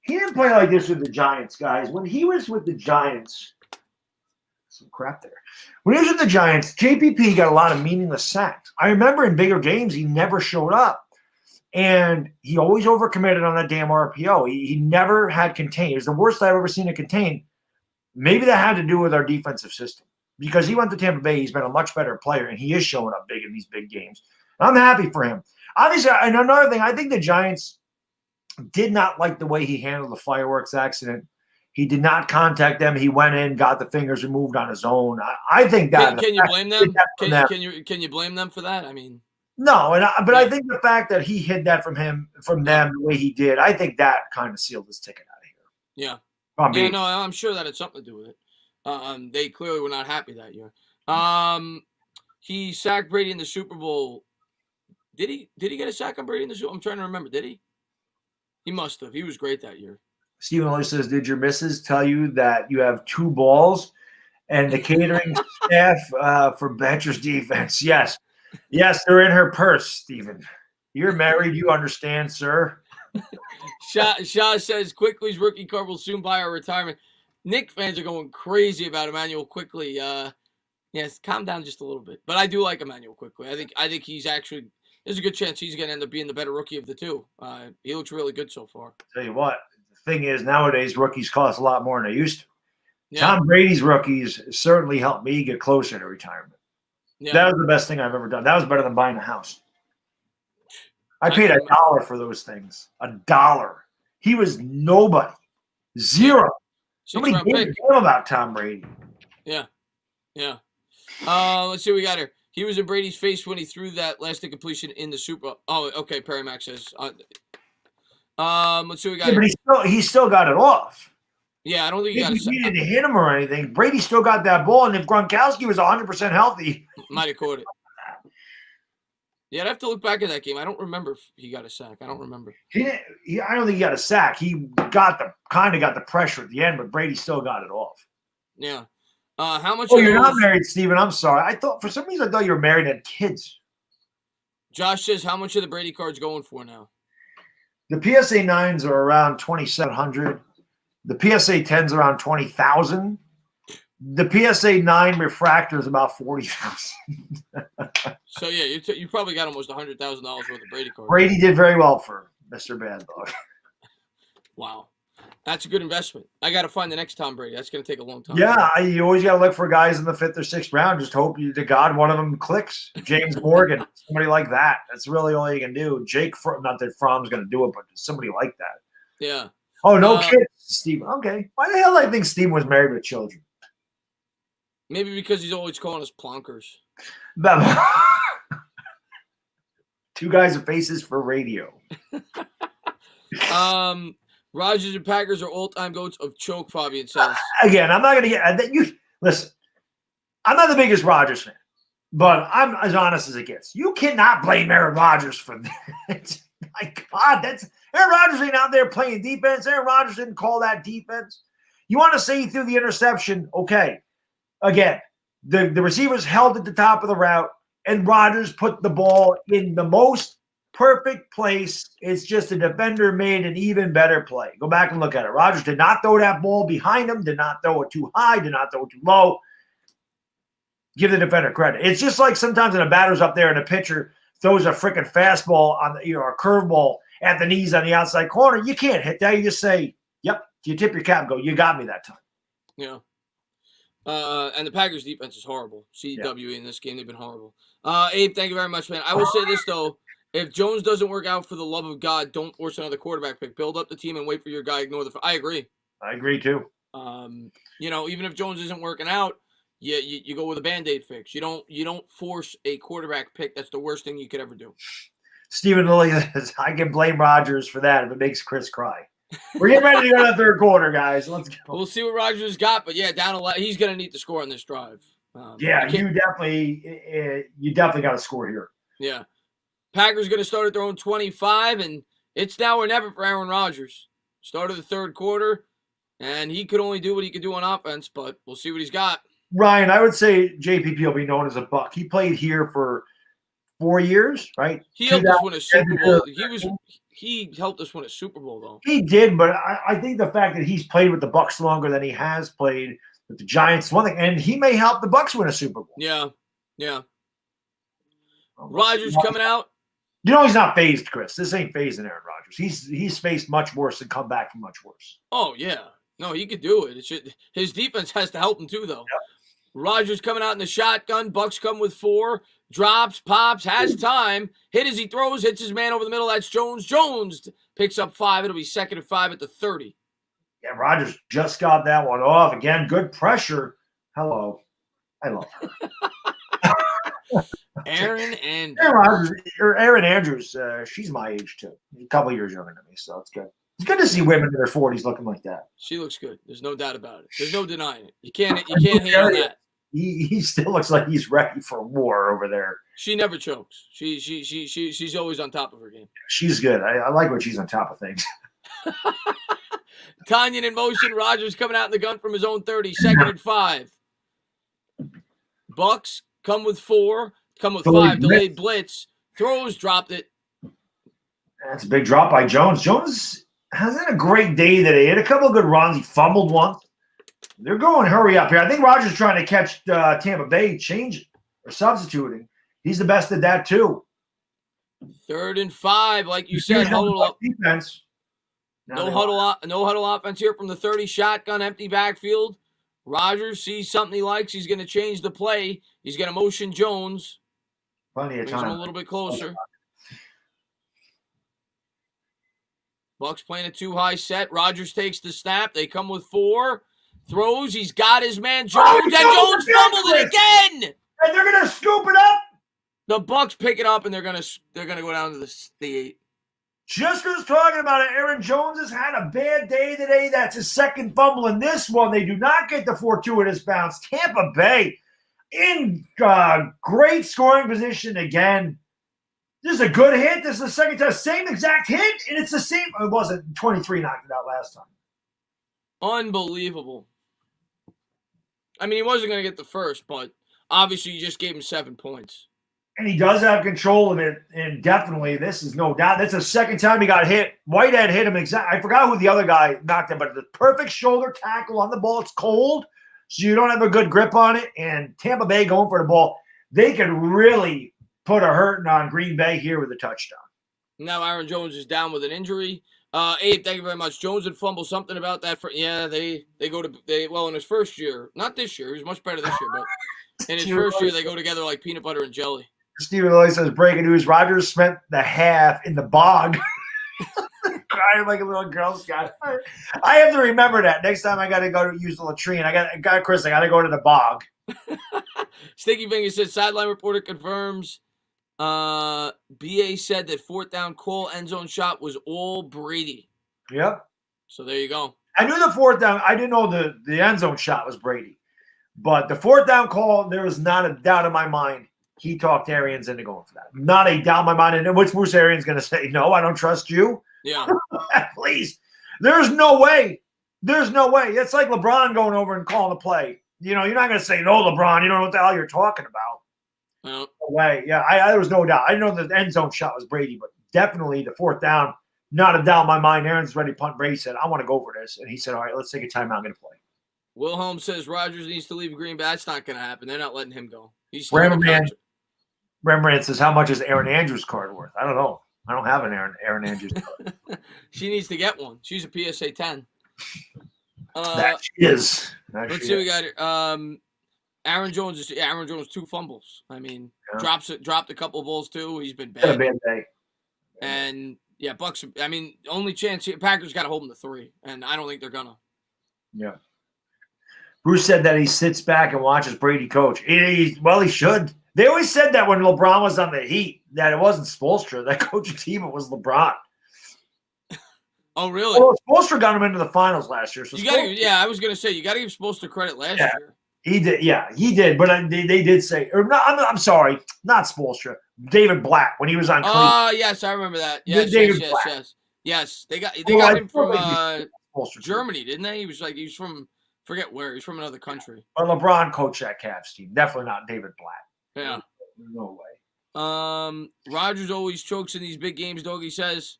He didn't play like this with the Giants, guys. When he was with the Giants, some crap there. When he was with the Giants, JPP got a lot of meaningless sacks. I remember in bigger games, he never showed up. And he always overcommitted on that damn RPO. He never had contained. It was the worst I've ever seen it contain. Maybe that had to do with our defensive system. Because he went to Tampa Bay, he's been a much better player, and he is showing up big in these big games. I'm happy for him. Obviously, and another thing, I think the Giants did not like the way he handled the fireworks accident. He did not contact them. He went in, got the fingers removed on his own. I think that. Can you blame them? Can you blame them for that? I mean, no. But I think the fact that he hid that from them the way he did, I think that kind of sealed his ticket out of here. Yeah. No, I'm sure that had something to do with it. They clearly were not happy that year. He sacked Brady in the Super Bowl. Did he get a sack on Brady in the Super Bowl? I'm trying to remember. Did he? He must have. He was great that year. Stephen Lewis says, did your missus tell you that you have 2 balls and the catering staff for Betcher's defense? Yes. Yes, they're in her purse, Stephen. You're married. You understand, sir. Shah says, Quickly's rookie card will soon buy our retirement. Nick fans are going crazy about Emmanuel Quickly. Yes, calm down just a little bit. But I do like Emmanuel Quickly. I think he's actually – there's a good chance he's going to end up being the better rookie of the two. He looks really good so far. Tell you what, the thing is, nowadays rookies cost a lot more than they used to. Yeah. Tom Brady's rookies certainly helped me get closer to retirement. Yeah. That was the best thing I've ever done. That was better than buying a house. I paid $1 for those things. $1. He was nobody. Zero. Somebody gave a damn about Tom Brady. Yeah. Let's see what we got here. He was in Brady's face when he threw that last incompletion in the Super Bowl. Oh, okay. Perry Mac says. Let's see what we got here. But he still got it off. Yeah, I don't think he didn't hit him or anything. Brady still got that ball, and if Gronkowski was 100% healthy, might have caught it. Yeah, I'd have to look back at that game. I don't remember if he got a sack. I don't remember. I don't think he got a sack. He got the pressure at the end, but Brady still got it off. Yeah. How much? Oh, you're not married, Steven. I'm sorry. For some reason I thought you were married and had kids. Josh says, how much are the Brady cards going for now? The PSA 9s are around 2,700. The PSA 10s are around 20,000. The PSA 9 refractor is about 40,000. So yeah, you probably got almost $100,000 worth of Brady cards. Brady did very well for Mr. Bad Dog. Wow. That's a good investment. I got to find the next Tom Brady. That's going to take a long time. Yeah, you always got to look for guys in the 5th or 6th round. Just hope to God one of them clicks. James Morgan, somebody like that. That's really all you can do. Not that Fromm's going to do it, but somebody like that. Yeah. Oh, no kids, Steve. Okay. Why the hell do I think Steve was married with children? Maybe because he's always calling us plonkers. Two guys with faces for radio. Rodgers and Packers are all-time goats of choke, Fabian says. Again, I'm not going to get you. Listen, I'm not the biggest Rodgers fan, but I'm as honest as it gets. You cannot blame Aaron Rodgers for that. My God, Aaron Rodgers ain't out there playing defense. Aaron Rodgers didn't call that defense. You want to say he threw the interception? Okay. Again, the receivers held at the top of the route, and Rodgers put the ball in the most perfect place. It's just the defender made an even better play. Go back and look at it. Rodgers did not throw that ball behind him, did not throw it too high, did not throw it too low. Give the defender credit. It's just like sometimes when a batter's up there and a pitcher throws a freaking fastball on the, a curveball at the knees on the outside corner. You can't hit that. You just say, yep. You tip your cap and go, you got me that time. Yeah. And the Packers defense is horrible. CWE in this game, they've been horrible. Abe, thank you very much, man. I will say this, though. If Jones doesn't work out, for the love of God, don't force another quarterback pick. Build up the team and wait for your guy. Ignore the – I agree. I agree, too. Even if Jones isn't working out, you go with a Band-Aid fix. You don't force a quarterback pick. That's the worst thing you could ever do. Stephen Lilly says, I can blame Rodgers for that if it makes Chris cry. We're getting ready to go to the third quarter, guys. Let's go. We'll see what Rodgers got, but yeah, down 11, he's going to need to score on this drive. You definitely got to score here. Yeah. Packers going to start at their own 25, and it's now or never for Aaron Rodgers. Start of the third quarter, and he could only do what he could do on offense, but we'll see what he's got. Ryan, I would say JPP will be known as a Buck. He played here for 4 years, right? He helped us win a Super Bowl. He helped us win a Super Bowl, though. He did, but I think the fact that he's played with the Bucs longer than he has played with the Giants, one thing, and he may help the Bucs win a Super Bowl. Yeah. Rodgers coming out. You know he's not phased, Chris. This ain't phasing Aaron Rodgers. He's faced much worse and come back from much worse. Oh, yeah. No, he could do it. His defense has to help him, too, though. Yep. Rodgers coming out in the shotgun. Bucs come with 4. Drops, pops, has time. Hit as he throws, hits his man over the middle. That's Jones. Jones picks up 5. It'll be 2nd and 5 at the 30. Yeah, Rodgers just got that one off. Again, good pressure. Hello. I love her. Aaron Andrews, she's my age, too. A couple years younger than me, so it's good. It's good to see women in their 40s looking like that. She looks good. There's no doubt about it. There's no denying it. You can't hate on that. He still looks like he's ready for war over there. She never chokes. She's always on top of her game. She's good. I like when she's on top of things. Tanyan in motion. Rodgers coming out in the gun from his own 30. 2nd and 5. Bucs come with 4. Come with 5. Delayed blitz. Throws. Dropped it. That's a big drop by Jones. Jones hasn't had a great day today. He had a couple of good runs. He fumbled once. They're going hurry up here. I think Rodgers trying to catch Tampa Bay, change or substituting. He's the best at that too. 3rd and 5, like you said, huddle up defense. No huddle offense here from the 30. Shotgun, empty backfield. Rodgers sees something he likes. He's going to change the play. He's going to motion Jones. Plenty of time. Him a little bit closer. Bucs playing a 2-high set. Rodgers takes the snap. They come with 4. Throws. He's got his man Jones, and Jones fumbled it again. And they're gonna scoop it up. The Bucs pick it up, and they're gonna go down to the 8. Just was talking about it. Aaron Jones has had a bad day today. That's his 2nd fumble in this one. They do not get the fortuitous bounce. Tampa Bay in great scoring position again. This is a good hit. This is the 2nd time. Same exact hit, and it's the same. It wasn't 23 knocked it out last time. Unbelievable. I mean, he wasn't going to get the first, but obviously you just gave him 7 points. And he does have control of it, and definitely this is no doubt. That's the 2nd time he got hit. Whitehead hit him exactly. I forgot who the other guy knocked him, but the perfect shoulder tackle on the ball. It's cold, so you don't have a good grip on it. And Tampa Bay going for the ball. They could really put a hurting on Green Bay here with a touchdown. Now Aaron Jones is down with an injury. Abe, thank you very much. Jones would fumble something about that. In his first year, not this year, he was much better this year, but in his first year, they go together like peanut butter and jelly. Stephen Lilly says, breaking news, Rodgers spent the half in the bog. crying like a little Girl Scout. I have to remember that next time I got to go to use the latrine. I got to go to the bog. Sticky Finger said sideline reporter confirms. BA said that fourth down call end zone shot was all Brady. Yep. So there you go. I knew the fourth down. I didn't know the end zone shot was Brady. But the fourth down call, there was not a doubt in my mind. He talked Arians into going for that. Not a doubt in my mind. And what's Bruce Arians going to say? No, I don't trust you. Yeah. Please. There's no way. There's no way. It's like LeBron going over and calling the play. You know, you're not going to say, no, LeBron, you don't know what the hell you're talking about. No. No way. Yeah, there was no doubt. I didn't know the end zone shot was Brady, but definitely the fourth down, not a doubt in my mind. Aaron's ready to punt. Brady said, I want to go for this. And he said, all right, let's take a timeout. I'm going to play. Will Holmes says Rodgers needs to leave Green Bay. That's not going to happen. They're not letting him go. He's Rembrandt says, how much is Aaron Andrews' card worth? I don't know. I don't have an Aaron Andrews card. She needs to get one. She's a PSA 10. That she is. Let's see what we got here. Aaron Jones 2 fumbles. I mean, dropped a couple of balls too. He's been bad. Had a bad day. And yeah, Bucs. I mean, only chance here, Packers got to hold them to 3, and I don't think they're gonna. Yeah. Bruce said that he sits back and watches Brady coach. He should. They always said that when LeBron was on the Heat, that it wasn't Spoelstra that coaching team, it was LeBron. Oh, really? Well, Spoelstra got him into the finals last year. So I was going to say, you got to give Spoelstra credit last year. He did. Yeah, he did. But they did say, or not, I'm sorry, not Spoelstra. David Black when he was on Cleveland. Oh, yes, I remember that. Yes. Yes, they got him from Germany, didn't they? He was from, forget where. He's from another country. But LeBron coached that Cavs team. Definitely not David Black. Yeah. No way. Rodgers always chokes in these big games, Doggy says.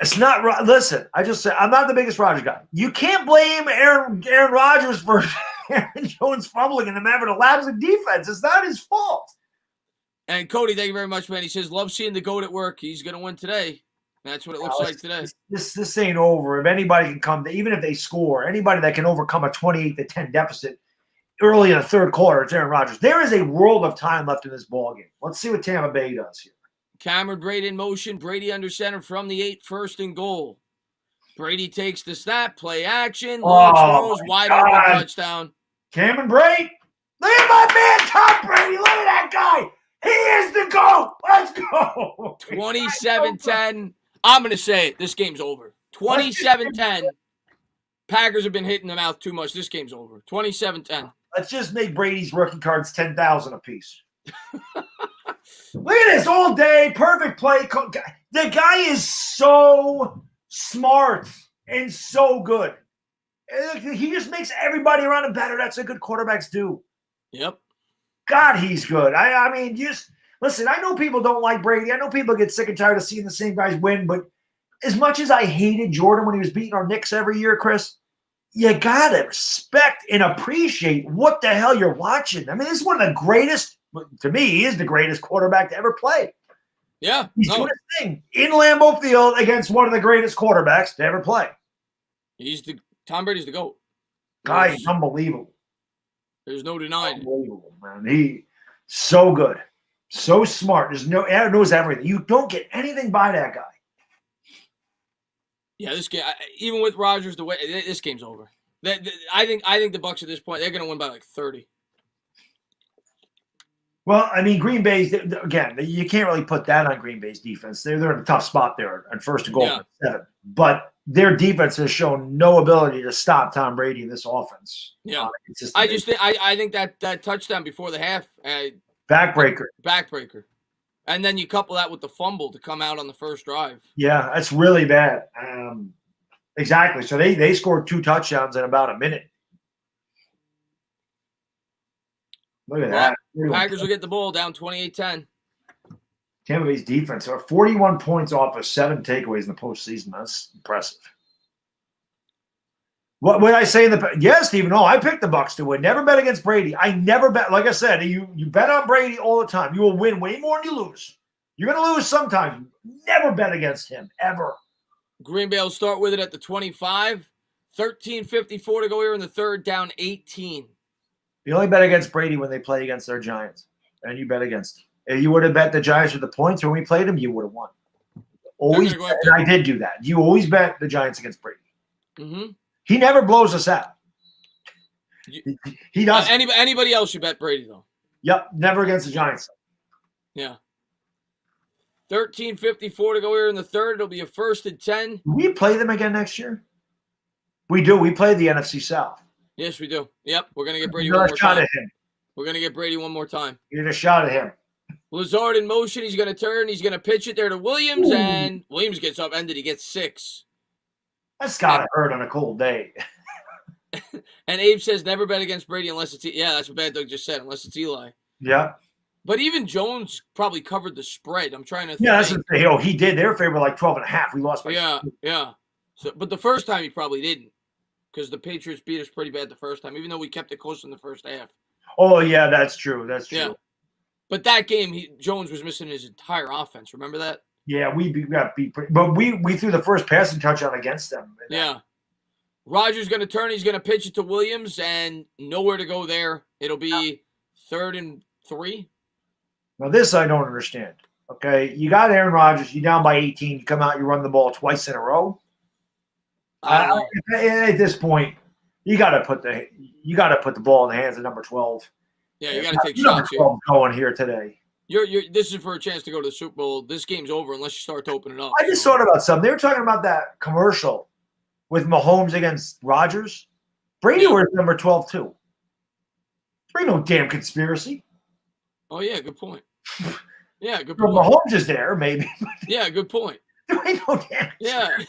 It's not. Listen, I just said I'm not the biggest Rodgers guy. You can't blame Aaron Rodgers for Aaron Jones fumbling and them having a lapse in defense. It's not his fault. And Cody, thank you very much, man. He says, love seeing the GOAT at work. He's going to win today. That's what it looks like today. This ain't over. If anybody can come, even if they score, anybody that can overcome a 28-10 deficit early in the third quarter, it's Aaron Rodgers. There is a world of time left in this ballgame. Let's see what Tampa Bay does here. Cameron Brady in motion. Brady under center from the 8, first and goal. Brady takes the snap, play action, throws, wide open touchdown. Cameron Brady. Look at my man, Tom Brady. Look at that guy. He is the GOAT. Let's go. 27-10. I'm going to say it. This game's over. 27-10. Packers have been hitting the mouth too much. This game's over. 27-10. Let's just make Brady's rookie cards 10,000 apiece. Look at this all day. Perfect play. The guy is so smart and so good. He just makes everybody around him better. That's what good quarterbacks do. Yep. God, he's good. I mean, just listen, I know people don't like Brady. I know people get sick and tired of seeing the same guys win, but as much as I hated Jordan when he was beating our Knicks every year, Chris, you got to respect and appreciate what the hell you're watching. I mean, this is one of the greatest, to me, he is the greatest quarterback to ever play. Yeah. He's doing his thing in Lambeau Field against one of the greatest quarterbacks to ever play. Tom Brady's the GOAT. Guy, he's unbelievable. There's no denying it. Unbelievable, man. He's so good. So smart. Knows everything. You don't get anything by that guy. Yeah, this game, even with Rodgers, this game's over. I think the Bucs at this point, they're going to win by like 30. Well, I mean, Green Bay's, again, you can't really put that on Green Bay's defense. They're in a tough spot there on first and goal for 7. But their defense has shown no ability to stop Tom Brady in this offense. Yeah. I think that touchdown before the half. Backbreaker. And then you couple that with the fumble to come out on the first drive. Yeah, that's really bad. Exactly. So they scored 2 touchdowns in about a minute. Look at that. Packers will get the ball down 28-10. Tampa Bay's defense are 41 points off of 7 takeaways in the postseason. That's impressive. What would I say in the – yes, Stephen. No, I picked the Bucs to win. Never bet against Brady. I never bet – like I said, you bet on Brady all the time. You will win way more than you lose. You're going to lose sometimes. Never bet against him, ever. Green Bay will start with it at the 25. 13:54 to go here in the third, down 18. You only bet against Brady when they play against their Giants, and you bet against him. If you would have bet the Giants with the points when we played them, you would have won. Always, gonna go bet, after- and I did do that. You always bet the Giants against Brady. Mm-hmm. He never blows us out. He does. Anybody else you bet Brady though? Yep, never against the Giants. Yeah. 13:54 to go here in the third. It'll be a 1st and 10. Do we play them again next year? We do. We play the NFC South. Yes, we do. Yep, we're gonna get Brady Get one a more shot time. at him. We're gonna get Brady one more time. Get a shot at him. Lazard in motion. He's gonna turn. He's gonna pitch it there to Williams, and Williams gets upended. He gets 6. That's gotta hurt on a cold day. And Abe says never bet against Brady unless it's that's what Bad Doug just said. Unless it's Eli. Yeah. But even Jones probably covered the spread. I'm trying to think. Yeah, that's what he did. Their favor like 12.5. We lost by Yeah. So, but the first time he probably didn't, because the Patriots beat us pretty bad the first time, even though we kept it close in the first half. Oh yeah, that's true. That's true. Yeah. But that game, Jones was missing his entire offense. Remember that? Yeah, we got beat. But we threw the first passing touchdown against them. Yeah. Rodgers going to turn. He's going to pitch it to Williams, and nowhere to go there. It'll be 3rd and 3. Now this I don't understand. Okay, you got Aaron Rodgers. You down by 18. You come out. You run the ball twice in a row. At this point, you got to put the ball in the hands of number 12. Yeah, you got to take shots here. Going here today. This is for a chance to go to the Super Bowl. This game's over unless you start to open it up. I just thought about something. They were talking about that commercial with Mahomes against Rodgers. Brady was number 12 too. There ain't no damn conspiracy. Oh yeah, good point. Yeah, good point. Mahomes is there, maybe. Yeah, good point. There ain't no damn conspiracy.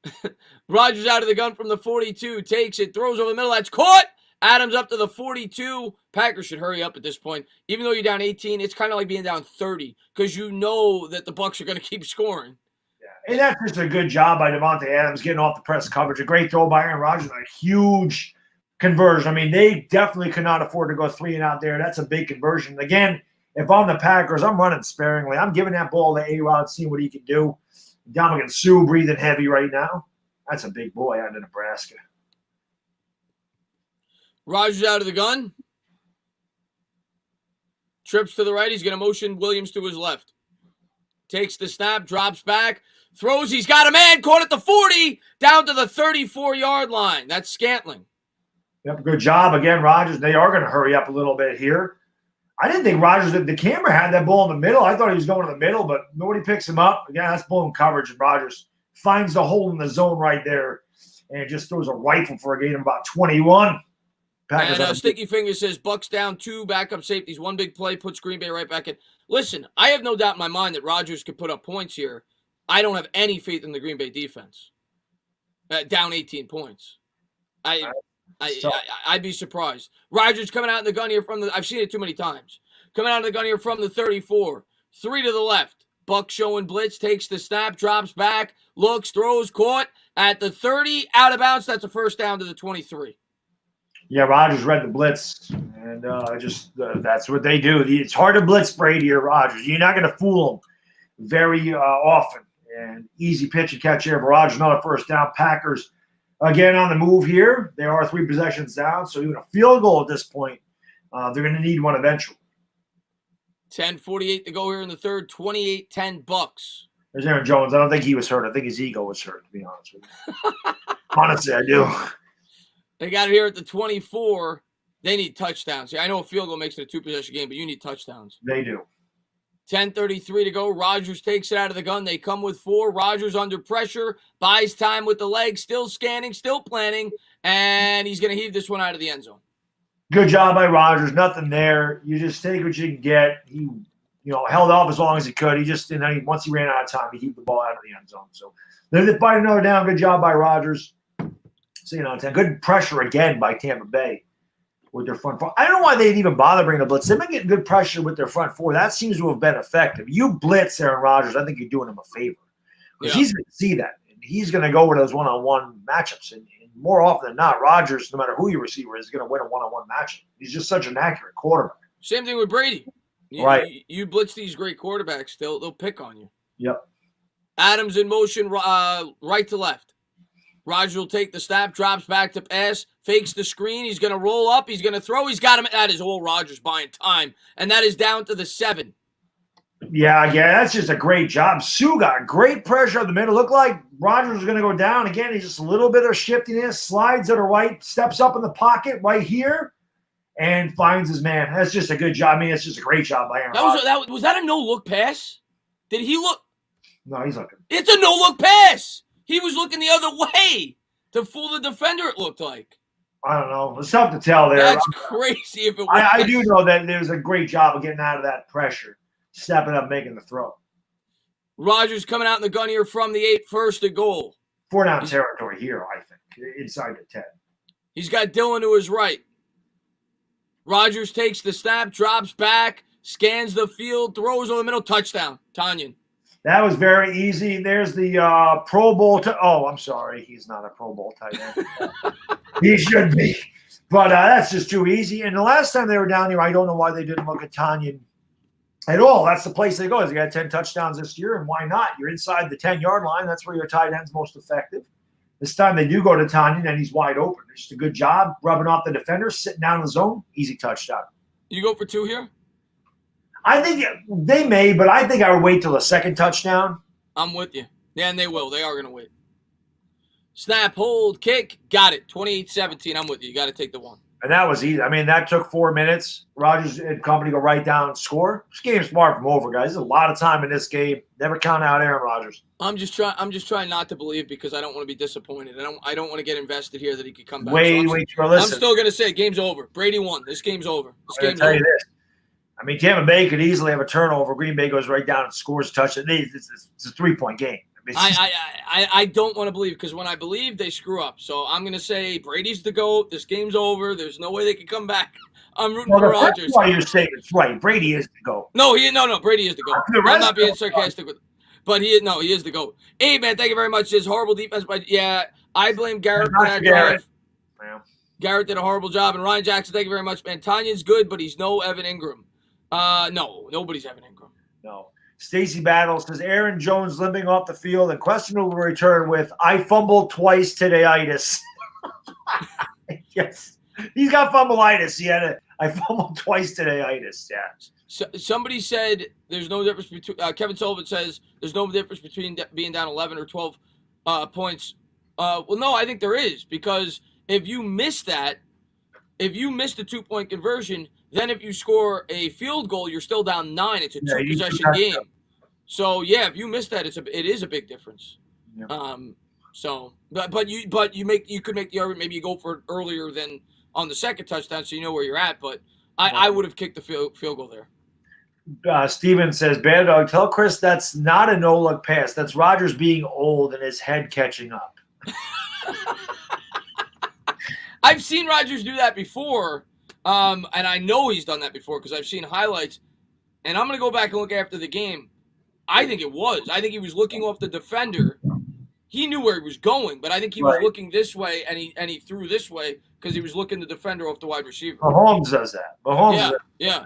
Yeah. Rodgers out of the gun from the 42, takes it, throws over the middle. That's caught. Adams up to the 42. Packers should hurry up at this point. Even though you're down 18, it's kind of like being down 30 because you know that the Bucs are going to keep scoring. Yeah, and that's just a good job by Devontae Adams getting off the press coverage. A great throw by Aaron Rodgers, a huge conversion. I mean, they definitely could not afford to go 3 and out there. That's a big conversion. Again, if I'm the Packers, I'm running sparingly. I'm giving that ball to A-Rod, seeing what he can do. Dominican Sue breathing heavy right now. That's a big boy out of Nebraska. Rodgers out of the gun. Trips to the right. He's going to motion Williams to his left. Takes the snap, drops back, throws. He's got a man. Caught at the 40, down to the 34-yard line. That's Scantling. Yep, good job again, Rodgers. They are going to hurry up a little bit here. I didn't think Rodgers, the camera had that ball in the middle. I thought he was going to the middle, but nobody picks him up. Again, that's blown coverage, and Rodgers finds the hole in the zone right there and just throws a rifle for a gain of about 21. And Sticky Finger says, Bucs down 2 backup safeties, 1 big play, puts Green Bay right back in. Listen, I have no doubt in my mind that Rodgers could put up points here. I don't have any faith in the Green Bay defense. Down 18 points. I'd be surprised. Rodgers coming out in the gun here from the – I've seen it too many times. Coming out of the gun here from the 34. 3 to the left. Buck showing blitz, takes the snap, drops back, looks, throws, caught at the 30, out of bounds. That's a first down to the 23. Yeah, Rodgers read the blitz, and that's what they do. It's hard to blitz Brady or Rodgers. You're not going to fool them very often. And easy pitch and catch here for Rodgers. Another first down. Packers again on the move here. They are 3 possessions down, so even a field goal at this point, they're going to need one eventually. 10:48 to go here in the third. 28-10 Bucs. There's Aaron Jones. I don't think he was hurt. I think his ego was hurt, to be honest with you. Honestly, I do. They got it here at the 24. They need touchdowns. I know a field goal makes it a 2-possession game, but you need touchdowns. They do. 10:33 to go. Rodgers takes it out of the gun. They come with 4. Rodgers under pressure. Buys time with the leg. Still scanning. Still planning. And he's going to heave this one out of the end zone. Good job by Rodgers. Nothing there. You just take what you can get. He, held off as long as he could. He just, once he ran out of time, he heaved the ball out of the end zone. So they fight another down. Good job by Rodgers. So, good pressure again by Tampa Bay with their front 4. I don't know why they'd even bother bringing the blitz. They've been getting good pressure with their front 4. That seems to have been effective. You blitz Aaron Rodgers, I think you're doing him a favor. Because he's going to see that. And he's going to go with those one-on-one matchups. And more often than not, Rodgers, no matter who your receiver is going to win a one-on-one matchup. He's just such an accurate quarterback. Same thing with Brady. Right. You blitz these great quarterbacks, they'll pick on you. Yep. Adams in motion, right to left. Rodgers will take the snap, drops back to pass, fakes the screen. He's going to roll up. He's going to throw. He's got him. That is all Rodgers buying time. And that is down to the 7. Yeah, that's just a great job. Sue got great pressure in the middle. Looked like Rodgers was going to go down. Again, he's just a little bit of shiftiness, slides to the right, steps up in the pocket right here, and finds his man. That's just a good job. I mean, it's just a great job by Aaron Rodgers. Was that a no-look pass? Did he look? No, he's looking. It's a no-look pass. He was looking the other way to fool the defender, it looked like. I don't know. It's tough to tell there. That's crazy if it was. I do know that there's a great job of getting out of that pressure, stepping up, making the throw. Rodgers coming out in the gun here from the 8, first and goal. 4-down territory here, I think, inside the 10. He's got Dillon to his right. Rodgers takes the snap, drops back, scans the field, throws over the middle, touchdown. Tanyan. That was very easy. There's the Pro Bowl. I'm sorry. He's not a Pro Bowl tight end. He should be. But that's just too easy. And the last time they were down here, I don't know why they didn't look at Tanyan at all. That's the place they go. They got 10 touchdowns this year, and why not? You're inside the 10-yard line. That's where your tight end's most effective. This time they do go to Tanyan, and he's wide open. It's just a good job rubbing off the defender, sitting down in the zone. Easy touchdown. You go for 2 here? I think they may, but I think I would wait till the second touchdown. I'm with you. Yeah, and they will. They are going to wait. Snap, hold, kick. Got it. 28-17. I'm with you. You got to take the one. And that was easy. I mean, that took 4 minutes. Rodgers and company go right down and score. This game's far from over, guys. There's a lot of time in this game. Never count out Aaron Rodgers. I'm just trying not to believe because I don't want to be disappointed. I don't want to get invested here that he could come back. Wait, listen. I'm still going to say game's over. Brady won. This game's over. I'm going to tell you this. I mean, Tampa Bay could easily have a turnover. Green Bay goes right down and scores a touchdown. It's a 3-point game. I don't want to believe because when I believe, they screw up. So I'm going to say Brady's the GOAT. This game's over. There's no way they can come back. I'm rooting for Rodgers. That's why you're saying it's right. Brady is the GOAT. No, Brady is the GOAT. I'm not being sarcastic with but he is the GOAT. Hey, man, thank you very much. This horrible defense. But, I blame Garrett for that drive. Yeah. Garrett did a horrible job. And Ryan Jackson, thank you very much, man. Tanyan's good, but he's no Evan Ingram. No, nobody's Evan Ingram. No. Stacy Battle says Aaron Jones limping off the field and questionable return with I fumbled twice today-itis. Yes. He's got fumbleitis. I fumbled twice today-itis. Yeah. So, somebody said there's no difference between Kevin Sullivan says there's no difference between being down 11 or 12 points. Well, no, I think there is because if you miss the 2-point conversion, then if you score a field goal, you're still down 9. It's a 2-possession game. So if you miss that, it is a big difference. Yeah. But you could make the argument maybe you go for it earlier than on the second touchdown, so you know where you're at. But I would have kicked the field goal there. Steven says, Bad Dog, tell Chris that's not a no-look pass. That's Rodgers being old and his head catching up. I've seen Rodgers do that before. And I know he's done that before because I've seen highlights. And I'm going to go back and look after the game. I think it was. I think he was looking off the defender. He knew where he was going, but I think he was looking this way, and he threw this way because he was looking the defender off the wide receiver. Mahomes does that. Yeah.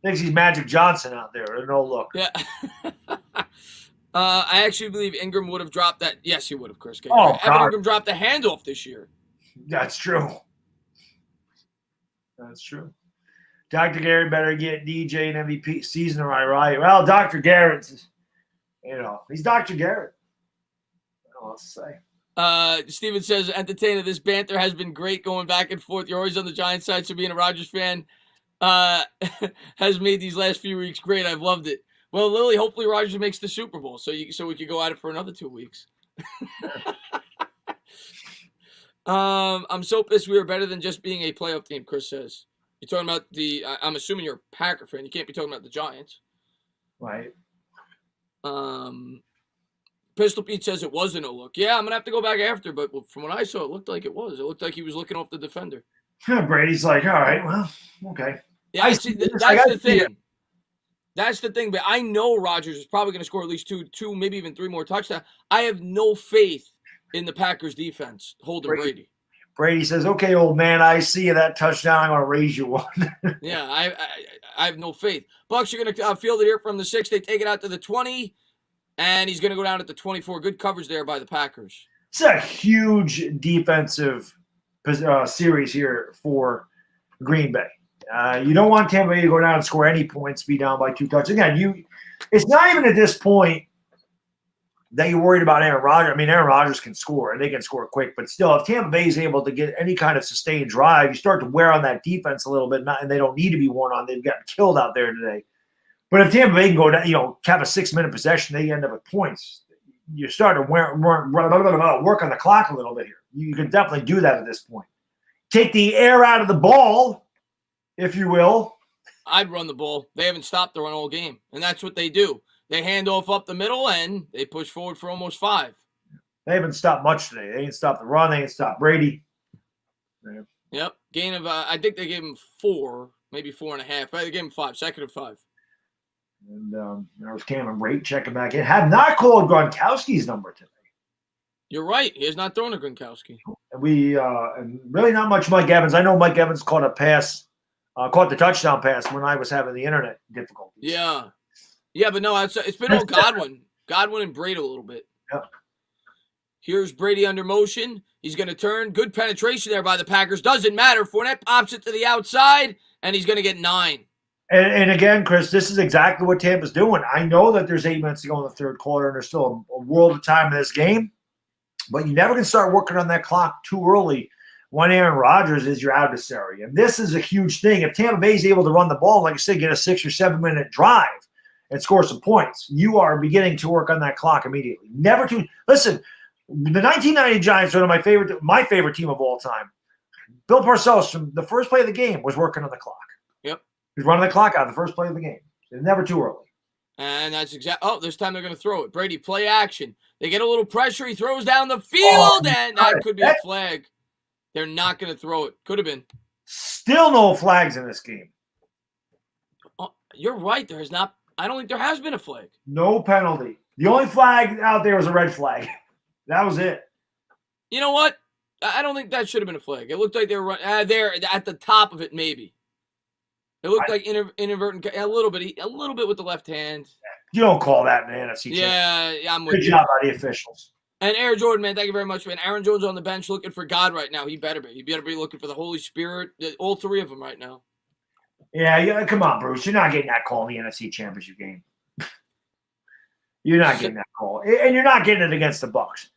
Thinks he's Magic Johnson out there. No look. Yeah. I actually believe Ingram would have dropped that. Yes, he would have, Chris. Evan Ingram dropped the handoff this year. That's true. That's true. Dr. Garrett better get DJ and MVP season right. Well, Dr. Garrett, he's Dr. Garrett. I don't know what to say. Steven says, entertainer, this banter has been great going back and forth. You're always on the Giants side, so being a Rodgers fan has made these last few weeks great. I've loved it. Well, Lily, hopefully Rodgers makes the Super Bowl so we could go at it for another 2 weeks. I'm so pissed we were better than just being a playoff team, Chris says. You're talking about I'm assuming you're a Packer fan. You can't be talking about the Giants. Right. Pistol Pete says it was a no look. Yeah, I'm going to have to go back after, but from what I saw, it looked like it was. It looked like he was looking off the defender. Brady's like, all right, well, okay. Yeah, that's the thing. That's the thing, but I know Rodgers is probably going to score at least two, maybe even 3 more touchdowns. I have no faith in the Packers defense holding Brady. Brady says, okay, old man, I see you that touchdown. I'm going to raise you one. Yeah, I have no faith. Bucs are going to field it here from the 6. They take it out to the 20, and he's going to go down at the 24. Good coverage there by the Packers. It's a huge defensive series here for Green Bay. You don't want Tampa Bay to go down and score any points, be down by 2 touchdowns. Again, it's not even at this point that you're worried about Aaron Rodgers. I mean, Aaron Rodgers can score, and they can score quick. But still, if Tampa Bay is able to get any kind of sustained drive, you start to wear on that defense a little bit, and they don't need to be worn on. They've gotten killed out there today. But if Tampa Bay can go down, have a 6-minute possession, they end up with points. You start to work on the clock a little bit here. You can definitely do that at this point. Take the air out of the ball, if you will. I'd run the ball. They haven't stopped the run all game, and that's what they do. They hand off up the middle, and they push forward for almost 5. They haven't stopped much today. They ain't stopped the run. They ain't stopped Brady. Yeah. Yep. Gain of, I think they gave him 4, maybe 4.5. They gave him 5, 2nd and 5. And there's Cameron Brate checking back in. Have not called Gronkowski's number today. You're right. He has not thrown to Gronkowski. And really not much Mike Evans. I know Mike Evans caught the touchdown pass when I was having the internet difficulties. Yeah. Yeah, but no, it's been all Godwin. Godwin and Brady a little bit. Yep. Here's Brady under motion. He's going to turn. Good penetration there by the Packers. Doesn't matter. Fournette pops it to the outside, and he's going to get 9. And again, Chris, this is exactly what Tampa's doing. I know that there's 8 minutes to go in the third quarter, and there's still a world of time in this game. But you never can start working on that clock too early when Aaron Rodgers is your adversary. And this is a huge thing. If Tampa Bay is able to run the ball, like I said, get a 6 or 7 minute drive and score some points, you are beginning to work on that clock immediately. Never to listen. The 1990 Giants are one of my favorite team of all time. Bill Parcells, from the first play of the game, was working on the clock. Yep. He was running the clock out of the first play of the game. It's never too early. And that's exactly. Oh, this time they're going to throw it. Brady, play action. They get a little pressure. He throws down the field, and that could be a flag. They're not going to throw it. Could have been. Still no flags in this game. Oh, you're right. There has not. I don't think there has been a flag. No penalty. The only flag out there was a red flag. That was it. You know what? I don't think that should have been a flag. It looked like they were there at the top of it, maybe. It looked like inadvertent, a little bit with the left hand. You don't call that in the NFC. Yeah, I'm with you. Good job by the officials. And Aaron Jordan, man, thank you very much, man. Aaron Jones on the bench looking for God right now. He better be. He better be looking for the Holy Spirit. All 3 of them right now. Yeah, come on, Bruce. You're not getting that call in the NFC Championship game. You're not getting that call, and you're not getting it against the Bucs.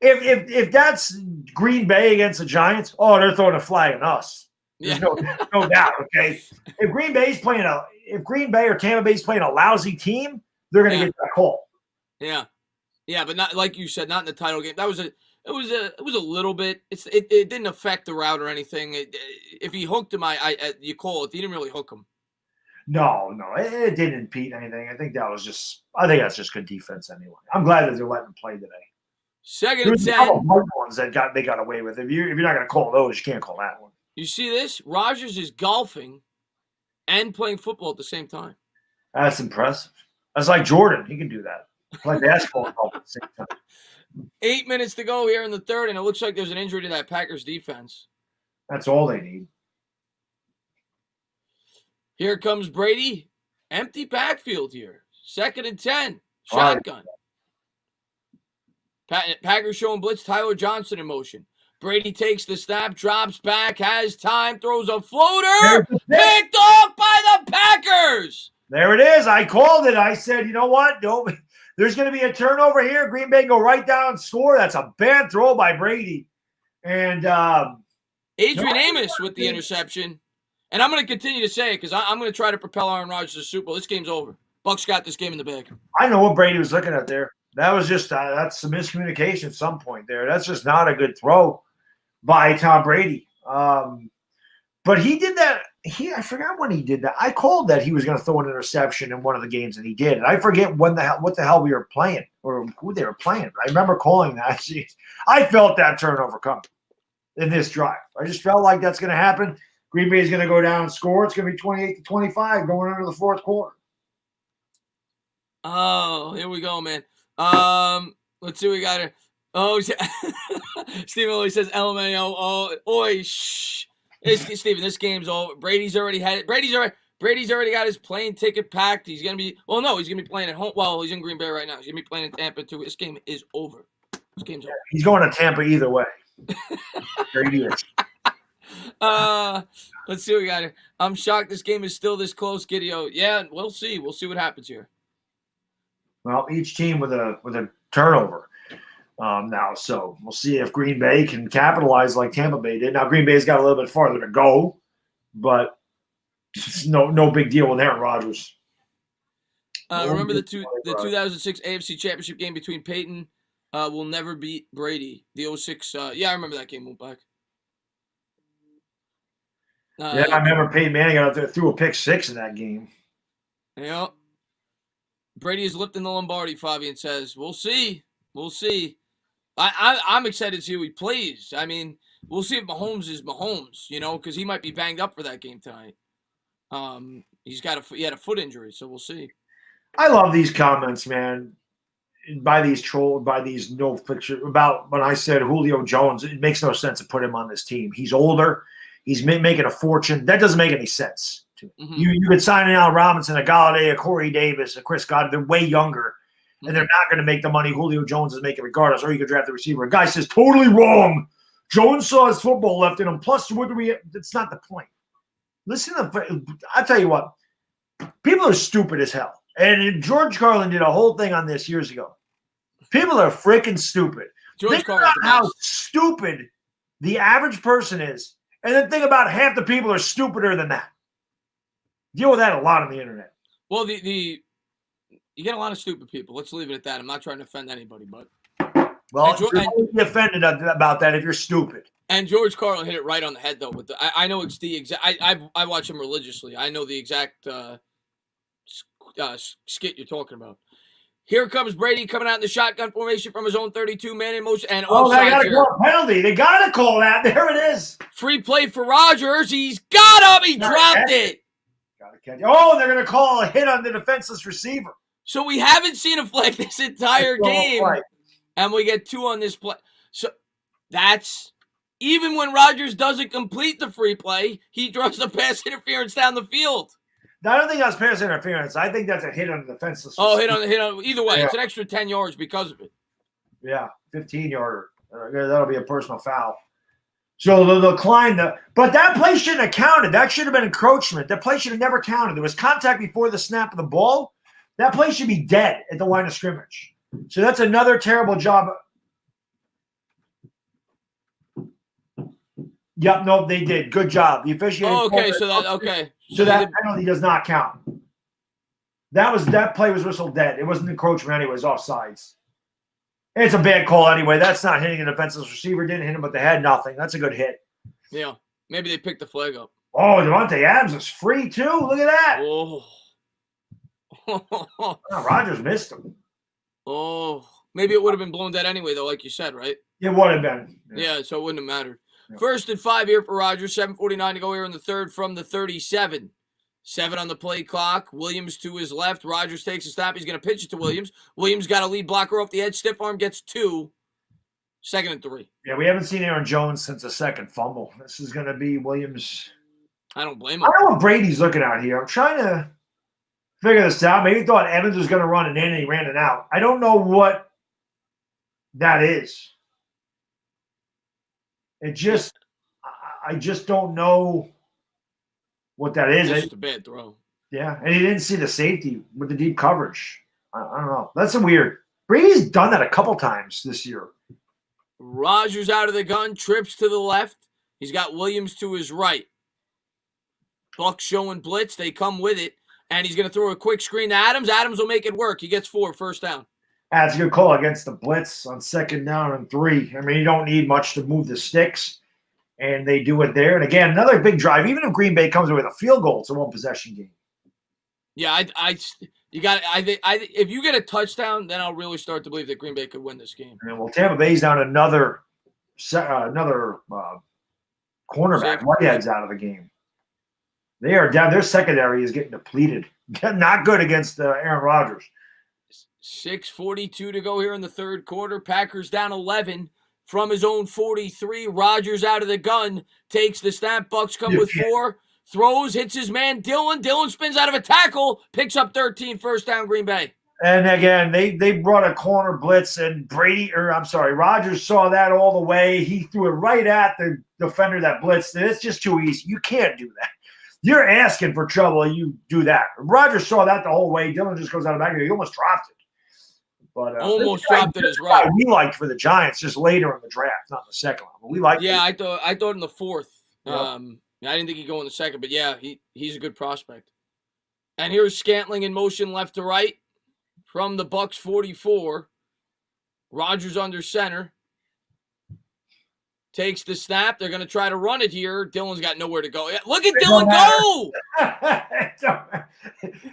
If that's Green Bay against the Giants, they're throwing a flag on us. There's no doubt. Okay, if Green Bay or Tampa Bay's playing a lousy team, they're going to get that call. Yeah, but not like you said, not in the title game. It was a little bit. It didn't affect the route or anything. If he hooked him, you call it. He didn't really hook him. No, it didn't impede anything. I think that's just good defense anyway. I'm glad that they're letting him play today. 2nd and 10. There's a couple of ones that they got away with. If you're not going to call those, you can't call that one. You see this? Rodgers is golfing and playing football at the same time. That's impressive. That's like Jordan. He can do that. Play basketball and golf at the same time. 8 minutes to go here in the third, and it looks like there's an injury to that Packers defense. That's all they need. Here comes Brady. Empty backfield here. 2nd and 10. Shotgun. Packers showing blitz. Tyler Johnson in motion. Brady takes the snap, drops back, has time, throws a floater. Picked off by the Packers. There it is. I called it. I said, you know what? There's going to be a turnover here. Green Bay go right down and score. That's a bad throw by Brady. And Adrian Amos with the interception. And I'm going to continue to say it because I'm going to try to propel Aaron Rodgers to the Super Bowl. This game's over. Bucs got this game in the bag. I know what Brady was looking at there. That was just that's some miscommunication at some point there. That's just not a good throw by Tom Brady. But he did that. I forgot when he did that. I called that he was going to throw an interception in one of the games, and he did. And I forget what the hell we were playing or who they were playing. I remember calling that. I felt that turnover coming in this drive. I just felt like that's going to happen. Green Bay is going to go down and score. It's going to be 28-25 going into the fourth quarter. Oh, here we go, man. Let's see what we got here. Oh, Stephen always says LMAO. Oh, oi, shh. Stephen, this game's over. Brady's already had it. Brady's already got his plane ticket packed. He's going to be – well, no, he's going to be playing at home. Well, he's in Green Bay right now. He's going to be playing in Tampa, too. This game is over. This game's over. He's going to Tampa either way. There he is. Let's see what we got here. I'm shocked this game is still this close, Gideon. Yeah, we'll see. We'll see what happens here. Well, each team with a turnover now, so we'll see if Green Bay can capitalize like Tampa Bay did. Now Green Bay's got a little bit farther to go, but it's no big deal with Aaron Rodgers. Remember the 2006 AFC Championship game between Peyton will never beat Brady. The 06. Yeah, I remember that game. Went back. Yeah, I remember Peyton Manning got out there, threw a pick 6 in that game. Yeah. Brady is lifting the Lombardi, Fabian says. We'll see. We'll see. I'm excited to see who he plays. I mean, we'll see if Mahomes is Mahomes, because he might be banged up for that game tonight. He had a foot injury, so we'll see. I love these comments, man, by these no picture about when I said Julio Jones. It makes no sense to put him on this team. He's older. He's making a fortune. That doesn't make any sense to me. Mm-hmm. You could sign an Allen Robinson, a Galladay, a Corey Davis, a Chris Godwin. They're way younger, and they're not going to make the money Julio Jones is making regardless. Or you could draft the receiver. A guy says totally wrong. Jones saw his football left in him. Plus, that's not the point. Listen I'll tell you what. People are stupid as hell. And George Carlin did a whole thing on this years ago. People are freaking stupid. Think about how stupid the average person is. And then think about half the people are stupider than that. Deal with that a lot on the internet. Well, you get a lot of stupid people. Let's leave it at that. I'm not trying to offend anybody, but you're only be offended about that if you're stupid. And George Carlin hit it right on the head, though. With I know it's the exact. I watch him religiously. I know the exact skit you're talking about. Here comes Brady coming out in the shotgun formation from his own 32-man in motion. And they got to call a penalty. They got to call that. There it is. Free play for Rodgers. He's got him. He dropped it. Got to catch it. Oh, they're going to call a hit on the defenseless receiver. So we haven't seen a flag this entire game. And we get 2 on this play. So that's even when Rodgers doesn't complete the free play, he draws the pass interference down the field. I don't think that's pass interference. I think that's a hit on the defenseless. Oh, hit on. Either way, It's an extra 10 yards because of it. Yeah, 15-yarder. That'll be a personal foul. So they'll decline but that play shouldn't have counted. That should have been encroachment. That play should have never counted. There was contact before the snap of the ball. That play should be dead at the line of scrimmage. So that's another terrible job. Yep, no, they did. Good job. The officiating. Oh, okay, so that penalty does not count. That play was whistled dead. It wasn't encroachment anyway. It was offsides. It's a bad call anyway. That's not hitting a defenseless receiver. Didn't hit him with the head. Nothing. That's a good hit. Yeah, maybe they picked the flag up. Oh, Devontae Adams is free too. Look at that. Oh. Rodgers missed him. Oh, maybe it would have been blown dead anyway, though, like you said, right? It would have been. Yeah, so it wouldn't have mattered. Yeah. 1st and 5 here for Rodgers. 7:49 to go here in the third from the 37. 7 on the play clock. Williams to his left. Rodgers takes a snap. He's going to pitch it to Williams. Williams got a lead blocker off the edge. Stiff arm gets 2. 2nd and 3. Yeah, we haven't seen Aaron Jones since the second fumble. This is going to be Williams. I don't blame him. I don't know what Brady's looking at here. I'm trying to figure this out. Maybe he thought Evans was going to run it in and he ran it out. I don't know what that is. I just don't know what that is. It's just a bad throw. Yeah, and he didn't see the safety with the deep coverage. I don't know. That's a weird. Brady's done that a couple times this year. Rodgers out of the gun, trips to the left. He's got Williams to his right. Bucs showing blitz. They come with it, and he's going to throw a quick screen to Adams. Adams will make it work. He gets 4, first down. That's a good call against the blitz on 2nd down and 3. I mean, you don't need much to move the sticks, and they do it there. And again, another big drive. Even if Green Bay comes away with a field goal, it's a one-possession game. Yeah, if you get a touchdown, then I'll really start to believe that Green Bay could win this game. And well, Tampa Bay's down another cornerback. Whitehead's out of the game. They are down. Their secondary is getting depleted. Not good against Aaron Rodgers. 6:42 to go here in the third quarter. Packers down 11 from his own 43. Rodgers out of the gun, takes the snap. Bucs come with 4. Throws, hits his man Dillon. Dillon spins out of a tackle, picks up 13, first down Green Bay. And again, they brought a corner blitz, and Rodgers saw that all the way. He threw it right at the defender that blitzed, and it's just too easy. You can't do that. You're asking for trouble, you do that. Rodgers saw that the whole way. Dylan just goes out of the back. He almost dropped it. But almost dropped it as right. We liked for the Giants just later in the draft, not in the second one. But we liked. Yeah, I thought in the fourth. Yep. I didn't think he'd go in the second, but yeah, he's a good prospect. And here's Scantling in motion left to right from the Bucs 44. Rodgers under center. Takes the snap. They're going to try to run it here. Dylan's got nowhere to go. Look at Dylan go!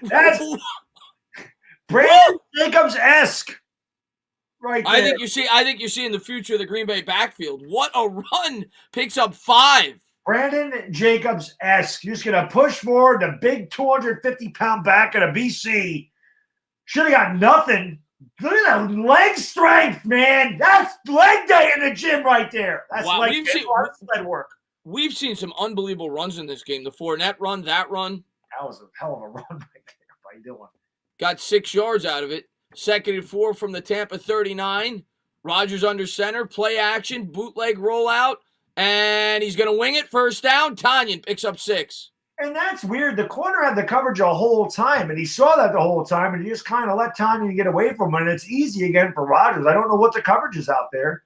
That's Brandon Jacobs-esque. Right there. I think you're seeing the future of the Green Bay backfield. What a run! Picks up 5. Brandon Jacobs-esque. You're just going to push forward the big 250-pound back at a BC. Should have got nothing. Look at that leg strength, man. That's leg day in the gym right there. That's wow, leg work. We've seen some unbelievable runs in this game. The Fournette run, that run. That was a hell of a run right there by Dylan. Got 6 yards out of it. 2nd and 4 from the Tampa 39. Rodgers under center. Play action. Bootleg rollout. And he's going to wing it. First down. Tanyan picks up 6. And that's weird. The corner had the coverage the whole time, and he saw that the whole time, and he just kind of let Tanyan get away from him, and it's easy again for Rodgers. I don't know what the coverage is out there.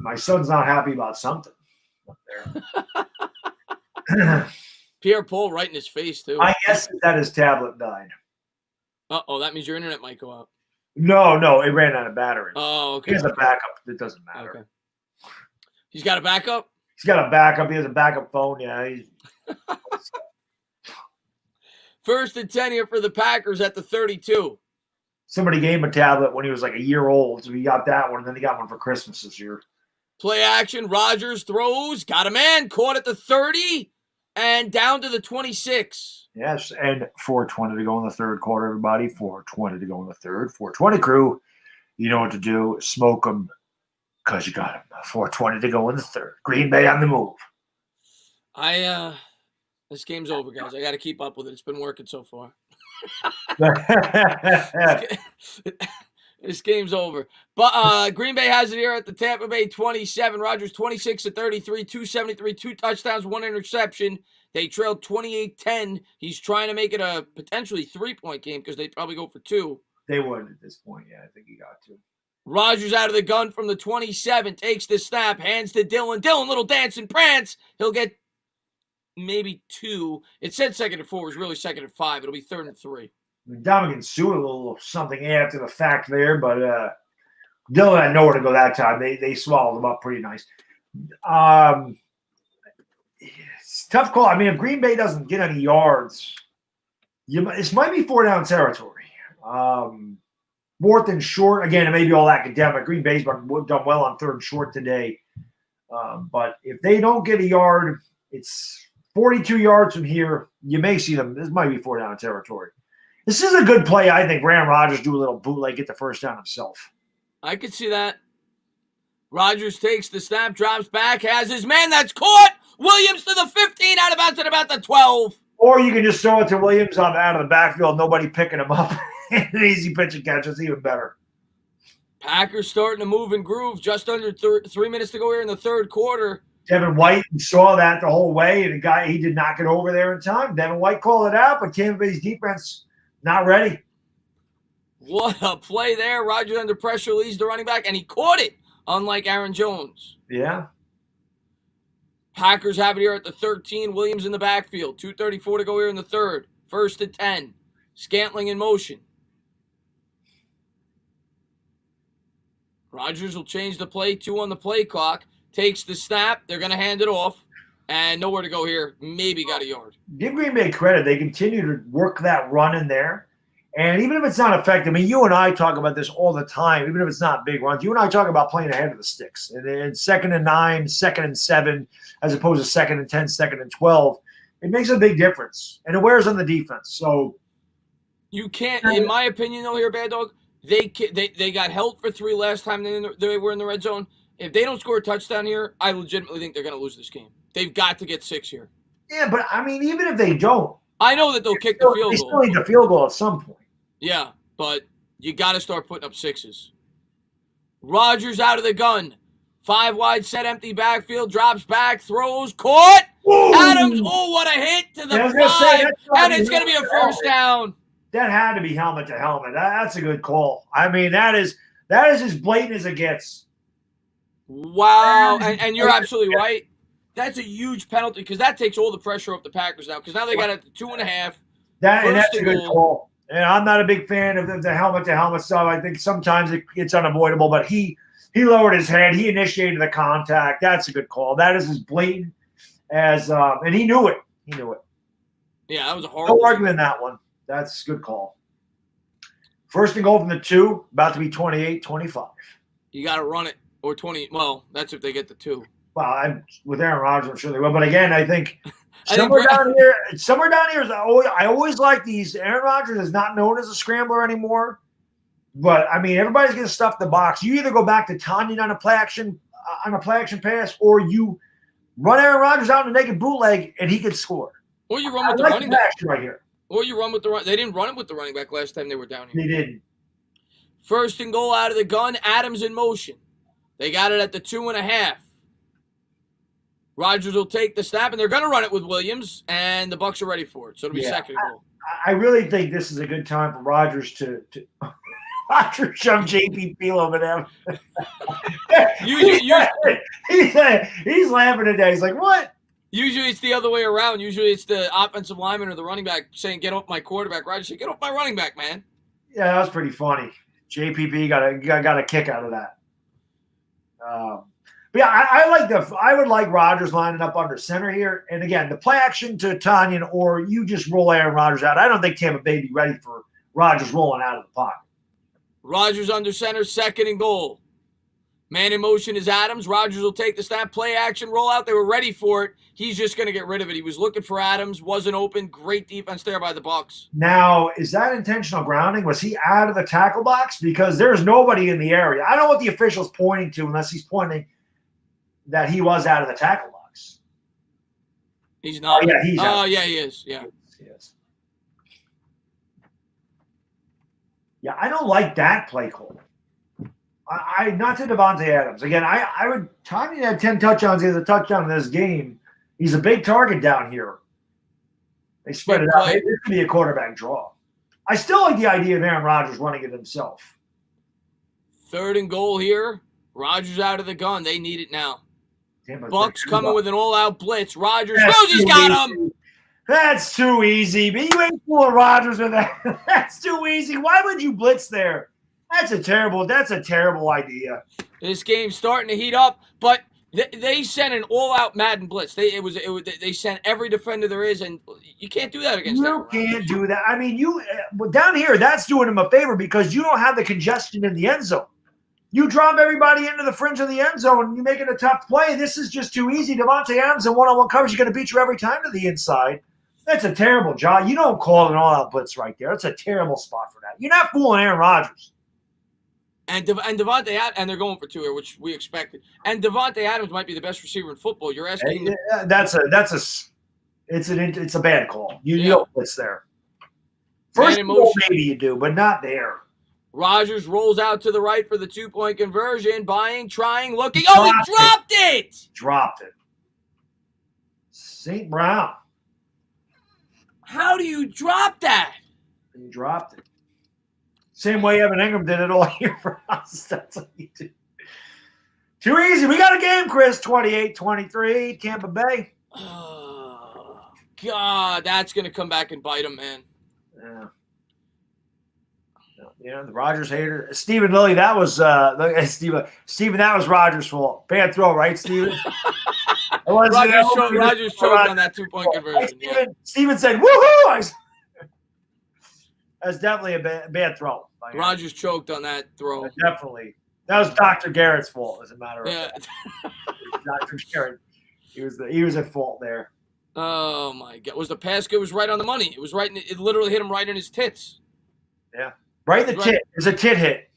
My son's not happy about something up there. Pierre Paul right in his face, too. I guess that his tablet died. Uh-oh, that means your internet might go out. No, it ran out of battery. Oh, okay. He has a backup. It doesn't matter. Okay. He's got a backup? He's got a backup. He has a backup phone. Yeah. First and 10 here for the Packers at the 32. Somebody gave him a tablet when he was like a year old, so he got that one, and then he got one for Christmas this year. Play action. Rodgers throws. Got a man. Caught at the 30 and down to the 26. Yes, and 4:20 to go in the third quarter, everybody. 4:20 to go in the third. 4:20 crew. You know what to do. Smoke them because you got them. 4:20 to go in the third. Green Bay on the move. This game's over, guys. I got to keep up with it. It's been working so far. This game's over. But Green Bay has it here at the Tampa Bay 27. Rodgers 26 of 33, 273, 2 touchdowns, 1 interception. They trailed 28-10. He's trying to make it a potentially 3-point game because they'd probably go for 2. They would at this point. Yeah, I think he got to. Rodgers out of the gun from the 27, takes the snap, hands to Dylan. Dylan, little dance and prance. He'll get maybe 2. It said 2nd and 4. It was really 2nd and 5. It'll be 3rd and 3. Dominican Sue a little something after the fact there, but Dylan had nowhere to go that time. They swallowed him up pretty nice. It's a tough call. I mean, if Green Bay doesn't get any yards, this might be 4-down territory. 4th and short. Again, it may be all academic. Green Bay's done well on 3rd and short today. But if they don't get a yard, it's 42 yards from here. You may see them. This might be 4-down territory. This is a good play, I think. Aaron Rodgers do a little bootleg, get the first down himself. I could see that. Rodgers takes the snap, drops back, has his man that's caught. Williams to the 15, out of bounds at about the 12. Or you can just throw it to Williams out of the backfield, nobody picking him up. An easy pitch and catch. It's even better. Packers starting to move and groove. Just under 3 minutes to go here in the third quarter. Devin White saw that the whole way, and he did not get over there in time. Devin White called it out, but Tampa Bay's defense not ready. What a play there. Rodgers under pressure leads the running back, and he caught it, unlike Aaron Jones. Yeah. Packers have it here at the 13. Williams in the backfield. 2:34 to go here in the third. 1st and 10. Scantling in motion. Rodgers will change the play. 2 on the play clock. Takes the snap. They're going to hand it off. And nowhere to go here. Maybe got a yard. Give Green Bay credit. They continue to work that run in there. And even if it's not effective, I mean, you and I talk about this all the time, even if it's not big runs. You and I talk about playing ahead of the sticks. And 2nd and 9, 2nd and 7, as opposed to 2nd and 10, 2nd and 12. It makes a big difference. And it wears on the defense. So you can't, in my opinion, though, here, Bad Dog, they got held for 3 last time they were in the red zone. If they don't score a touchdown here, I legitimately think they're going to lose this game. They've got to get 6 here. Yeah, but I mean, even if they don't, I know that they'll kick the field They goal. still need the field goal at some point. Yeah, but you got to start putting up sixes. Rodgers out of the gun. 5 wide set, empty backfield, drops back, throws, caught. Ooh. Adams, oh, what a hit to the 5, and it's going to be a first down. That had to be helmet to helmet. That's a good call. I mean, that is as blatant as it gets. Wow, and you're absolutely right. That's a huge penalty because that takes all the pressure off the Packers now because now they got it at 2.5. That's a good call. And I'm not a big fan of the helmet to helmet stuff. I think sometimes it's unavoidable, but he lowered his head. He initiated the contact. That's a good call. That is as blatant as and he knew it. He knew it. Yeah, that was a horrible. No argument in that one. That's a good call. First and goal from the 2, about to be 28-25. You got to run it or 20. Well, that's if they get the 2. Well, with Aaron Rodgers, I'm sure they will. But again, I think somewhere down here is I always like these. Aaron Rodgers is not known as a scrambler anymore. But I mean, everybody's going to stuff the box. You either go back to Tanyan on a play action pass, or you run Aaron Rodgers out in a naked bootleg and he can score. Or you run with the running back right here. Or you run with the run. They didn't run it with the running back last time they were down here. They didn't. First and goal out of the gun. Adams in motion. They got it at the 2.5. Rodgers will take the snap, and they're going to run it with Williams, and the Bucs are ready for it. So it'll be second and goal. I really think this is a good time for Rodgers to Rodgers shove JPP over them. He's laughing today. He's like, what? Usually it's the other way around. Usually it's the offensive lineman or the running back saying, get off my quarterback. Rodgers said, get off my running back, man. Yeah, that was pretty funny. JPP got a kick out of that. But yeah, I would like Rodgers lining up under center here. And again, the play action to Tanyan, or you just roll Aaron Rodgers out. I don't think Tampa Bay be ready for Rodgers rolling out of the pocket. Rodgers under center, second and goal. Man in motion is Adams. Rodgers will take the snap, play action, roll out. They were ready for it. He's just going to get rid of it. He was looking for Adams, wasn't open. Great defense there by the Bucs. Now, is that intentional grounding? Was he out of the tackle box? Because there's nobody in the area. I don't know what the official's pointing to unless he's pointing that he was out of the tackle box. He's not. Oh, yeah, he's out. Oh, yeah, he is. Yeah. He is. Yeah, I don't like that play call. I not to Devontae Adams. Again, I would Tommy had 10 touchdowns. He has a touchdown in this game. He's a big target down here. They spread it out. It could be a quarterback draw. I still like the idea of Aaron Rodgers running it himself. Third and goal here. Rodgers out of the gun. They need it now. Bucs coming with an all-out blitz. Rodgers. Rose's got him. That's too easy. But you ain't fooling Rodgers with that. That's too easy. Why would you blitz there? That's a terrible idea. This game's starting to heat up, but they sent an all-out Madden blitz. They sent every defender there is, and you can't do that against them. You can't do that. I mean, down here, that's doing them a favor because you don't have the congestion in the end zone. You drop everybody into the fringe of the end zone, and you make it a tough play. This is just too easy. Devontae Adams in one-on-one coverage is going to beat you every time to the inside. That's a terrible job. You don't call an all-out blitz right there. That's a terrible spot for that. You're not fooling Aaron Rodgers. And Devontae Adams, and they're going for 2 here, which we expected. And Devontae Adams might be the best receiver in football. You're asking. It's a bad call. You don't blitz there. First of all, maybe you do, but not there. Rodgers rolls out to the right for the 2-point conversion. Buying, trying, looking. Oh, he dropped it! Dropped it. St. Brown. How do you drop that? He dropped it. Same way Evan Ingram did it all year for us. That's what he did. Too easy. We got a game, Chris. 28-23, Tampa Bay. Oh, God, that's going to come back and bite him, man. Yeah. Yeah, the Rodgers hater. Stephen Lilly, that was Stephen, that was Rodgers' fault. Bad throw, right, Stephen? Rodgers choked on that 2-point conversion. Stephen said, woohoo! That's definitely a bad throw. Rodgers choked on that throw. Definitely. That was Dr. Garrett's fault, as a matter of fact. Dr. Garrett. He was at fault there. Oh, my God. Was the pass good? It was right on the money. It was right. It literally hit him right in his tits. Yeah. Right in the tit. It was a tit hit.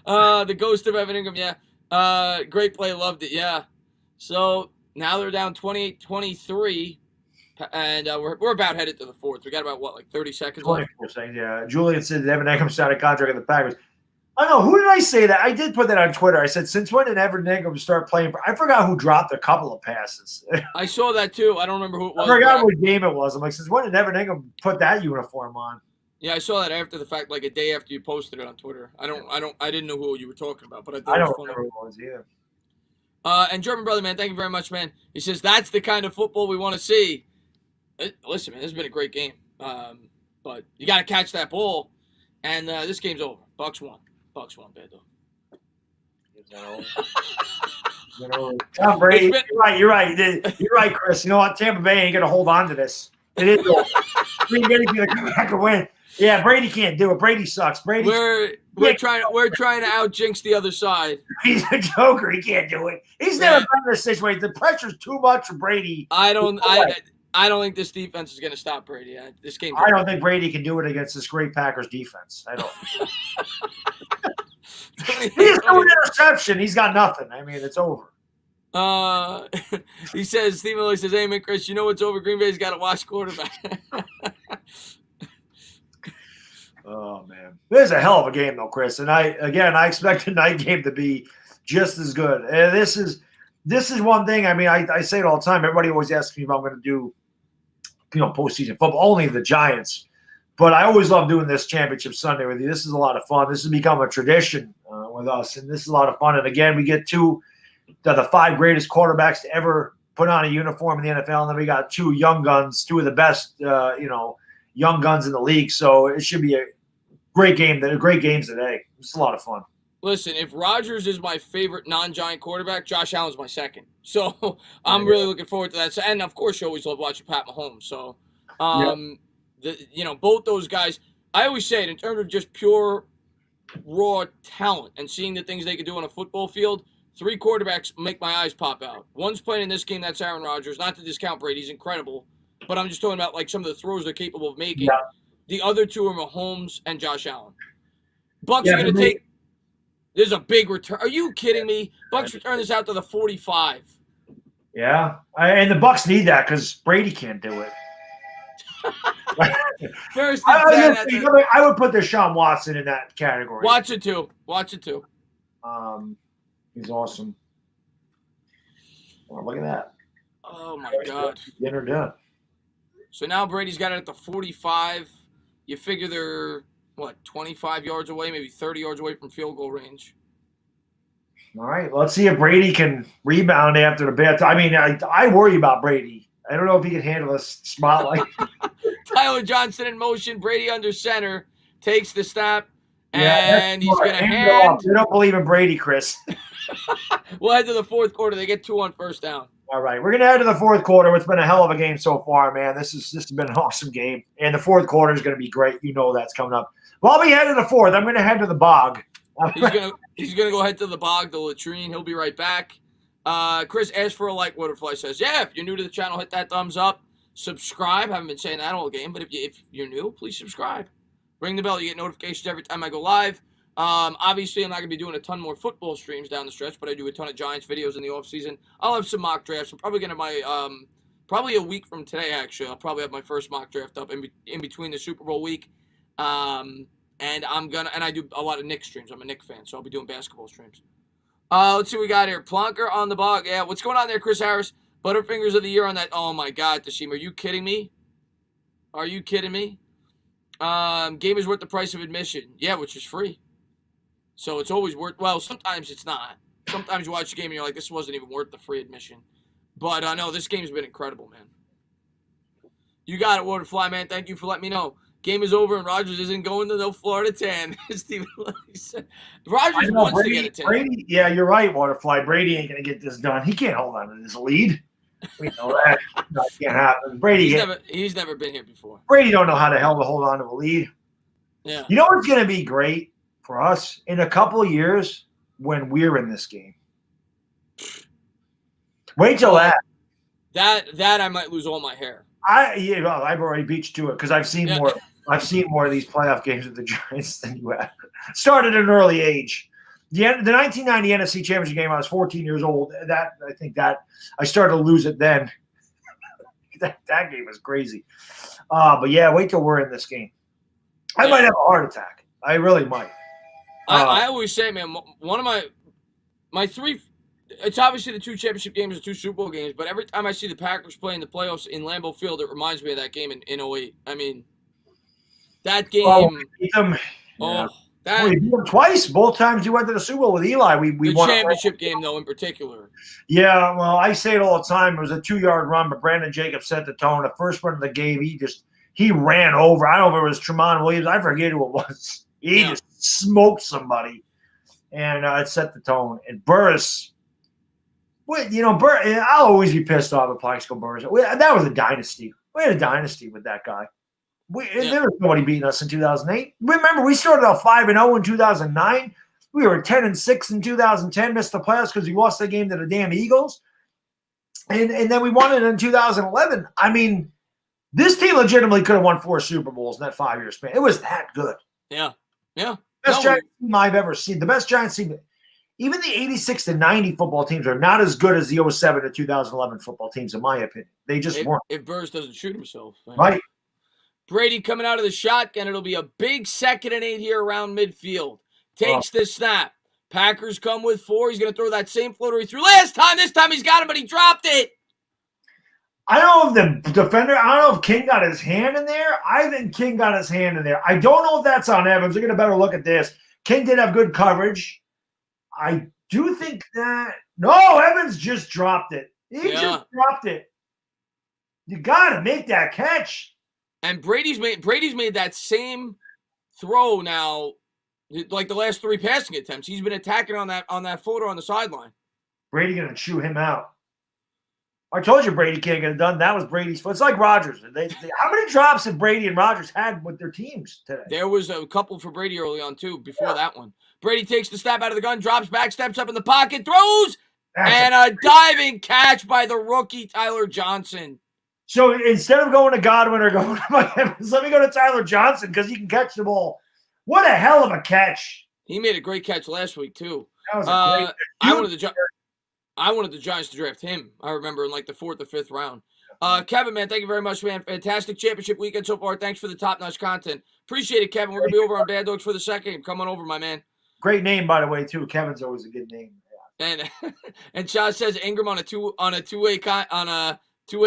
The ghost of Evan Ingram, yeah. Great play, loved it, yeah. So now they're down 28-23. And we're about headed to the fourth. We got about, what, like 30 seconds left? 24 seconds, yeah. Julian said that Evan Ingram signed a contract with the Packers. I don't know. Who did I say that? I did put that on Twitter. I said, since when did Evan Ingram start playing? I forgot who dropped a couple of passes. I saw that too. I don't remember who it was. I forgot what game it was. I'm like, since when did Evan Ingram put that uniform on? Yeah, I saw that after the fact, like a day after you posted it on Twitter. I didn't know who you were talking about, but I thought I it don't was funny. remember who it was either. And German brother, man, thank you very much, man. He says that's the kind of football we want to see. Listen, man, this has been a great game, but you got to catch that ball, and this game's over. Bucs won. Bucs won, bad dog. Tom Brady, you're right, Chris. You know what? Tampa Bay ain't gonna hold on to this. It is over. Green Bay's gonna come back and win. Yeah, Brady can't do it. Brady sucks. We're trying to out jinx the other side. He's a joker. He can't do it. He's never been in this situation. The pressure's too much for Brady. I don't think this defense is gonna stop Brady. This game. I don't think Brady can do it against this great Packers defense. I don't. He's no interception. He's got nothing. I mean, it's over. He says, Steve Miller says, hey, man, Chris, you know what's over? Green Bay's got to watch quarterback. Oh, man. This is a hell of a game, though, Chris. And I expect the night game to be just as good. And this is one thing. I mean, I say it all the time. Everybody always asks me if I'm going to do, postseason football. Only the Giants. But I always love doing this championship Sunday with you. This is a lot of fun. This has become a tradition with us, and this is a lot of fun. And again, we get the 5 greatest quarterbacks to ever put on a uniform in the NFL, and then we got 2 young guns, 2 of the best, young guns in the league. So it should be a great game. Great games today. It's a lot of fun. Listen, if Rodgers is my favorite non-Giant quarterback, Josh Allen's my second. So I'm really looking forward to that. And of course, you always love watching Pat Mahomes. So. Both those guys, I always say it in terms of just pure raw talent and seeing the things they can do on a football field, 3 quarterbacks make my eyes pop out. One's playing in this game, that's Aaron Rodgers. Not to discount Brady, he's incredible. But I'm just talking about like some of the throws they're capable of making. Yeah. The other 2 are Mahomes and Josh Allen. Bucs are going to take – there's a big return. Are you kidding me? Bucs return this out to the 45. Yeah, and the Bucs need that because Brady can't do it. First, I would put Deshaun Watson in that category. Watch it too. He's awesome. Oh, look at that. Oh my God. Dinner done. So now Brady's got it at the 45. You figure they're 25 yards away, maybe 30 yards away from field goal range. All right, let's see if Brady can rebound after the bad time. I mean, I worry about Brady. I don't know if he can handle a spotlight. Tyler Johnson in motion. Brady under center. Takes the snap. And he's going to hand. They don't believe in Brady, Chris. We'll head to the fourth quarter. They get 2 on first down. All right. We're going to head to the fourth quarter. It's been a hell of a game so far, man. This has been an awesome game. And the fourth quarter is going to be great. You know that's coming up. Well, I'll be heading to the fourth. I'm going to head to the bog. He's gonna go head to the bog, the latrine. He'll be right back. Chris asked for a like. Waterfly says, yeah, if you're new to the channel, hit that thumbs up. Subscribe. Haven't been saying that all game, but if you're new, please subscribe. Ring the bell. You get notifications every time I go live. Obviously, I'm not going to be doing a ton more football streams down the stretch, but I do a ton of Giants videos in the offseason. I'll have some mock drafts. I'm probably going to probably a week from today, actually. I'll probably have my first mock draft up in between the Super Bowl week. And I do a lot of Knicks streams. I'm a Knicks fan, so I'll be doing basketball streams. Let's see what we got here. Plonker on the bog. Yeah, what's going on there, Chris Harris? Butterfingers of the year on that. Oh, my God, Tashim. Are you kidding me? Game is worth the price of admission. Yeah, which is free. So it's always worth – well, sometimes it's not. Sometimes you watch the game and you're like, this wasn't even worth the free admission. But, no, this game's been incredible, man. You got it, Waterfly, man. Thank you for letting me know. Game is over and Rodgers isn't going to no Florida 10. Stephen said. Rodgers wants to get a 10. Brady, yeah, you're right, Waterfly. Brady ain't going to get this done. He can't hold on to this lead. We know that. That can't happen. He's never been here before. Brady don't know how the hell to hold on to a lead. Yeah. You know what's going to be great for us in a couple of years when we're in this game? Wait till that. That I might lose all my hair. I've already beat you to it because I've seen more. I've seen more of these playoff games with the Giants than you have. Started at an early age. The 1990 NFC Championship game, I was 14 years old. I think I started to lose it then. That game was crazy. But yeah, wait till we're in this game. I might have a heart attack. I really might. I always say, man, one of my three. It's obviously the 2 championship games and 2 Super Bowl games, but every time I see the Packers play in the playoffs in Lambeau Field, it reminds me of that game in 08. I mean, that game. We beat them twice. Both times you went to the Super Bowl with Eli. We the won championship game, though, in particular. Yeah, well, I say it all the time. It was a 2-yard run, but Brandon Jacobs set the tone. The first run of the game, he ran over. I don't know if it was Tremont Williams. I forget who it was. He just smoked somebody, and it set the tone. And Burris. Well, I'll always be pissed off at Plaxico Burris. That was a dynasty. We had a dynasty with that guy. There was nobody beating us in 2008. Remember, we started out 5-0 in 2009. We were 10-6 in 2010, missed the playoffs because we lost the game to the damn Eagles. And then we won it in 2011. I mean, this team legitimately could have won 4 Super Bowls in that 5-year span. It was that good. Yeah. Best Giants team I've ever seen. The best Giants team. Even the 86-90 football teams are not as good as the 07 to 2011 football teams, in my opinion. They just weren't. If Burris doesn't shoot himself. Right. Brady coming out of the shotgun. It'll be a big 2nd and 8 here around midfield. Takes the snap. Packers come with 4. He's going to throw that same floater he threw last time. This time he's got him, but he dropped it. I don't know if the defender – I don't know if King got his hand in there. I think King got his hand in there. I don't know if that's on Evans. We're going to better look at this. King did have good coverage. I do think that – no, Evans just dropped it. He just dropped it. You got to make that catch. And Brady's made that same throw now, like the last 3 passing attempts. He's been attacking on that floater on the sideline. Brady going to chew him out. I told you Brady can't get it done. That was Brady's fault. It's like Rodgers. How many drops have Brady and Rodgers had with their teams today? There was a couple for Brady early on, too, before that one. Brady takes the snap out of the gun, drops back, steps up in the pocket, throws, and a diving catch by the rookie Tyler Johnson. So instead of going to Godwin or going to Mike Evans, let me go to Tyler Johnson because he can catch the ball. What a hell of a catch. He made a great catch last week, too. That was a great catch. I wanted the Giants to draft him. I remember in like the 4th or 5th round. Kevin, man, thank you very much, man. Fantastic championship weekend so far. Thanks for the top-notch content. Appreciate it, Kevin. We're going to be over on Bad Dogs for the second game. Come on over, my man. Great name, by the way, too. Kevin's always a good name. Yeah. And Shaw says Ingram on a two-way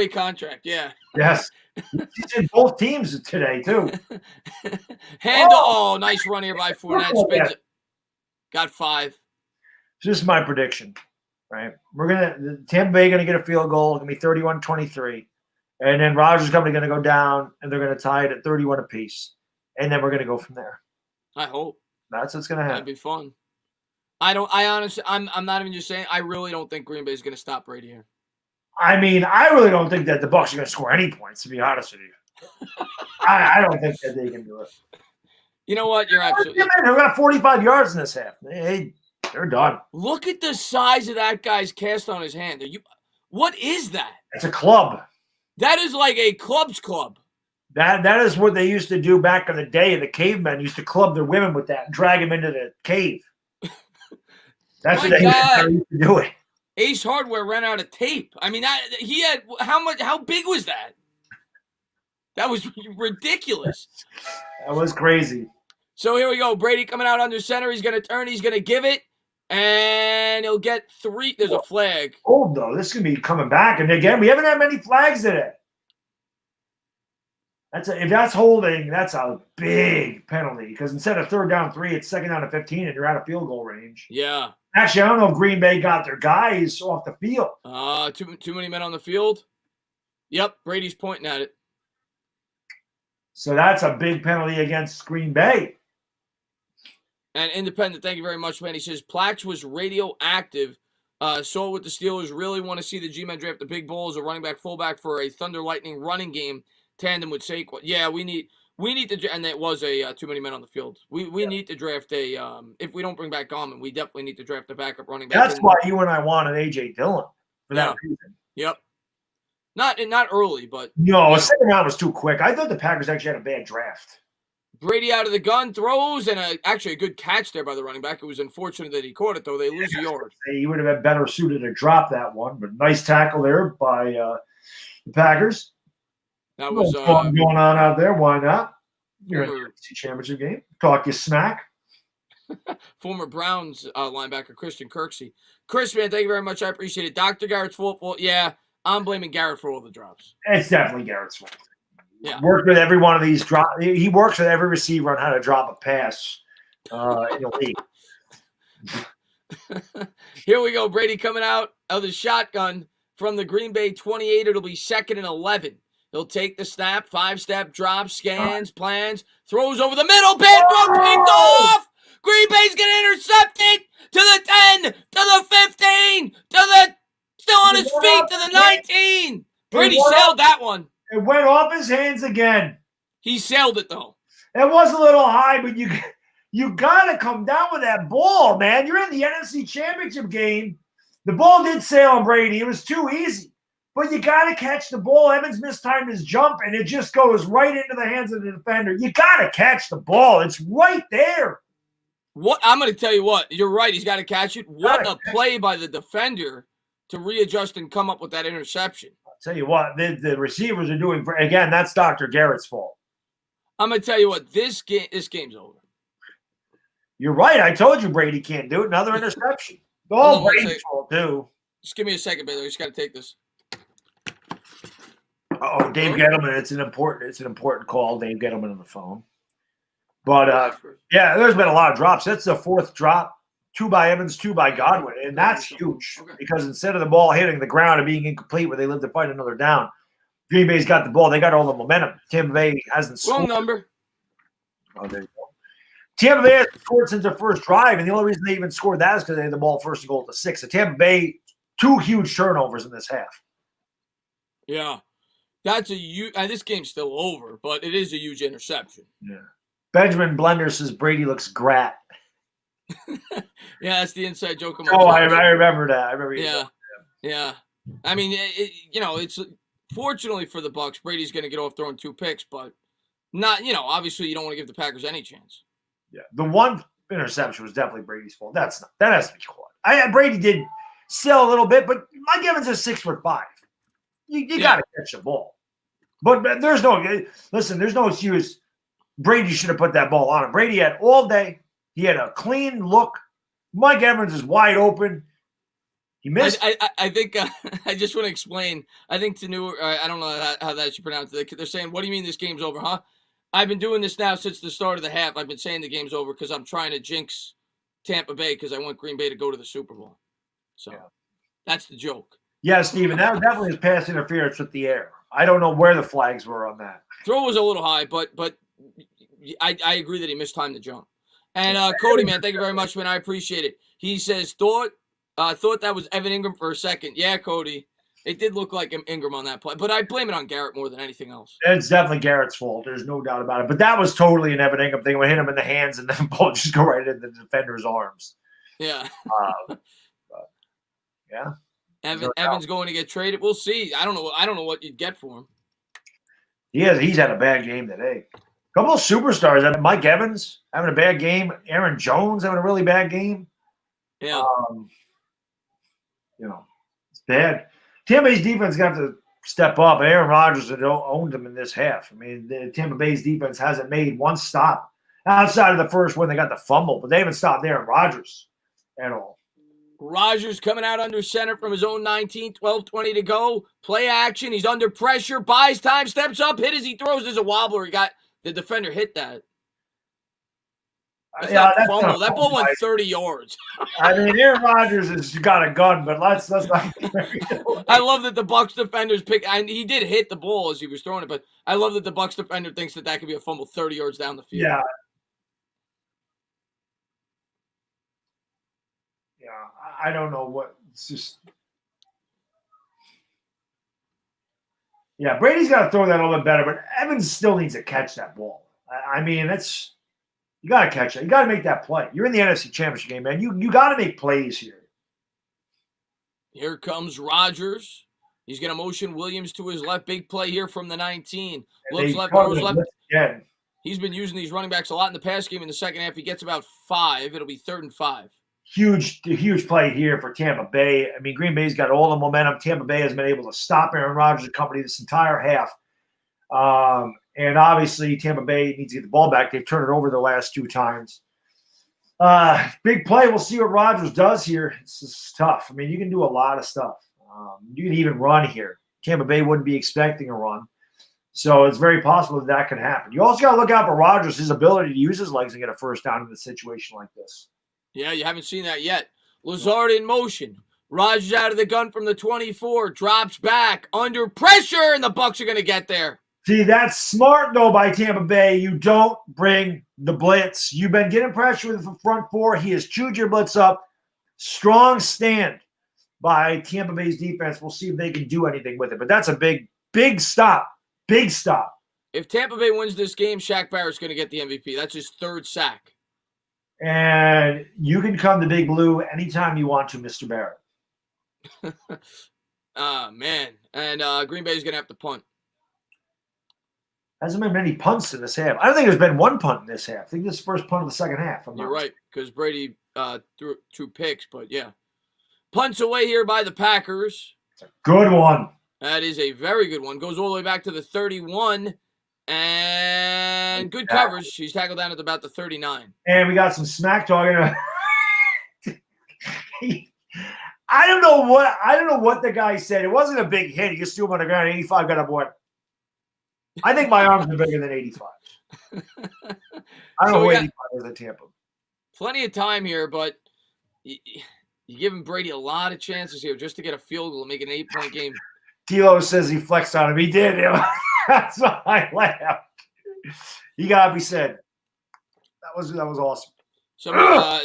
contract. Yeah. Yes. He's in both teams today, too. Nice run here by Fournette. Spins it. Got 5. This is my prediction. Right, Tampa Bay going to get a field goal. It's going to be 31-23, and then Rodgers going to go down, and they're going to tie it at 31 apiece, and then we're going to go from there. I hope that's what's going to happen. That'd be fun. I honestly, I'm not even just saying. I really don't think Green Bay is going to stop Brady here. I mean, I really don't think that the Bucs are going to score any points. To be honest with you, I don't think that they can do it. You know what? You're absolutely. They've got 45 yards in this half. They're done. Look at the size of that guy's cast on his hand. What is that? It's a club. That is like a club's club. That is what they used to do back in the day. The cavemen used to club their women with that and drag them into the cave. That's what they used to do it. Ace Hardware ran out of tape. I mean, he had how big was that? That was ridiculous. That was crazy. So here we go. Brady coming out under center. He's going to turn. He's going to give it. And he'll get 3. There's a flag. Hold, though. This is going to be coming back. And again, we haven't had many flags today. If that's holding, that's a big penalty. Because instead of 3rd down 3, it's 2nd down to 15, and you're out of field goal range. Yeah. Actually, I don't know if Green Bay got their guys off the field. Too many men on the field. Yep, Brady's pointing at it. So that's a big penalty against Green Bay. And Independent, thank you very much, man. He says, Plax was radioactive. So with the Steelers, really want to see the G-Men draft the big bull as a running back, fullback for a Thunder Lightning running game tandem with Saquon. Yeah, we need to, and it was a too many men on the field. We need to draft if we don't bring back Gallman, we definitely need to draft a backup running back. That's why you and I wanted A.J. Dillon for that reason. Yep. Not early, but. No, a 2nd round was too quick. I thought the Packers actually had a bad draft. Brady out of the gun, throws, and actually a good catch there by the running back. It was unfortunate that he caught it, though. They lose a yard. He would have been better suited to drop that one, but nice tackle there by the Packers. That was fun going on out there. Why not? You're in the former, NFC Championship game. Talk you smack. former Browns linebacker Christian Kirksey. Chris, man, thank you very much. I appreciate it. Dr. Garrett's fault. Yeah, I'm blaming Garrett for all the drops. It's definitely Garrett's fault. Yeah. Worked with every one of these drop. He works with every receiver on how to drop a pass in the league. Here we go. Brady coming out of the shotgun from the Green Bay 28. It'll be 2nd and 11. He'll take the snap, 5-step drop, scans, plans, throws over the middle, bad throw, picked off. Green Bay's going to intercept it to the 10, to the 15, to the, still on his feet, to the 19. Brady sailed that one. It went off his hands again. He sailed it, though. It was a little high, but you got to come down with that ball, man. You're in the NFC Championship game. The ball did sail on Brady. It was too easy. But you got to catch the ball. Evans mistimed his jump, and it just goes right into the hands of the defender. You got to catch the ball. It's right there. What I'm going to tell you what. You're right. He's got to catch it. What a play by the defender to readjust and come up with that interception. I'll tell you what. The receivers are doing – again, that's Dr. Garrett's fault. I'm going to tell you what. This game's over. You're right. I told you Brady can't do it. Another interception. All Brady's fault, too. Just give me a second, Baylor. I just got to take this. Oh, Dave Gettleman. It's an important call. Dave Gettleman on the phone. But yeah, there's been a lot of drops. That's the 4th drop. 2 by Evans, 2 by Godwin, and that's huge because instead of the ball hitting the ground and being incomplete, where they live to fight another down, Green Bay's got the ball. They got all the momentum. Tampa Bay hasn't scored. Wrong number. Oh, there you go. Tampa Bay hasn't scored since their first drive, and the only reason they even scored that is because they had the ball first and goal to 6. So Tampa Bay, 2 huge turnovers in this half. Yeah. That's a huge. This game's still over, but it is a huge interception. Yeah. Benjamin Blender says Brady looks grat. Yeah, that's the inside joke. I remember that. Yeah. I mean, it's fortunately for the Bucs, Brady's going to get off throwing 2 picks, but not. Obviously, you don't want to give the Packers any chance. Yeah, the one interception was definitely Brady's fault. That has to be caught. Brady did sell a little bit, but Mike Evans is 6'5". You got to catch the ball. But there's no excuse. Brady should have put that ball on him. Brady had all day. He had a clean look. Mike Evans is wide open. He missed. I think I just want to explain. I think I don't know how that should pronounce it. They're saying, "What do you mean this game's over, huh?" I've been doing this now since the start of the half. I've been saying the game's over because I'm trying to jinx Tampa Bay because I want Green Bay to go to the Super Bowl. So that's the joke. Yeah, Steven, that definitely is pass interference with the air. I don't know where the flags were on that. Throw was a little high, but I agree that he missed time to jump. And Cody, man, thank you very much, man. I appreciate it. He says, thought that was Evan Ingram for a second. Yeah, Cody. It did look like Ingram on that play, but I blame it on Garrett more than anything else. It's definitely Garrett's fault. There's no doubt about it. But that was totally an Evan Ingram thing. We hit him in the hands and the ball just go right into the defender's arms. Yeah. Yeah. Evan's going to get traded. We'll see. I don't know what you'd get for him. He's had a bad game today. A couple of superstars. Mike Evans having a bad game. Aaron Jones having a really bad game. Yeah. It's bad. Tampa Bay's defense got to step up. Aaron Rodgers had owned them in this half. I mean, the Tampa Bay's defense hasn't made one stop outside of the first when they got the fumble, but they haven't stopped Aaron Rodgers at all. Rodgers coming out under center from his own 19, 12-20 to go. Play action. He's under pressure. Buys time. Steps up. Hit as he throws. There's a wobbler. The defender hit that. That's fumble. That ball went 30 yards. I mean, Aaron Rodgers has got a gun, but let's not. I love that the Bucs defenders he did hit the ball as he was throwing it, but I love that the Bucs defender thinks that could be a fumble 30 yards down the field. Yeah. Yeah, I don't know what. It's just. Yeah, Brady's got to throw that a little bit better, but Evans still needs to catch that ball. I mean, you got to catch it. You got to make that play. You're in the NFC Championship game, man. You got to make plays here. Here comes Rodgers. He's going to motion Williams to his left. Big play here from the 19. Looks left, goes left. Again. He's been using these running backs a lot in the pass game. In the second half, he gets about 5. It'll be 3rd and 5. Huge play here for Tampa Bay. I mean, Green Bay's got all the momentum. Tampa Bay has been able to stop Aaron Rodgers and company this entire half. And obviously, Tampa Bay needs to get the ball back. They've turned it over the last 2 times. Big play. We'll see what Rodgers does here. It's tough. I mean, you can do a lot of stuff. You can even run here. Tampa Bay wouldn't be expecting a run. So it's very possible that could happen. You also got to look out for Rodgers, his ability to use his legs and get a first down in a situation like this. Yeah, you haven't seen that yet. Lazard in motion. Rodgers out of the gun from the 24. Drops back. Under pressure, and the Bucs are going to get there. See, that's smart, though, by Tampa Bay. You don't bring the blitz. You've been getting pressure with the front 4. He has chewed your blitz up. Strong stand by Tampa Bay's defense. We'll see if they can do anything with it. But that's a big stop. Big stop. If Tampa Bay wins this game, Shaq Barrett's going to get the MVP. That's his 3rd sack. And you can come to Big Blue anytime you want to, Mr. Barrett. Man. And Green Bay's going to have to punt. Hasn't been many punts in this half. I don't think there's been one punt in this half. I think this is the first punt of the second half. You're right, because Brady threw 2 picks, but yeah. Punts away here by the Packers. It's a good one. That is a very good one. Goes all the way back to the 31. And good coverage. He's tackled down at about the 39. And we got some smack talking. I don't know what the guy said. It wasn't a big hit. He just threw him on the ground. 85 got up what? I think my arms are bigger than 85. I don't know what 85 is at Tampa. Plenty of time here, but you're giving Brady a lot of chances here just to get a field goal and make it an 8-point game. Tilo says he flexed on him. He did. That's why I laughed. He got to be said. That was awesome. So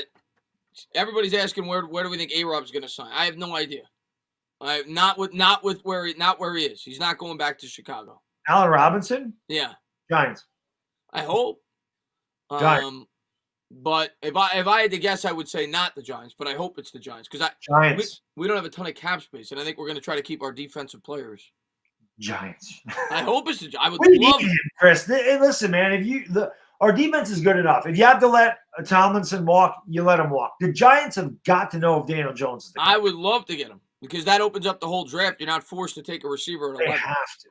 everybody's asking where do we think A-Rob's going to sign? I have no idea. Not where he is. He's not going back to Chicago. Allen Robinson? Yeah. Giants. I hope. Giants. But if I had to guess, I would say not the Giants, but I hope it's the Giants because Giants. We don't have a ton of cap space, and I think we're going to try to keep our defensive players. Giants. I hope it's the Giants. I would love it, Chris. Hey, listen, man. Our defense is good enough. If you have to let Tomlinson walk, you let him walk. The Giants have got to know if Daniel Jones is the guy. I would love to get him because that opens up the whole draft. You're not forced to take a receiver at 11. They have to.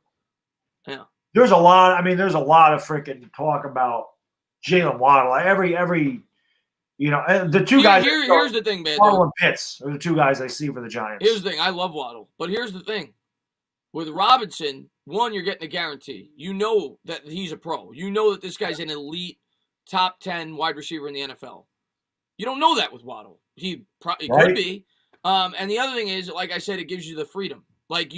Yeah. There's a lot of freaking talk about Jalen Waddle. Every the 2 guys. Here's the thing, man. Waddle and Pitts are the 2 guys I see for the Giants. Here's the thing. I love Waddle, but here's the thing. With Robinson, one, you're getting a guarantee. You know that he's a pro. You know that this guy's an elite top 10 wide receiver in the NFL. You don't know that with Waddle. He could be. And the other thing is, like I said, it gives you the freedom. Like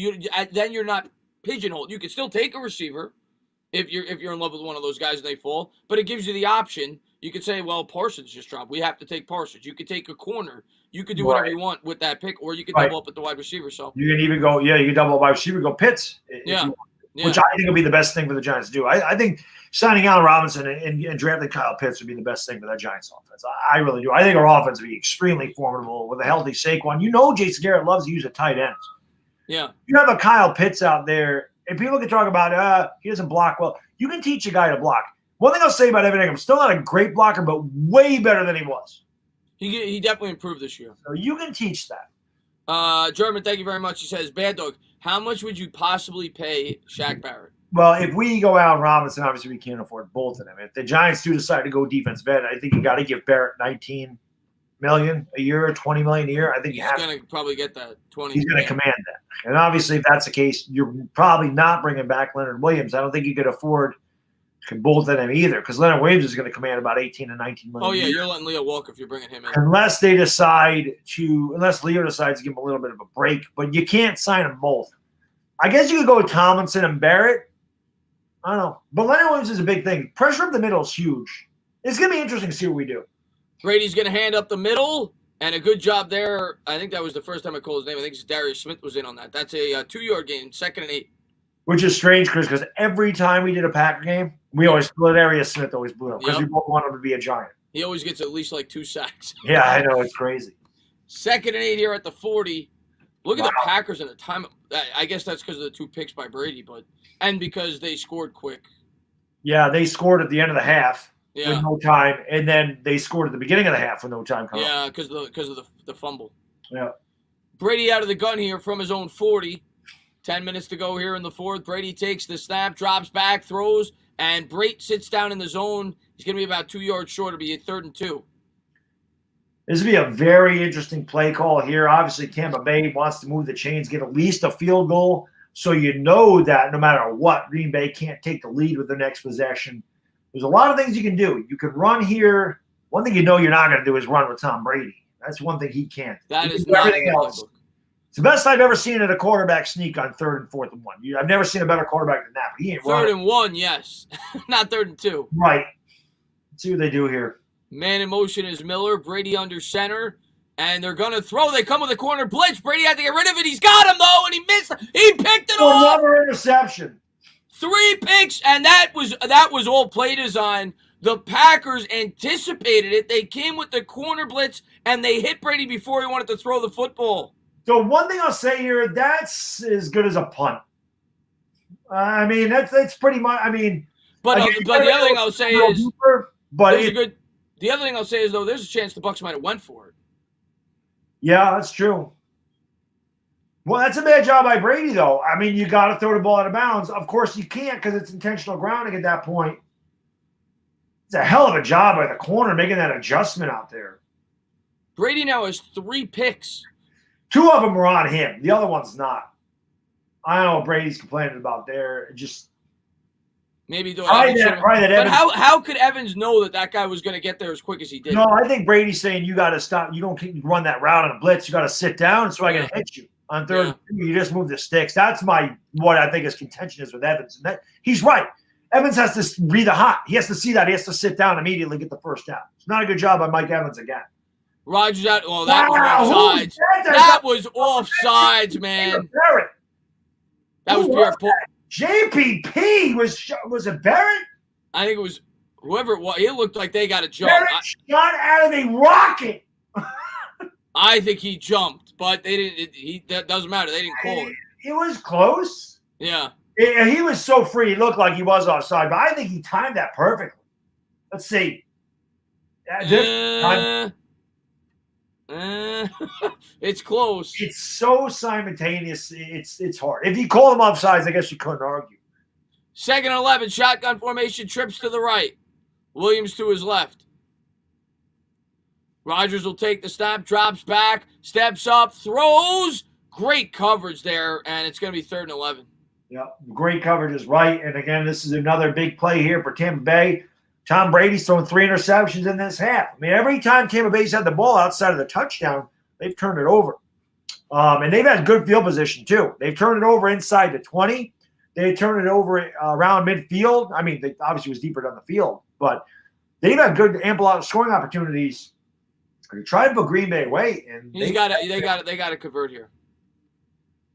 then you're not pigeonholed. You can still take a receiver if you're in love with one of those guys and they fall, but it gives you the option. You could say, well, Parsons just dropped. We have to take Parsons. You could take a corner. You could do whatever you want with that pick, or you could double up at the wide receiver. So you can even go, you can double up wide receiver, go Pitts. Which I think would be the best thing for the Giants to do. I think signing Allen Robinson and drafting Kyle Pitts would be the best thing for that Giants offense. I really do. I think our offense would be extremely formidable with a healthy Saquon. Jason Garrett loves to use a tight ends. Yeah. You have a Kyle Pitts out there, and people can talk about he doesn't block well. You can teach a guy to block. One thing I'll say about Evan Ingram, still not a great blocker, but way better than he was. He definitely improved this year. So you can teach that. German, thank you very much. He says, Bad Dog, how much would you possibly pay Shaq Barrett? Well, if we go out Robinson, obviously we can't afford both of them. If the Giants do decide to go defensive end, I think you got to give Barrett $19 million a year, $20 million a year. I think he's going to probably get that 20. He's going to command that. And obviously, if that's the case, you're probably not bringing back Leonard Williams. I don't think you could afford both of them either, because Leonard Williams is going to command about $18 to $19 million. Oh yeah, you're letting Leo walk if you're bringing him in. Unless Leo decides to give him a little bit of a break, but you can't sign them both. I guess you could go with Tomlinson and Barrett. I don't know, but Leonard Williams is a big thing. Pressure up the middle is huge. It's going to be interesting to see what we do. Brady's going to hand up the middle, and a good job there. I think that was the first time I called his name. I think it's Darius Smith was in on that. That's a 2-yard gain, 2nd and 8. Which is strange, Chris, because every time we did a Packer game, we always split. Darius Smith always blew up because we both want him to be a Giant. He always gets at least like 2 sacks. Yeah, I know. It's crazy. 2nd and 8 here at the 40. Look at the Packers in the time. I guess that's because of the 2 picks by Brady, and because they scored quick. Yeah, they scored at the end of the half with no time, and then they scored at the beginning of the half with no time coming. Yeah, because of the fumble. Yeah. Brady out of the gun here from his own 40. 10 minutes to go here in the fourth. Brady takes the snap, drops back, throws, and Brate sits down in the zone. He's going to be about 2 yards short. It'll be a 3rd and 2. This will be a very interesting play call here. Obviously, Tampa Bay wants to move the chains, get at least a field goal, so you know that no matter what, Green Bay can't take the lead with their next possession. There's a lot of things you can do. You can run here. One thing you know you're not going to do is run with Tom Brady. That's one thing he can't. That is not everything else. It's the best I've ever seen at a quarterback sneak on 3rd and 4th and 1. I've never seen a better quarterback than that. But he ain't 3rd and 1, yes. Not 3rd and 2. Right. Let's see what they do here. Man in motion is Miller. Brady under center. And they're going to throw. They come with a corner blitz. Brady had to get rid of it. He's got him, though, and he missed. He picked it off. Another interception. 3 picks, and that was all play design. The Packers anticipated it. They came with the corner blitz, and they hit Brady before he wanted to throw the football. So one thing I'll say here, that's as good as a punt. I mean, that's pretty much. I mean, but the other thing I'll say is, the other thing I'll say is though, there's a chance the Bucs might have went for it. Yeah, that's true. Well, that's a bad job by Brady, though. I mean, you got to throw the ball out of bounds. Of course, you can't because it's intentional grounding at that point. It's a hell of a job by the corner making that adjustment out there. Brady now has 3 picks. 2 of them were on him. The other one's not. I don't know what Brady's complaining about there. Just maybe though. But how could Evans know that guy was going to get there as quick as he did? No, I think Brady's saying you got to stop. You don't run that route on a blitz. You got to sit down so I can hit you. On 3rd and 2, you just move the sticks. That's what I think his contention is with Evans. And he's right. Evans has to read the hot. He has to see that. He has to sit down immediately, get the first down. It's not a good job by Mike Evans again. Rodgers out. Oh, that was offsides. That was offsides, man. That was Pierre Paul. JPP was it Barrett? I think it was whoever it was. It looked like they got a jump. Barrett shot out of a rocket. I think he jumped, but they didn't. That doesn't matter. They didn't call it. It was close. Yeah. He was so free. He looked like he was offside, but I think he timed that perfectly. Let's see. It's close. It's so simultaneous. It's hard. If you call him offsides, I guess you couldn't argue. 2nd and 11, shotgun formation, trips to the right. Williams to his left. Rodgers will take the snap, drops back, steps up, throws. Great coverage there, and it's going to be 3rd and 11. Yeah, great coverage is right. And again, this is another big play here for Tampa Bay. Tom Brady's thrown 3 interceptions in this half. I mean, every time Tampa Bay's had the ball outside of the touchdown, they've turned it over. And they've had good field position, too. They've turned it over inside the 20. They turned it over around midfield. I mean, they obviously was deeper down the field, but they've had good, ample scoring opportunities. They tried to put Green Bay away, and they got to convert here.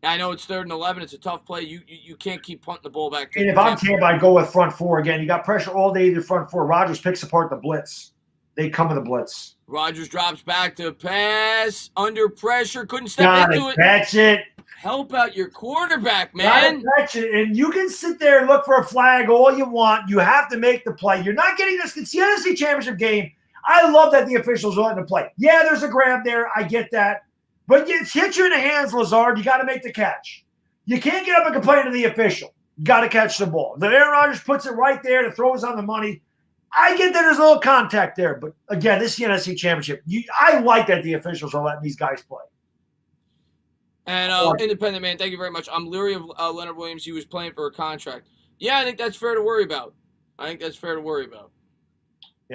I know it's 3rd and 11. It's a tough play. You can't keep punting the ball back. And if I'm Tampa, I'd go with front 4 again. You got pressure all day to the front 4. Rodgers picks apart the blitz. They come with the blitz. Rodgers drops back to pass under pressure. Couldn't step into it. Catch it. Help out your quarterback, man. Catch it. And you can sit there and look for a flag all you want. You have to make the play. You're not getting this. It's the NFC Championship game. I love that the officials are letting the play. Yeah, there's a grab there. I get that. But it's hit you in the hands, Lazard. You got to make the catch. You can't get up and complain to the official. You got to catch the ball. Then Aaron Rodgers puts it right there to throw us on the money. I get that there's a little contact there. But, again, this is the NFC Championship. I like that the officials are letting these guys play. And independent man, thank you very much. I'm leery of Leonard Williams. He was playing for a contract. Yeah, I think that's fair to worry about. Yeah,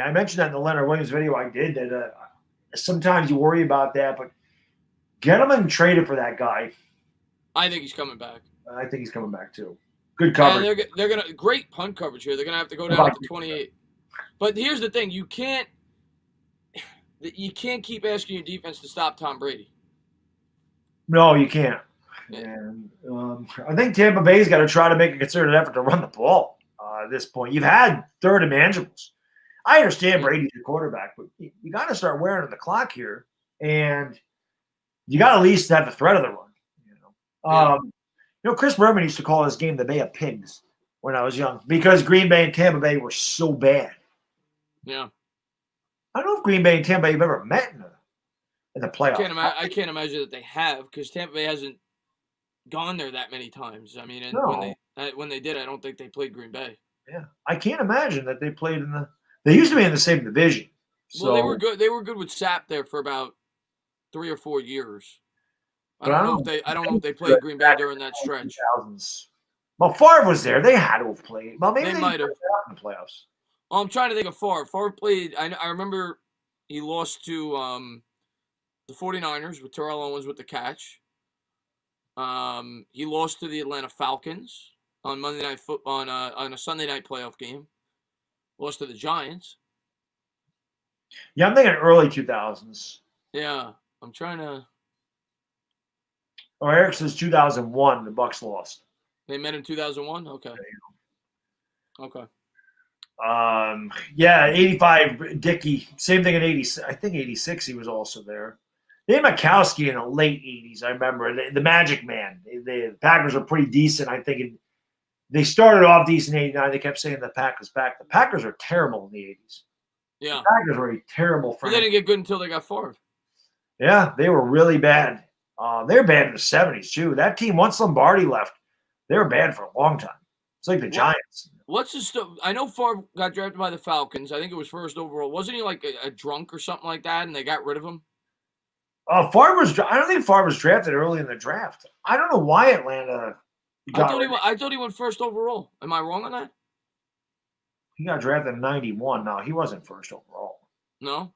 I mentioned that in the Leonard Williams video I did. That sometimes you worry about that, but get him and trade it for that guy. I think he's coming back. I think he's coming back too. Good coverage. And they're gonna great punt coverage here. They're gonna have to go down to 28. But here's the thing: you can't keep asking your defense to stop Tom Brady. No, you can't. And I think Tampa Bay's got to try to make a concerted effort to run the ball at this point. You've had third and manageables. I understand Brady's your quarterback, but you got to start wearing the clock here, and you got to at least have the threat of the run. Chris Berman used to call this game the Bay of Pigs when I was young because Green Bay and Tampa Bay were so bad. Yeah. I don't know if Green Bay and Tampa Bay have ever met in the playoffs. I can't imagine that they have because Tampa Bay hasn't gone there that many times. I mean, and No. when they did, I don't think they played Green Bay. Yeah, I can't imagine that they played in the. They used to be in the same division. So, Well, they were good. They were good with Sapp there for about 3 or 4 years. I but don't know if they played Green Bay during that stretch. 2000s. Well, Favre was there. They had to have played. Well, maybe They they might have. in the playoffs. Oh, I'm trying to think of Favre. Favre played. I remember he lost to the 49ers with Terrell Owens with the catch. He lost to the Atlanta Falcons on Monday Night Football on a Sunday night playoff game. Lost to the Giants. Yeah, I'm thinking early 2000s. Yeah, I'm trying to. Oh, Eric says 2001. The Bucs lost. They met in 2001. Okay. Okay. Yeah, 85. Dickey. Same thing in 80. I think 86. He was also there. They had Mikowski in the late 80s. I remember the Magic Man. The Packers were pretty decent. I think they started off decent in 89. They kept saying the Packers back. The Packers are terrible in the 80s. Yeah. The Packers were a terrible But franchise. they didn't get good until they got Favre. Yeah, they were really bad. They were bad in the 70s, too. That team, once Lombardi left, they were bad for a long time. It's like the Giants. What's his stuff? I know Favre got drafted by the Falcons. I think it was first overall. Wasn't he like a drunk or something like that, and they got rid of him? Favre was. I don't think Favre was drafted early in the draft. I don't know why Atlanta. I thought he went first overall. Am I wrong on that? He got drafted in 91. No, he wasn't first overall. No?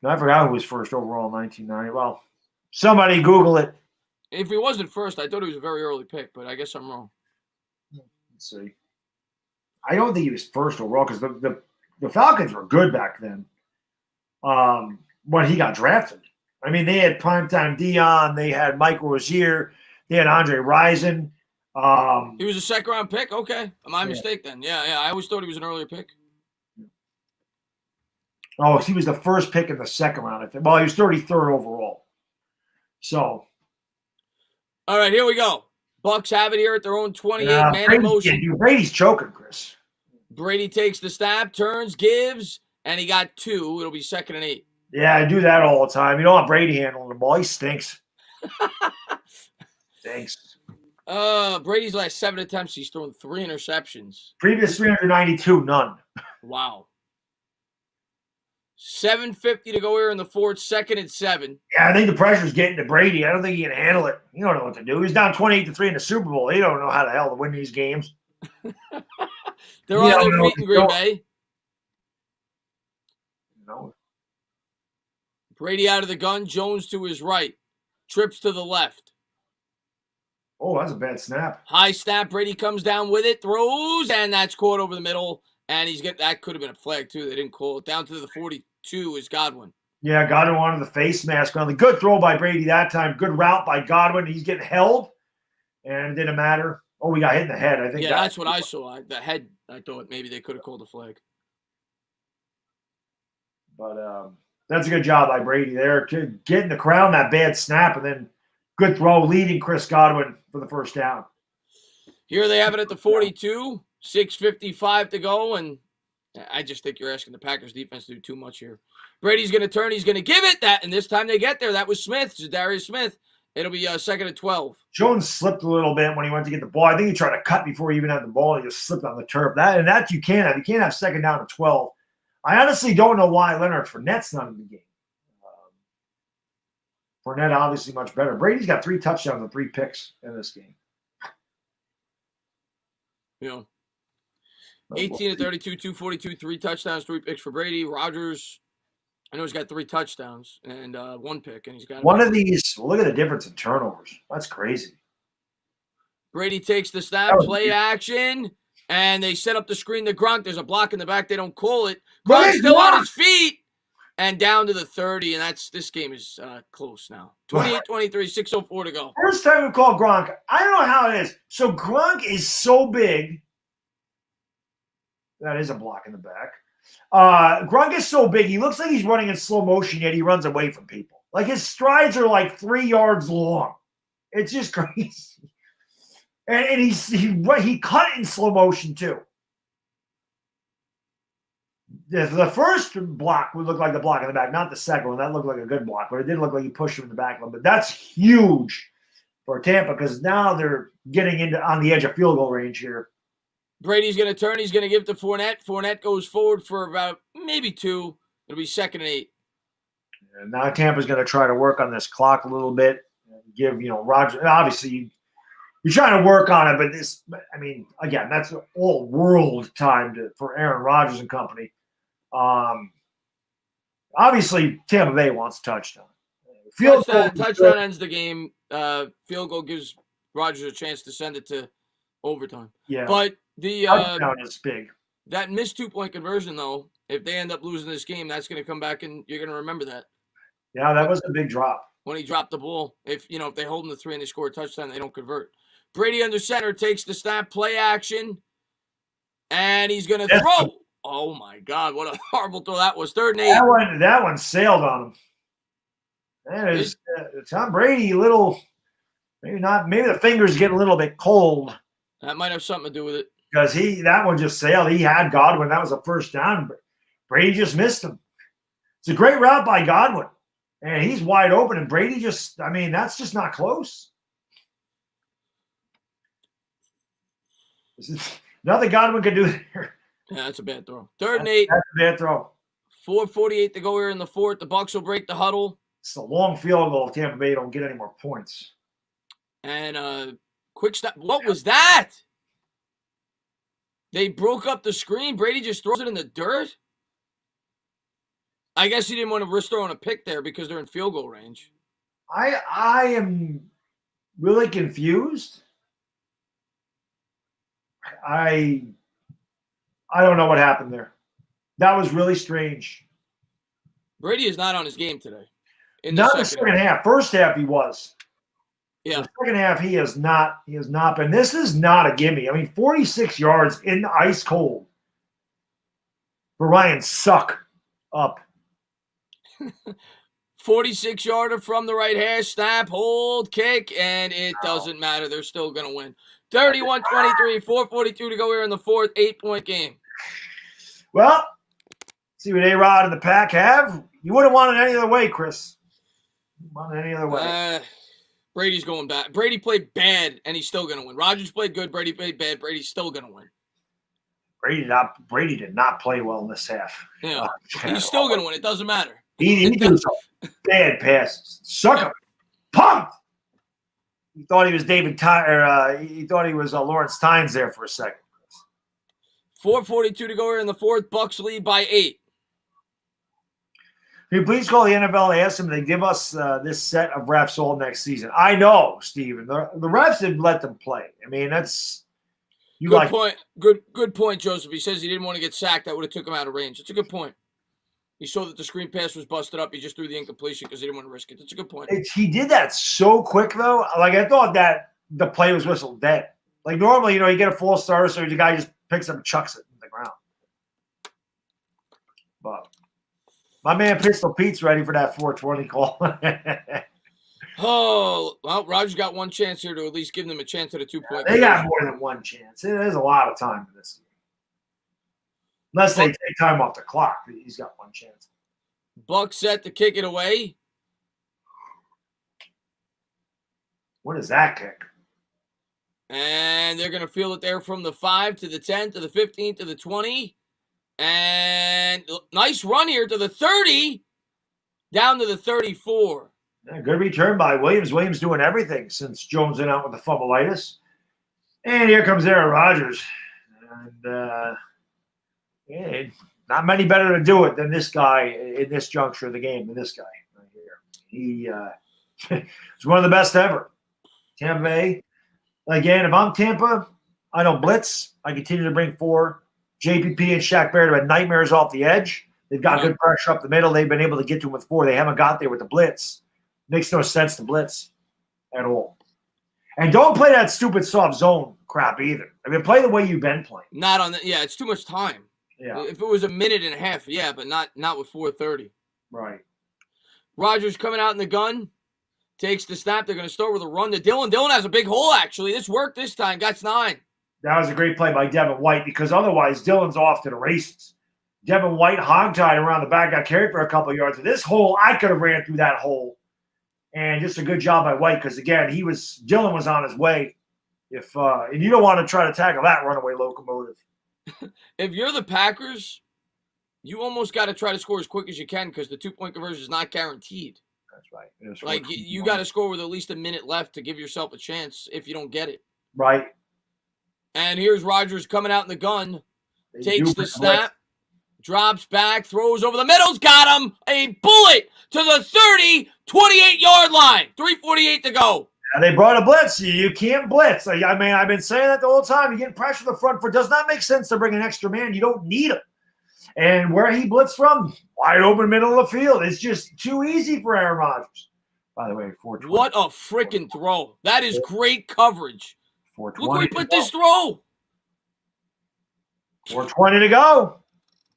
No, I forgot who was first overall in 1990. Well, somebody Google it. If he wasn't first, I thought he was a very early pick, but I guess I'm wrong. Let's see. I don't think he was first overall because the Falcons were good back then when he got drafted. I mean, they had primetime Dion. They had Mike Rozier. They had Andre Rison. He was a second-round pick? Okay. My mistake then. Yeah. I always thought he was an earlier pick. Oh, he was the first pick in the second round, I think. Well, he was 33rd overall. So. All right, here we go. Bucs have it here at their own 28-man in motion. Brady's choking, Chris. Brady takes the snap, turns, gives, and he got 2. It'll be 2nd and 8. Yeah, I do that all the time. You don't want Brady handling the ball. He stinks. Stinks. Brady's last 7 attempts, he's thrown 3 interceptions. Previous 392, none. Wow. 7:50 to go here in the fourth, 2nd and 7. Yeah, I think the pressure's getting to Brady. I don't think he can handle it. He don't know what to do. He's down 28-3 in the Super Bowl. He don't know how the hell to win these games. They're on their feet in Green Bay. No. Brady out of the gun, Jones to his right. Trips to the left. Oh, that's a bad snap. High snap, Brady comes down with it, throws, and that's caught over the middle. And that could have been a flag, too. They didn't call it. Down to the 42 is Godwin. Yeah, Godwin wanted the face mask on. The good throw by Brady that time. Good route by Godwin. He's getting held, and it didn't matter. Oh, we got hit in the head. I think. Yeah, that's what I saw. The head, I thought maybe they could have called a flag. But that's a good job by Brady there. Getting the crown, that bad snap, and then good throw leading Chris Godwin for the first down. Here they have it at the 42. 6:55 to go, and I just think you're asking the Packers defense to do too much here. Brady's going to turn. He's going to give it that, and this time they get there. That was Smith, Darius Smith. It'll be 2nd and 12. Jones slipped a little bit when he went to get the ball. I think he tried to cut before he even had the ball, and he just slipped on the turf. That you can't have. You can't have 2nd down and 12. I honestly don't know why Leonard Fournette's not in the game. Fournette obviously much better. Brady's got 3 touchdowns and 3 picks in this game. Yeah. 18 to 32, 242, 3 touchdowns, 3 picks for Brady. Rodgers, I know he's got 3 touchdowns and 1 pick, and he's got one of these. Well, look at the difference in turnovers. That's crazy. Brady takes the snap, play action, and they set up the screen to Gronk. There's a block in the back. They don't call it. Gronk's still on his feet and down to the 30, and this game is close now. 28-23, 6:04 to go. First time we call Gronk. I don't know how it is. So Gronk is so big. That is a block in the back. Gronk is so big. He looks like he's running in slow motion, yet he runs away from people. Like his strides are like 3 yards long. It's just crazy. And he cut in slow motion too. The first block would look like the block in the back, not the second one. That looked like a good block, but it did look like he pushed him in the back a little bit. That's huge. for Tampa because now they're getting into on the edge of field goal range here. Brady's going to turn. He's going to give it to Fournette. Fournette goes forward for about maybe 2. It'll be 2nd and 8. And now Tampa's going to try to work on this clock a little bit. Give, Rodgers, obviously you're trying to work on it, but this, I mean, again, that's all world time for Aaron Rodgers and company. Obviously Tampa Bay wants a touchdown. Touchdown ends the game. Field goal gives Rodgers a chance to send it to overtime. Yeah. But the touchdown is big. That missed 2-point conversion, though, if they end up losing this game, that's going to come back and you're going to remember that. Yeah, that was a big drop. When he dropped the ball. If they hold him to 3 and they score a touchdown, they don't convert. Brady under center takes the snap, play action, and he's going to throw. Oh, my God, what a horrible throw that was. 3rd and 8. That one sailed on him. That is Tom Brady, maybe the fingers get a little bit cold. That might have something to do with it. Because that one just sailed. He had Godwin. That was a first down. Brady just missed him. It's a great route by Godwin. And he's wide open. And Brady that's just not close. Nothing Godwin could do there. Yeah, that's a bad throw. 3rd and 8. That's a bad throw. 4:48 to go here in the 4th. The Bucs will break the huddle. It's a long field goal if Tampa Bay don't get any more points. And quick stop. What was that? They broke up the screen. Brady just throws it in the dirt. I guess he didn't want to risk throwing a pick there because they're in field goal range. I am really confused. I don't know what happened there. That was really strange. Brady is not on his game today. Not the second half. First half he was. Yeah. The second half he has not. He has not been. This is not a gimme. I mean, 46 yards in the ice cold for Ryan Suck up. 46-yarder from the right hash, snap, hold, kick, and it doesn't matter. They're still going to win. 31-23, 4:42 to go here in the 4th, 8-point game. Well, see what A-Rod and the Pack have. You wouldn't want it any other way, Chris. You want it any other way. Brady's going bad. Brady played bad, and he's still going to win. Rodgers played good. Brady played bad. Brady's still going to win. Brady did not play well in this half. Yeah, he's still going to win. It doesn't matter. He did some bad passes. Sucker. Pumped. He thought he was he thought he was Lawrence Tynes there for a second. 4:42 to go here in the 4th. Bucs lead by 8. Can you please call the NFL and ask them they give us this set of refs all next season? I know, Steven. The refs didn't let them play. I mean, that's good point. Good point, Joseph. He says he didn't want to get sacked. That would have took him out of range. It's a good point. He saw that the screen pass was busted up. He just threw the incompletion because he didn't want to risk it. That's a good point. He did that so quick, though. Like, I thought that the play was whistled dead. Like, normally, you get a false start, so the guy just picks up and chucks it in the ground. But my man Pistol Pete's ready for that 420 call. Oh, well, Rodgers got one chance here to at least give them a chance at a 2-point. They got more than one chance. There's a lot of time in this game. Unless they take time off the clock, he's got one chance. Bucs set to kick it away. What is that kick? And they're going to field it there from the 5 to the 10 to the 15 to the 20. And nice run here to the 30, down to the 34. Yeah, good return by Williams. Williams doing everything since Jones went out with the fumbleitis. And here comes Aaron Rodgers. And not many better to do it than this guy in this juncture of the game than this guy right here. He is one of the best ever. Tampa Bay. Again, if I'm Tampa, I don't blitz. I continue to bring 4. JPP and Shaq Barrett have had nightmares off the edge. They've got good pressure up the middle. They've been able to get to him with 4. They haven't got there with the blitz. Makes no sense to blitz at all. And don't play that stupid soft zone crap either. I mean, play the way you've been playing. Not on the – yeah, it's too much time. Yeah. If it was a minute and a half, yeah, but not with 4:30. Right. Rodgers coming out in the gun, takes the snap. They're going to start with a run to Dillon. Dillon has a big hole, actually. This worked this time. Got 9. That was a great play by Devin White because otherwise Dillon's off to the races. Devin White hogtied around the back, got carried for a couple of yards. This hole, I could have ran through that hole And just a good job by White because, again, Dillon was on his way. And you don't want to try to tackle that runaway locomotive. If you're the Packers, you almost got to try to score as quick as you can because the 2-point conversion is not guaranteed. That's right. Like, you got to score with at least a minute left to give yourself a chance if you don't get it. Right. And here's Rodgers coming out in the gun, takes the snap, drops back, throws over the middle's got him. A bullet to the 30, 28-yard line. 3:48 to go. Yeah, they brought a blitz. You can't blitz. I mean, I've been saying that the whole time. You get pressure in the front foot. Does not make sense to bring an extra man. You don't need him. And where he blitzed from, wide open middle of the field. It's just too easy for Aaron Rodgers. By the way, 420. What a freaking throw. That is great coverage. Look where he put this throw. 4:20 to go.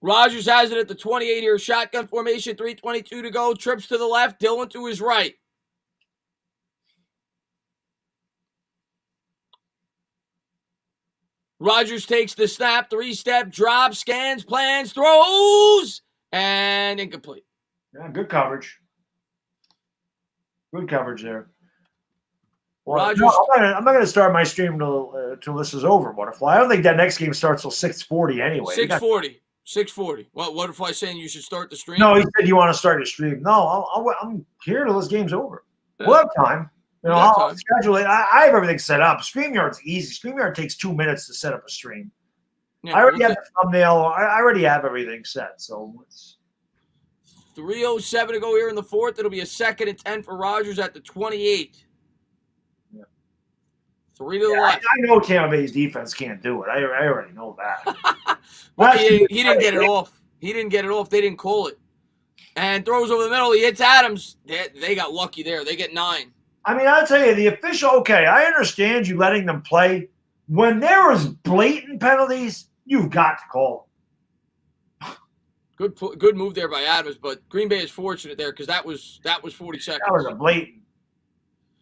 Rodgers has it at the 28 here. Shotgun formation, 3:22 to go. Trips to the left, Dillon to his right. Rodgers takes the snap, 3-step, drop, scans, plans, throws, and incomplete. Yeah, good coverage. Good coverage there. Well, Rodgers, no, I'm not going to start my stream till this is over, Butterfly. I don't think that next game starts till 6:40 anyway. 6:40. 6:40. What Butterfly saying you should start the stream? No, he said you want to start the stream. No, I'm here till this game's over. We'll have time. You know, I'll schedule it. I have everything set up. StreamYard's easy. StreamYard takes 2 minutes to set up a stream. Yeah, I already have the thumbnail. I already have everything set. So it's 3:07 to go here in the fourth. It'll be a 2nd and 10 for Rodgers at the 28. Yeah. 3 to the left. I know Tampa Bay's defense can't do it. I already know that. Well, he didn't get it off. He didn't get it off. They didn't call it. And throws over the middle. He hits Adams. They got lucky there. They get 9. I mean, I'll tell you, the official, okay, I understand you letting them play. When there was blatant penalties, you've got to call them. Good move there by Adams, but Green Bay is fortunate there because that was 40 seconds. That was a blatant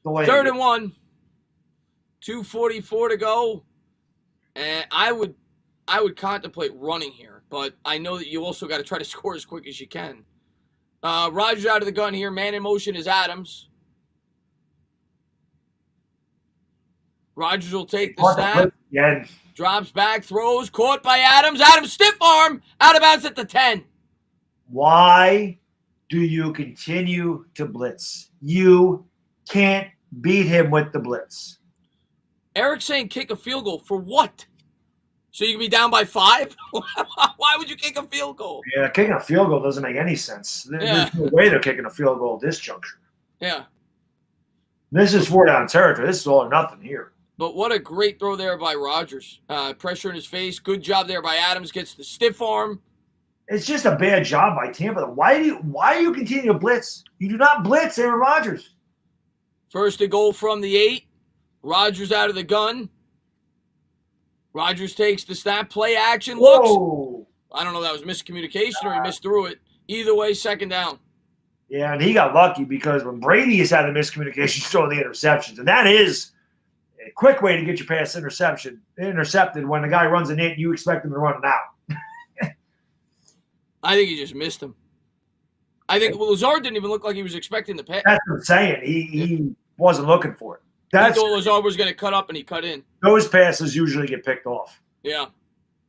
delay. 3rd and 1. 2:44 to go. And I would contemplate running here, but I know that you also got to try to score as quick as you can. Rodgers out of the gun here. Man in motion is Adams. Rodgers will take the snap. Yeah. Drops back, throws, caught by Adams. Adams stiff arm, out of bounds at the 10. Why do you continue to blitz? You can't beat him with the blitz. Eric's saying kick a field goal for what? So you can be down by 5? Why would you kick a field goal? Yeah, kicking a field goal doesn't make any sense. There's no way they're kicking a field goal at this juncture. Yeah. This is 4-down territory. This is all or nothing here. But what a great throw there by Rodgers. Pressure in his face. Good job there by Adams. Gets the stiff arm. It's just a bad job by Tampa. Why do you continue to blitz? You do not blitz Aaron Rodgers. 1st and goal from the 8. Rodgers out of the gun. Rodgers takes the snap. Play action. Looks. Whoa. I don't know if that was miscommunication or he missed through it. Either way, 2nd down. Yeah, and he got lucky because when Brady has had the miscommunication, he's throwing the interceptions. And that is a quick way to get your pass intercepted when the guy runs an in, you expect him to run it out. I think he just missed him. I think Lazard didn't even look like he was expecting the pass. That's what I'm saying. He wasn't looking for it. I thought Lazard was going to cut up, and he cut in. Those passes usually get picked off. Yeah.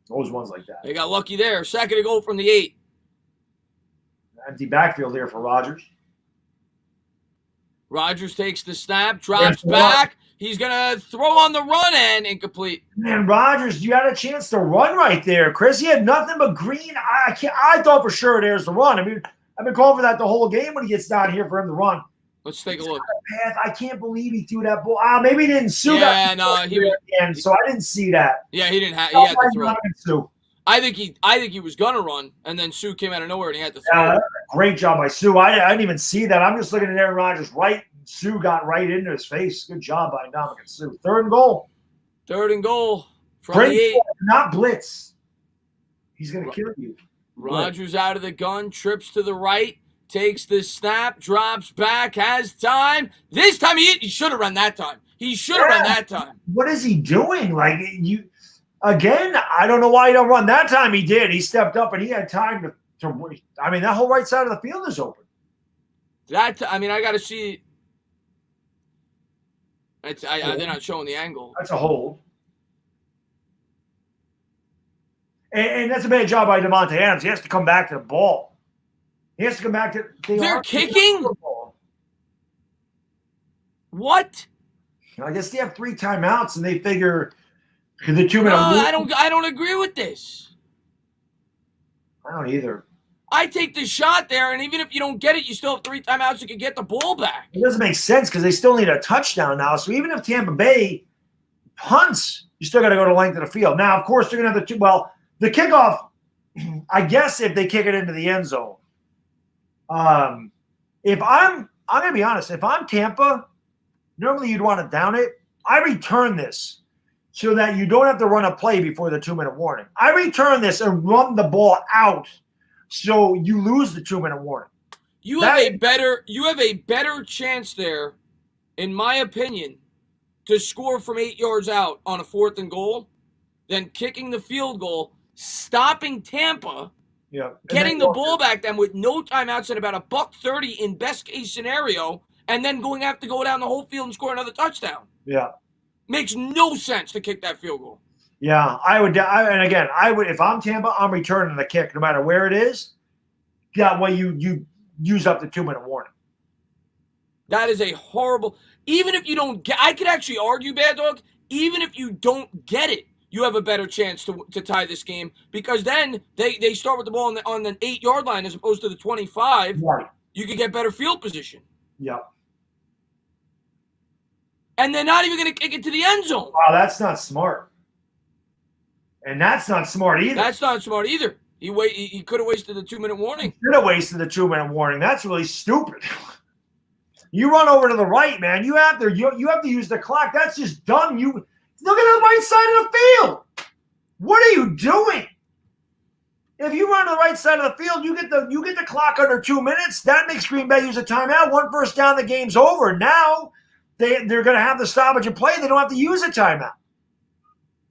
Those ones like that. They got lucky there. 2nd and goal from the 8. Empty backfield here for Rodgers. Rodgers takes the snap, drops back. He's going to throw on the run and incomplete. Man, Rodgers, you had a chance to run right there, Chris. He had nothing but green. I thought for sure there's the run. I mean, I've been calling for that the whole game when he gets down here for him to run. Let's take a look. I can't believe he threw that ball. Maybe he didn't sue that. So I didn't see that. Yeah, he didn't have. He had to throw. I think he was gonna run, and then Sue came out of nowhere and he had to throw. Great job by Sue. I didn't even see that. I'm just looking at Aaron Rodgers right. Sue got right into his face. Good job by Dominic and Sue. 3rd and goal. 3rd and goal from the 8. Not blitz. He's gonna kill you. Rodgers out of the gun, trips to the right. Takes the snap, drops back, has time. This time he should have run that time. He should have run that time. What is he doing? Like again, I don't know why he don't run. That time he did. He stepped up and he had time to I mean, that whole right side of the field is open. I got to see They're not showing the angle. That's a hold. And that's a bad job by Devontae Adams. He has to come back to the ball. He has to come back to They're kicking? The ball. What? I guess they have 3 timeouts, and they figure the 2 minute. No, I don't agree with this. I don't either. I take the shot there, and even if you don't get it, you still have 3 timeouts. You can get the ball back. It doesn't make sense because they still need a touchdown now. So even if Tampa Bay punts, you still got to go to the length of the field. Now, of course, they're going to have the kickoff. I guess if they kick it into the end zone, if I'm going to be honest, if I'm Tampa, normally you'd want to down it. I return this so that you don't have to run a play before the 2 minute warning. I return this and run the ball out. So you lose the 2 minute warning. You have a better chance there, in my opinion, to score from 8 yards out on a 4th and goal than kicking the field goal, stopping Tampa, getting the ball back then with no timeouts and about $1.30 in best case scenario, and then go down the whole field and score another touchdown. Yeah. Makes no sense to kick that field goal. Yeah, I would. And again, I would. If I'm Tampa, I'm returning the kick no matter where it is. That way you use up the 2 minute warning. That is a horrible. Even if you don't get, I could actually argue, Bad Dog. Even if you don't get it, you have a better chance to tie this game because then they start with the ball on the 8 yard line as opposed to the 25. Right. You could get better field position. Yep. And they're not even going to kick it to the end zone. Wow, that's not smart. And that's not smart either. That's not smart either. He could have wasted the 2 minute warning. He should have wasted the 2 minute warning. That's really stupid. You run over to the right, man. You have to use the clock. That's just dumb. You look at the right side of the field. What are you doing? If you run to the right side of the field, you get the clock under 2 minutes. That makes Green Bay use a timeout. 1 first down, the game's over. Now they're going to have the stoppage of play. They don't have to use a timeout.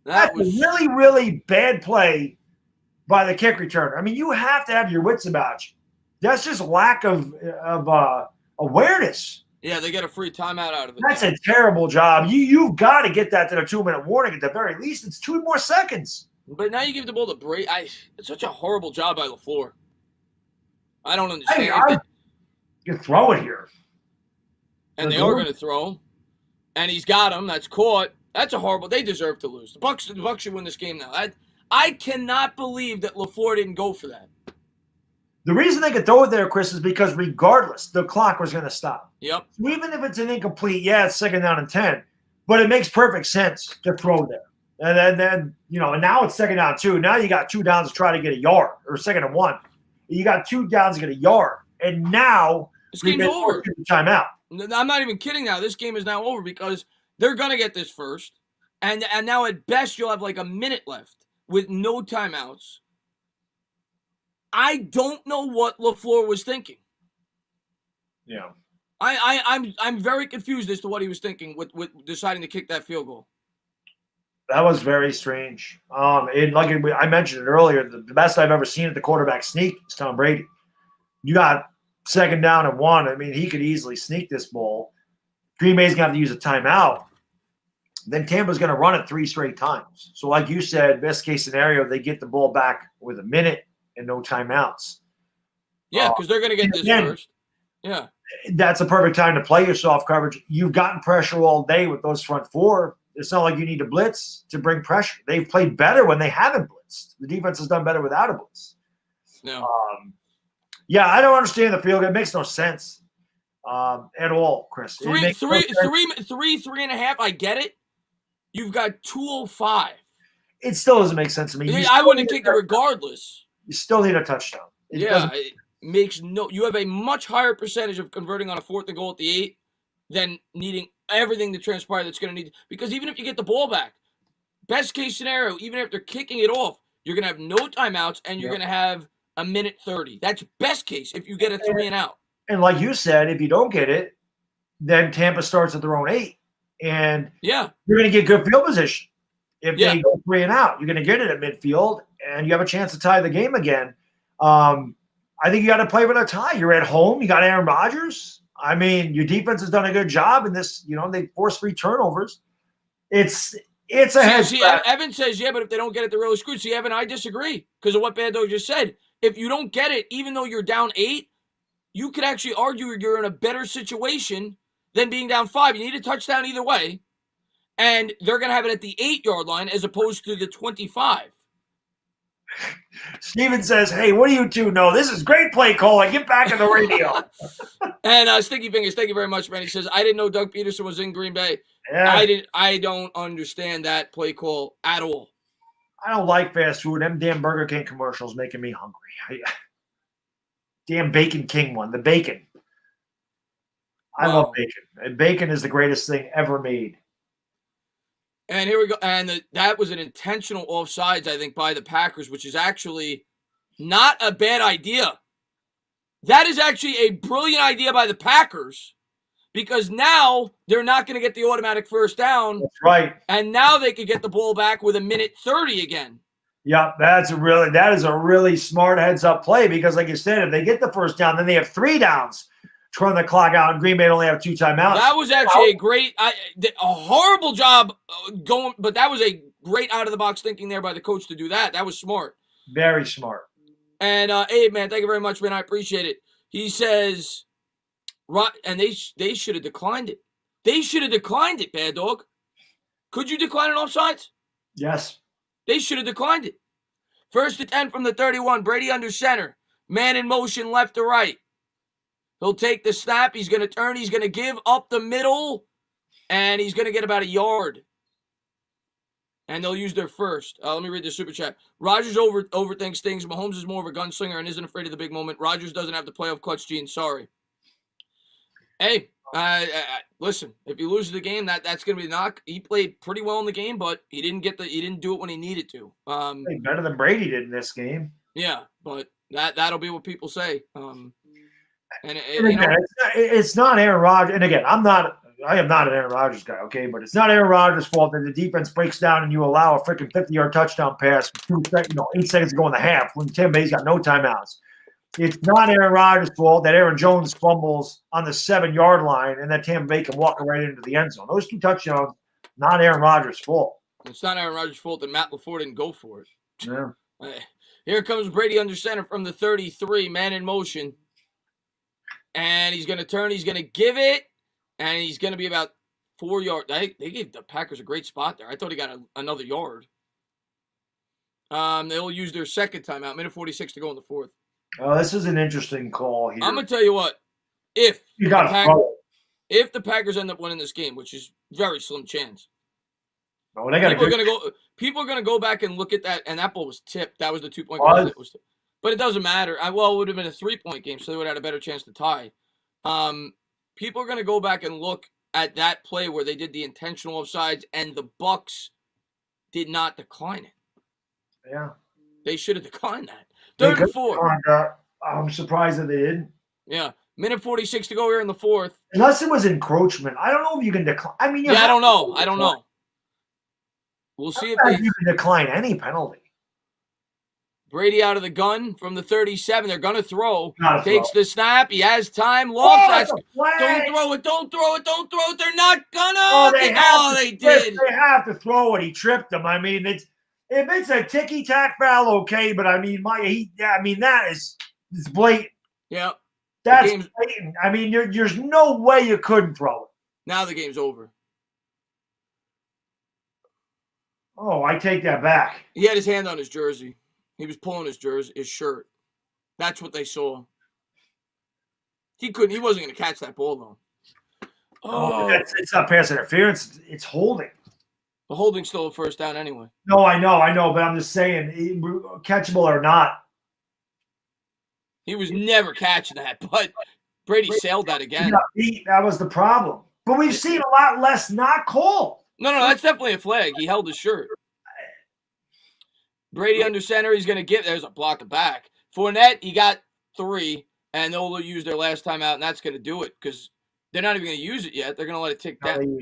That's a really, really bad play by the kick returner. I mean, you have to have your wits about you. That's just lack of awareness. Yeah, they get a free timeout out of it. That's a terrible job. You've got to get that to the 2 minute warning at the very least. It's 2 more seconds. But now you give the ball to Brady. It's such a horrible job by LaFleur. I don't understand. You throw it here. And they are going to throw. And he's got him. That's caught. That's a horrible. They deserve to lose. The Bucs should win this game now. I cannot believe that LaFleur didn't go for that. The reason they could throw it there, Chris, is because regardless, the clock was going to stop. Yep. So even if it's an incomplete, it's 2nd down and 10. But it makes perfect sense to throw there. And then and now it's 2nd down 2. Now you got 2 downs to try to get a yard, or 2nd and 1. You got 2 downs to get a yard. And now this game's over. Timeout. I'm not even kidding now. This game is now over because they're going to get this first. And now at best you'll have like a minute left with no timeouts. I don't know what LaFleur was thinking. Yeah. I'm very confused as to what he was thinking with deciding to kick that field goal. That was very strange. I mentioned it earlier, the best I've ever seen at the quarterback sneak is Tom Brady. You got 2nd down and 1. I mean, he could easily sneak this ball. Green Bay's going to have to use a timeout. Then Tampa's going to run it 3 straight times. So like you said, best case scenario, they get the ball back with a minute and no timeouts. Yeah, because they're going to get this first. Yeah. That's a perfect time to play your soft coverage. You've gotten pressure all day with those front 4. It's not like you need to blitz to bring pressure. They've played better when they haven't blitzed. The defense has done better without a blitz. No. I don't understand the field. It makes no sense at all, Chris. 3.5. I get it. You've got 205. It still doesn't make sense to me. I wouldn't have kicked it regardless. You still need a touchdown. It makes no. You have a much higher percentage of converting on a 4th and goal at the 8 than needing everything to transpire that's going to need. Because even if you get the ball back, best case scenario, even after kicking it off, you're going to have no timeouts and you're going to have a minute 30. That's best case if you get a 3 and out. And like you said, if you don't get it, then Tampa starts at their own 8. And you're going to get good field position. If they go 3 and out, you're going to get it at midfield, and you have a chance to tie the game again. I think you got to play with a tie. You're at home. You got Aaron Rodgers. I mean, your defense has done a good job in this. They forced 3 turnovers. It's a head scratch. Evan says, yeah, but if they don't get it, they're really screwed. See, Evan, I disagree because of what Bad Dog just said. If you don't get it, even though you're down 8, you could actually argue you're in a better situation than being down 5. You need a touchdown either way, and they're going to have it at the 8-yard line as opposed to the 25. Steven says, hey, what do you two know? This is great play calling. Get back in the radio. And Sticky Fingers, thank you very much, man. He says, I didn't know Doug Peterson was in Green Bay. Yeah. I don't understand that play call at all. I don't like fast food. Them damn Burger King commercials making me hungry. Damn Bacon King one. The bacon. I love bacon. And bacon is the greatest thing ever made. And here we go. And that was an intentional offsides, I think, by the Packers, which is actually not a bad idea. That is actually a brilliant idea by the Packers because now they're not going to get the automatic first down. That's right. And now they could get the ball back with 1:30 again. Yeah, that is a really smart heads-up play because, like you said, if they get the first down, then they have 3 downs to run the clock out, and Green Bay only have 2 timeouts. That was actually a horrible job going, but that was a great out-of-the-box thinking there by the coach to do that. That was smart. Very smart. And, Abe, man, thank you very much, man. I appreciate it. He says, and they should have declined it. They should have declined it, Bad Dog. Could you decline an offsides? Yes. They should have declined it. 1st and 10 from the 31. Brady under center. Man in motion left to right. He'll take the snap. He's going to turn. He's going to give up the middle. And he's going to get about 1 yard. And they'll use their first. Let me read the super chat. Rodgers overthinks things. Mahomes is more of a gunslinger and isn't afraid of the big moment. Rodgers doesn't have the playoff clutch gene. Sorry. Hey, listen. If he loses the game, that's going to be the knock. He played pretty well in the game, but he didn't do it when he needed to. Played better than Brady did in this game. Yeah, but that'll be what people say. It's not Aaron Rodgers. And again, I am not an Aaron Rodgers guy, okay? But it's not Aaron Rodgers' fault that the defense breaks down and you allow a freaking 50-yard touchdown pass with 8 seconds to go in the half when Tampa Bay's got no timeouts. It's not Aaron Rodgers' fault that Aaron Jones fumbles on the 7-yard line and that Tampa Bay can walk right into the end zone. Those 2 touchdowns, not Aaron Rodgers' fault. It's not Aaron Rodgers' fault that Matt LaFleur didn't go for it. Yeah. Here comes Brady under center from the 33, man in motion. And he's going to turn. He's going to give it. And he's going to be about 4 yards. They gave the Packers a great spot there. I thought he got another yard. They'll use their second timeout. 1:46 to go in the 4th. Oh, this is an interesting call here. I'm going to tell you what. If the Packers end up winning this game, which is very slim chance. Oh, they got people are going to go back and look at that. And that ball was tipped. That was the 2-point goal that was tipped. But it doesn't matter. It would have been a 3-point game, so they would have had a better chance to tie. People are going to go back and look at that play where they did the intentional offsides, and the Bucs did not decline it. Yeah. They should have declined that. 3rd and 4. I'm surprised that they didn't. Yeah. 1:46 to go here in the 4th. Unless it was encroachment. I don't know if you can decline. I mean, I don't know. We'll see if you can decline any penalty. Brady out of the gun from the 37. They're going to throw. Takes the snap. He has time. Don't throw it. Don't throw it. They're not going to. They did. They have to throw it. He tripped them. I mean, if it's a ticky-tack foul, okay. But, I mean, it's blatant. Yeah. That's blatant. I mean, there's no way you couldn't throw it. Now the game's over. Oh, I take that back. He had his hand on his jersey. He was pulling his shirt. That's what they saw. He wasn't going to catch that ball, though. Oh, it's not pass interference. It's holding. The holding's still a first down anyway. No, I know, but I'm just saying, catchable or not. He was never catching that, but Brady sailed that again. That was the problem. But we've seen a lot less not called. No, that's definitely a flag. He held his shirt. Brady under center. He's going to give. There's a block of back. Fournette, he got 3, and they'll use their last time out, and that's going to do it because they're not even going to use it yet. They're going to let it tick down.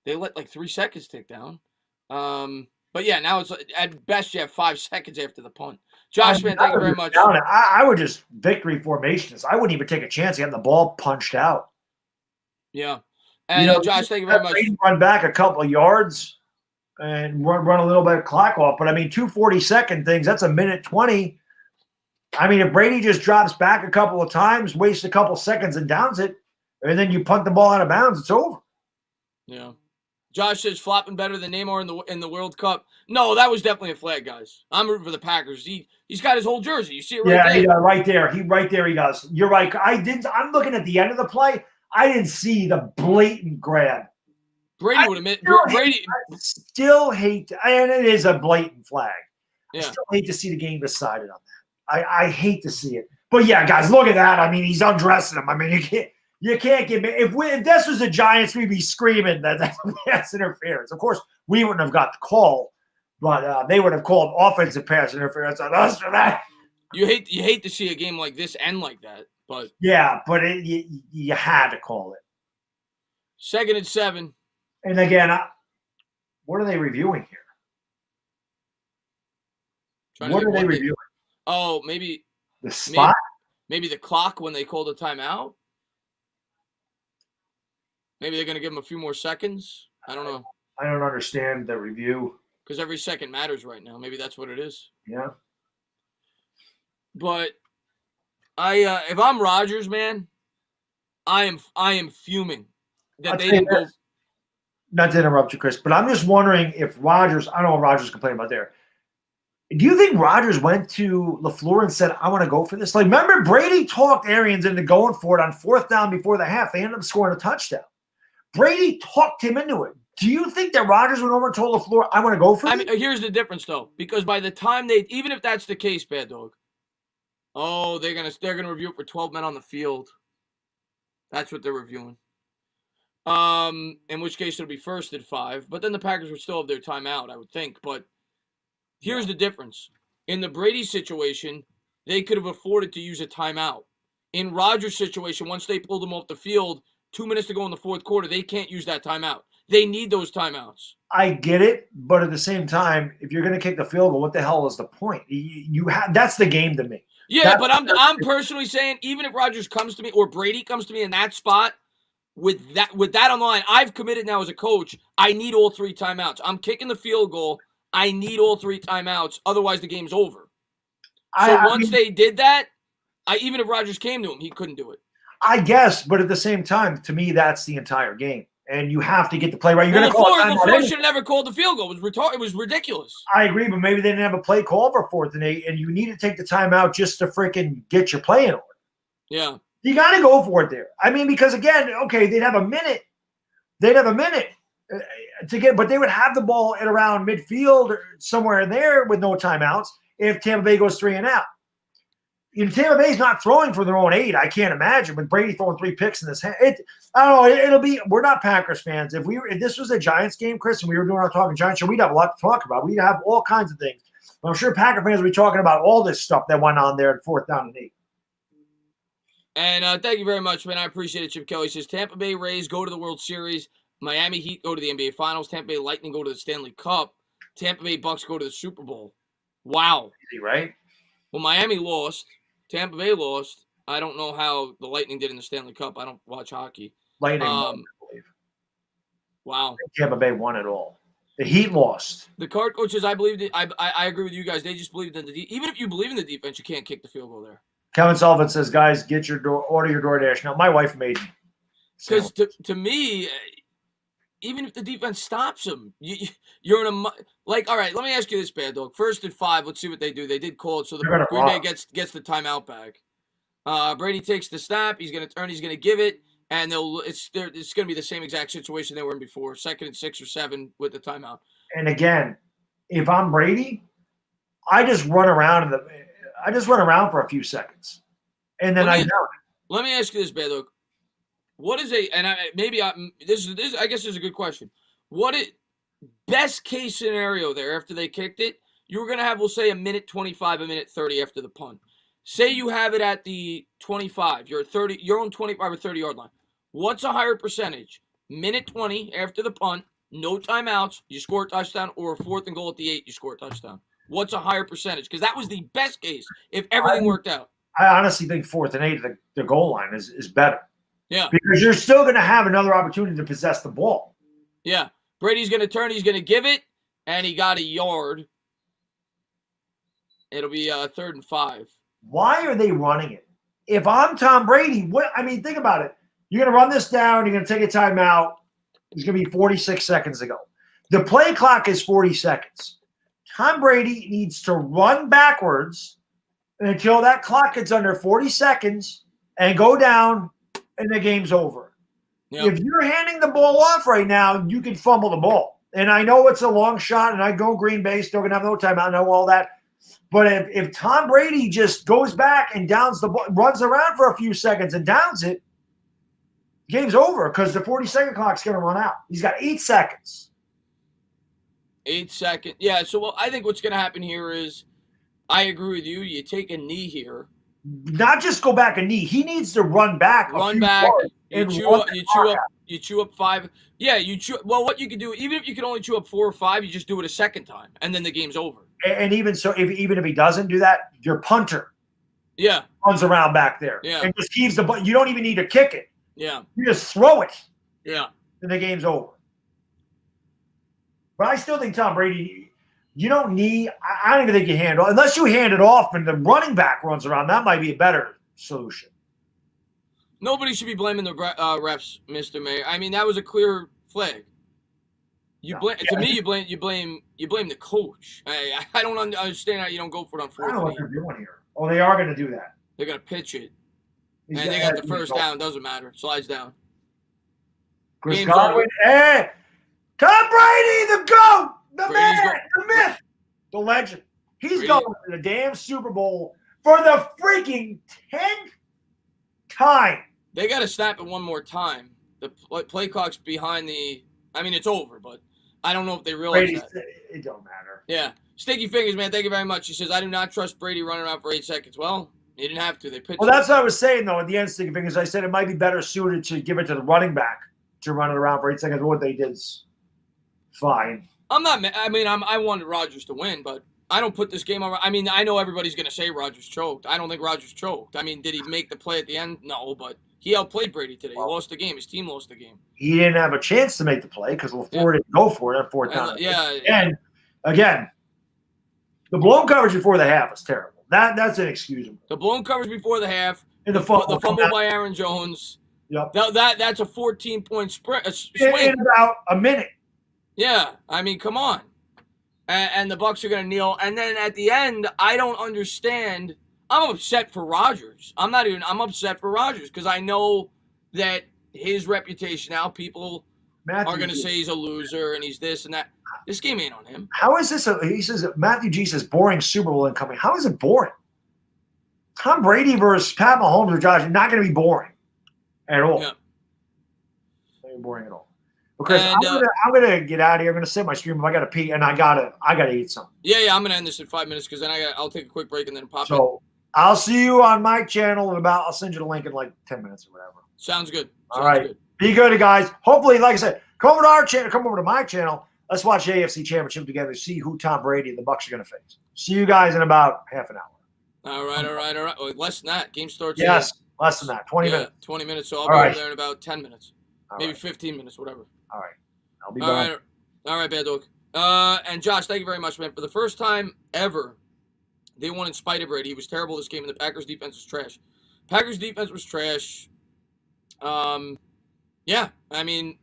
They let like 3 seconds tick down. But yeah, now it's at best you have 5 seconds after the punt. Josh, man, thank you very much. I would just victory formations. I wouldn't even take a chance of getting the ball punched out. Yeah. And Josh, thank you very much. Run back a couple of yards and run a little bit of clock off. But I mean, 2:40 things, that's a minute 20. I mean, if Brady just drops back a couple of times, wastes a couple seconds and downs it, and then you punt the ball out of bounds, it's over. Yeah. Josh says flopping better than Neymar in the World Cup. No, that was definitely a flag, guys. I'm rooting for the Packers. He's got his whole jersey. You see it right there. Yeah, right there. He does. You're right. I'm looking at the end of the play. I didn't see the blatant grab. Brady would admit. Brady. I still hate, and it is a blatant flag. Yeah. I still hate to see the game decided on that. I hate to see it. But yeah, guys, look at that. I mean, he's undressing him. I mean, you can't give me. If this was the Giants, we'd be screaming that that's interference. Of course, we wouldn't have got the call, but they would have called offensive pass interference on us for that. You hate to see a game like this end like that, but yeah, but you had to call it. 2nd and 7. And again, what are they reviewing here? What are they reviewing? Oh, maybe the spot. Maybe the clock when they called a timeout. Maybe they're going to give him a few more seconds. I don't know. I don't understand the review. Because every second matters right now. Maybe that's what it is. Yeah. But if I'm Rodgers, man, I am fuming that they didn't go. Not to interrupt you, Chris, but I'm just wondering if Rodgers. I don't know what Rodgers complaining about there. Do you think Rodgers went to LaFleur and said, "I want to go for this"? Like, remember Brady talked Arians into going for it on 4th down before the half. They ended up scoring a touchdown. Brady talked him into it. Do you think that Rodgers went over and told LaFleur, "I want to go for it"? I mean, here's the difference, though, because by the time even if that's the case, Bad Dog, they're gonna review it for 12 men on the field. That's what they're reviewing. In which case it'll be 1st and 5. But then the Packers would still have their timeout, I would think. But here's the difference. In the Brady situation, they could have afforded to use a timeout. In Rodgers' situation, once they pulled him off the field, 2 minutes to go in the 4th quarter, they can't use that timeout. They need those timeouts. I get it, but at the same time, if you're going to kick the field goal, what the hell is the point? You have that's the game to me. Yeah, but I'm personally saying, even if Rodgers comes to me or Brady comes to me in that spot with that on the line, I've committed now as a coach. I need all 3 timeouts. I'm kicking the field goal. I need all 3 timeouts. Otherwise, the game's over. So once they did that, even if Rodgers came to him, he couldn't do it. I guess, but at the same time, to me, that's the entire game. And you have to get the play right. You're going to call LaFleur should have never called the field goal. It was ridiculous. I agree, but maybe they didn't have a play call for 4th and 8, and you need to take the timeout just to freaking get your play in order. Yeah. You got to go for it there. I mean, because again, okay, they'd have a minute. To get, but they would have the ball at around midfield or somewhere in there with no timeouts if Tampa Bay goes 3 and out. Tampa Bay's not throwing for their own 8. I can't imagine with Brady throwing 3 picks in this. I don't know. It'll be. We're not Packers fans. If this was a Giants game, Chris, and we were doing our Talking Giants show, we'd have a lot to talk about. We'd have all kinds of things. But I'm sure Packer fans will be talking about all this stuff that went on there at 4th down and 8. And thank you very much, man. I appreciate it. Chip Kelly says Tampa Bay Rays go to the World Series. Miami Heat go to the NBA Finals. Tampa Bay Lightning go to the Stanley Cup. Tampa Bay Bucs go to the Super Bowl. Wow. Easy, right? Well, Miami lost. Tampa Bay lost. I don't know how the Lightning did in the Stanley Cup. I don't watch hockey. Lightning won, I believe. Wow. Tampa Bay won it all. The Heat lost. The card coaches, I believe, I agree with you guys. They just believe that even if you believe in the defense, you can't kick the field goal there. Kevin Sullivan says, guys, order your DoorDash. Now, my wife made me. Because to me, even if the defense stops them, you're in a all right. Let me ask you this, Bad Dog. 1st and 5. Let's see what they do. They did call it, so the Green Bay gets the timeout back. Brady takes the snap. He's going to turn. He's going to give it, and it's going to be the same exact situation they were in before. 2nd and 6 or 7 with the timeout. And again, if I'm Brady, I just run around for a few seconds, and then Let me ask you this, Bad Dog. What is this I guess is a good question. What is best case scenario there after they kicked it? You were going to have, we'll say, a minute 25, a minute 30 after the punt. Say you have it at the 25, your own 25 or 30 yard line. What's a higher percentage? Minute 20 after the punt, no timeouts, you score a touchdown, or a 4th and goal at the 8, you score a touchdown. What's a higher percentage? Because that was the best case if everything worked out. I honestly think 4th and 8, the goal line is better. Yeah. Because you're still going to have another opportunity to possess the ball. Yeah. Brady's going to turn. He's going to give it, and he got a yard. It'll be 3rd and 5. Why are they running it? If I'm Tom Brady, think about it. You're going to run this down. You're going to take a timeout. There's going to be 46 seconds to go. The play clock is 40 seconds. Tom Brady needs to run backwards until that clock gets under 40 seconds and go down, and the game's over. Yep. If you're handing the ball off right now, you can fumble the ball. And I know it's a long shot, and I go Green Bay, still going to have no timeout, I know all that. But if Tom Brady just goes back and downs the ball, runs around for a few seconds and downs it, the game's over because the 40-second clock's going to run out. He's got 8 seconds. 8 seconds. Yeah, so I think what's going to happen here is, I agree with you. You take a knee here. Not just go back a knee. He needs to run back. Run back. You chew up 5. Yeah, you chew. Well, what you can do, even if you can only chew up 4 or 5, you just do it a second time, and then the game's over. And even so, even if he doesn't do that, your punter, runs around back there, and just heaves the ball. You don't even need to kick it. Yeah, you just throw it. Yeah, and the game's over. But I still think Tom Brady. You don't need. I don't even think you hand off unless you hand it off and the running back runs around. That might be a better solution. Nobody should be blaming the refs, Mr. Mayor. I mean, that was a clear flag. You blame the coach. I don't understand how you don't go for it on 4th. I don't know what they're doing here. Oh, they are going to do that. They're going to pitch it, and they got the first down. Doesn't matter. Slides down. Chris Godwin. Hey, Tom Brady, the GOAT, the man, the myth, the legend. He's going to the damn Super Bowl for the freaking 10th time. They got to snap it one more time. The play clock's behind the. I mean, it's over, but I don't know if they realize that. It don't matter. Yeah. Sticky Fingers, man, thank you very much. He says, I do not trust Brady running around for 8 seconds. Well, he didn't have to. They pitched. Well, that's what I was saying, though, at the end, Sticky Fingers. I said it might be better suited to give it to the running back to run it around for 8 seconds. What they did is fine. I'm not – I mean, I wanted Rodgers to win, but I don't put this game over. I mean, I know everybody's going to say Rodgers choked. I don't think Rodgers choked. I mean, did he make the play at the end? No, but he outplayed Brady today. He lost the game. His team lost the game. He didn't have a chance to make the play because LaFleur didn't go for it on 4th down. And, again, the blown coverage before the half was terrible. That's inexcusable. The blown coverage before the half. And the fumble by Aaron Jones. Yep. That's a 14-point swing. In about a minute. Yeah, I mean, come on. And the Bucs are going to kneel. And then at the end, I don't understand. I'm upset for Rodgers. I'm upset for Rodgers because I know that his reputation now, people are going to say he's a loser and he's this and that. This game ain't on him. How is this? He says Matthew G says boring Super Bowl incoming. How is it boring? Tom Brady versus Pat Mahomes or Josh is not going to be boring at all. Yeah. Not boring at all. Because I'm gonna get out of here. I'm gonna set my stream. I gotta pee and I gotta eat something. Yeah. I'm gonna end this in 5 minutes because then I'll take a quick break and then pop in. So I'll see you on my channel in I'll send you the link in like 10 minutes or whatever. Sounds good. All right. Good. Be good, guys. Hopefully, like I said, come over to our channel. Come over to my channel. Let's watch the AFC Championship together. See who Tom Brady and the Bucs are gonna face. See you guys in about half an hour. All right. Oh, less than that. Game starts. Yes, less than that. 20 minutes. 20 minutes. So I'll be over there in about 10 minutes. Maybe 15 minutes, whatever. All right. I'll be back. All right, Bad Dog. And Josh, thank you very much, man. For the first time ever, they won in spite of Brady. He was terrible this game, and the Packers' defense was trash. Packers' defense was trash. Yeah. I mean,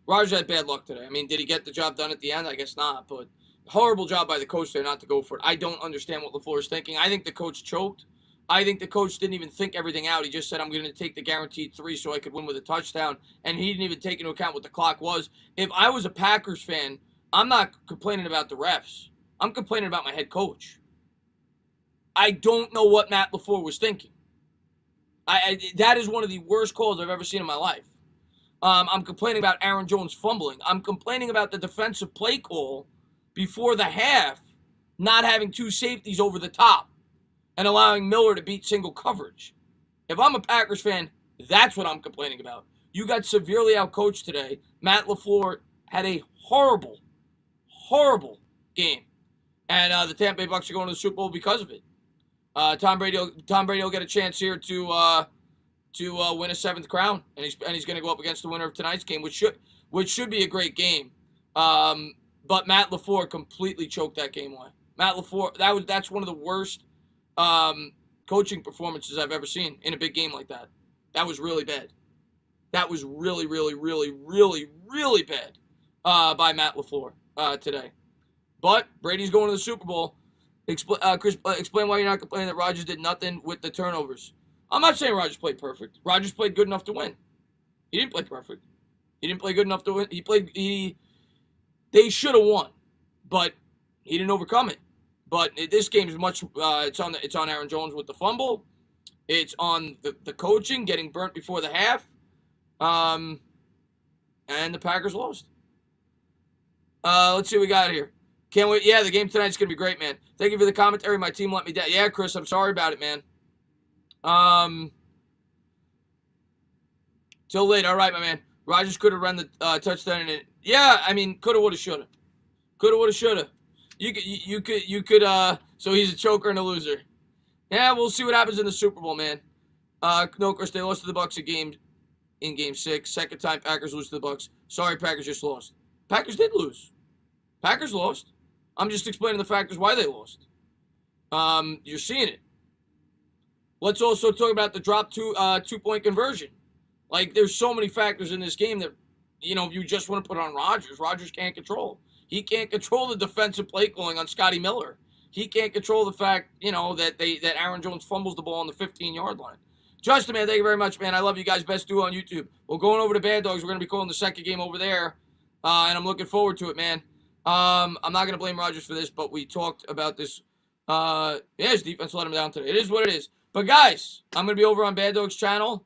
Rodgers had bad luck today. I mean, did he get the job done at the end? I guess not. But horrible job by the coach there not to go for it. I don't understand what LaFleur is thinking. I think the coach choked. I think the coach didn't even think everything out. He just said, I'm going to take the guaranteed 3 so I could win with a touchdown. And he didn't even take into account what the clock was. If I was a Packers fan, I'm not complaining about the refs. I'm complaining about my head coach. I don't know what Matt LaFleur was thinking. That is one of the worst calls I've ever seen in my life. I'm complaining about Aaron Jones fumbling. I'm complaining about the defensive play call before the half not having 2 safeties over the top and allowing Miller to beat single coverage. If I'm a Packers fan, that's what I'm complaining about. You got severely outcoached today. Matt LaFleur had a horrible, horrible game. And the Tampa Bay Bucs are going to the Super Bowl because of it. Tom Brady will get a chance here to to win a 7th crown, and he's going to go up against the winner of tonight's game, which should be a great game. But Matt LaFleur completely choked that game away. Matt LaFleur, that's one of the worst coaching performances I've ever seen in a big game like that. That was really bad. That was really, really, really, really, really bad by Matt LaFleur today. But Brady's going to the Super Bowl. Chris, explain why you're not complaining that Rodgers did nothing with the turnovers. I'm not saying Rodgers played perfect. Rodgers played good enough to win. He didn't play perfect. He didn't play good enough to win. They should have won, but he didn't overcome it. But this game is much. It's on Aaron Jones with the fumble. It's on the coaching getting burnt before the half. And the Packers lost. Let's see what we got here. Can't wait. Yeah, the game tonight's going to be great, man. Thank you for the commentary. My team let me down. Yeah, Chris, I'm sorry about it, man. Till late. All right, my man. Rodgers could have run the touchdown in it. Yeah, I mean, coulda, woulda, shoulda. Coulda, woulda, shoulda. You could. So he's a choker and a loser. Yeah, we'll see what happens in the Super Bowl, man. No, Chris, they lost to the Bucs in Game 6. Second time Packers lose to the Bucs. Sorry, Packers just lost. Packers did lose. Packers lost. I'm just explaining the factors why they lost. You're seeing it. Let's also talk about the drop two-point conversion. Like, there's so many factors in this game that, you just want to put on Rodgers. Rodgers can't control. He can't control the defensive play calling on Scotty Miller. He can't control the fact, that Aaron Jones fumbles the ball on the 15-yard line. Justin, man, thank you very much, man. I love you guys. Best duo on YouTube. We're going over to Bad Dogs. We're going to be calling the second game over there, and I'm looking forward to it, man. I'm not going to blame Rodgers for this, but we talked about this. His defense let him down today. It is what it is. But, guys, I'm going to be over on Bad Dogs channel.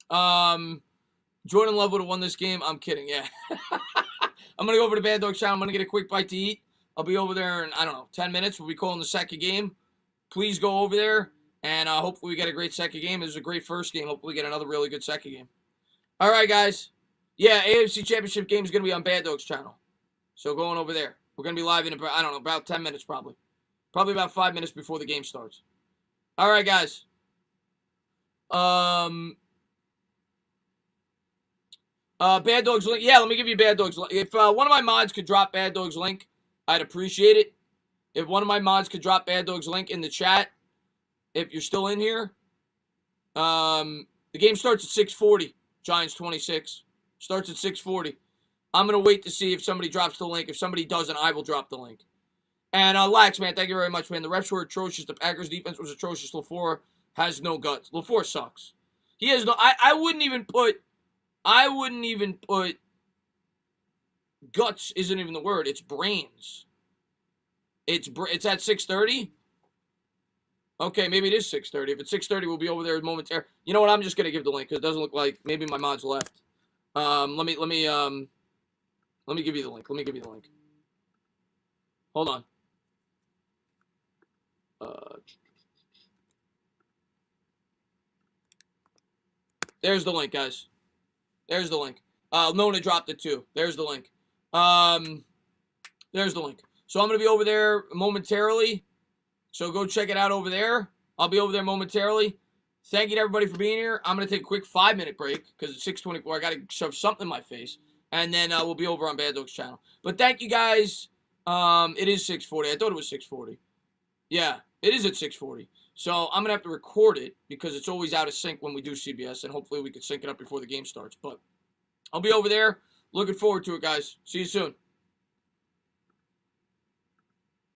Jordan Love would have won this game. I'm kidding, yeah. I'm going to go over to Bad Dogs channel. I'm going to get a quick bite to eat. I'll be over there in, 10 minutes. We'll be calling the second game. Please go over there, and hopefully we get a great second game. This is a great first game. Hopefully we get another really good second game. All right, guys. Yeah, AFC Championship game is going to be on Bad Dogs channel. So going over there. We're going to be live in, about 10 minutes probably. Probably about 5 minutes before the game starts. All right, guys. Bad Dogs link. Yeah, let me give you Bad Dogs link. If one of my mods could drop Bad Dogs link, I'd appreciate it. If one of my mods could drop Bad Dogs link in the chat, if you're still in here. The game starts at 6:40. Giants 26. Starts at 6:40. I'm going to wait to see if somebody drops the link. If somebody doesn't, I will drop the link. And Lax, man, thank you very much, man. The refs were atrocious. The Packers defense was atrocious. LaFleur has no guts. LaFleur sucks. He has no. I wouldn't even put guts. Isn't even the word. It's brains. It's at 6:30. Okay, maybe it is 6:30. If it's 6:30, we'll be over there momentarily. You know what? I'm just gonna give the link because it doesn't look like maybe my mods left. Let me give you the link. Hold on. There's the link, guys. There's the link. Nona dropped it too. There's the link. There's the link. So I'm going to be over there momentarily. So go check it out over there. I'll be over there momentarily. Thank you to everybody for being here. I'm going to take a quick 5-minute break because it's 6:24. I got to shove something in my face. And then we'll be over on Bad Dogs channel. But thank you guys. It is 6:40. I thought it was 6:40. Yeah, it is at 6:40. So I'm going to have to record it because it's always out of sync when we do CBS. And hopefully we can sync it up before the game starts. But I'll be over there. Looking forward to it, guys. See you soon.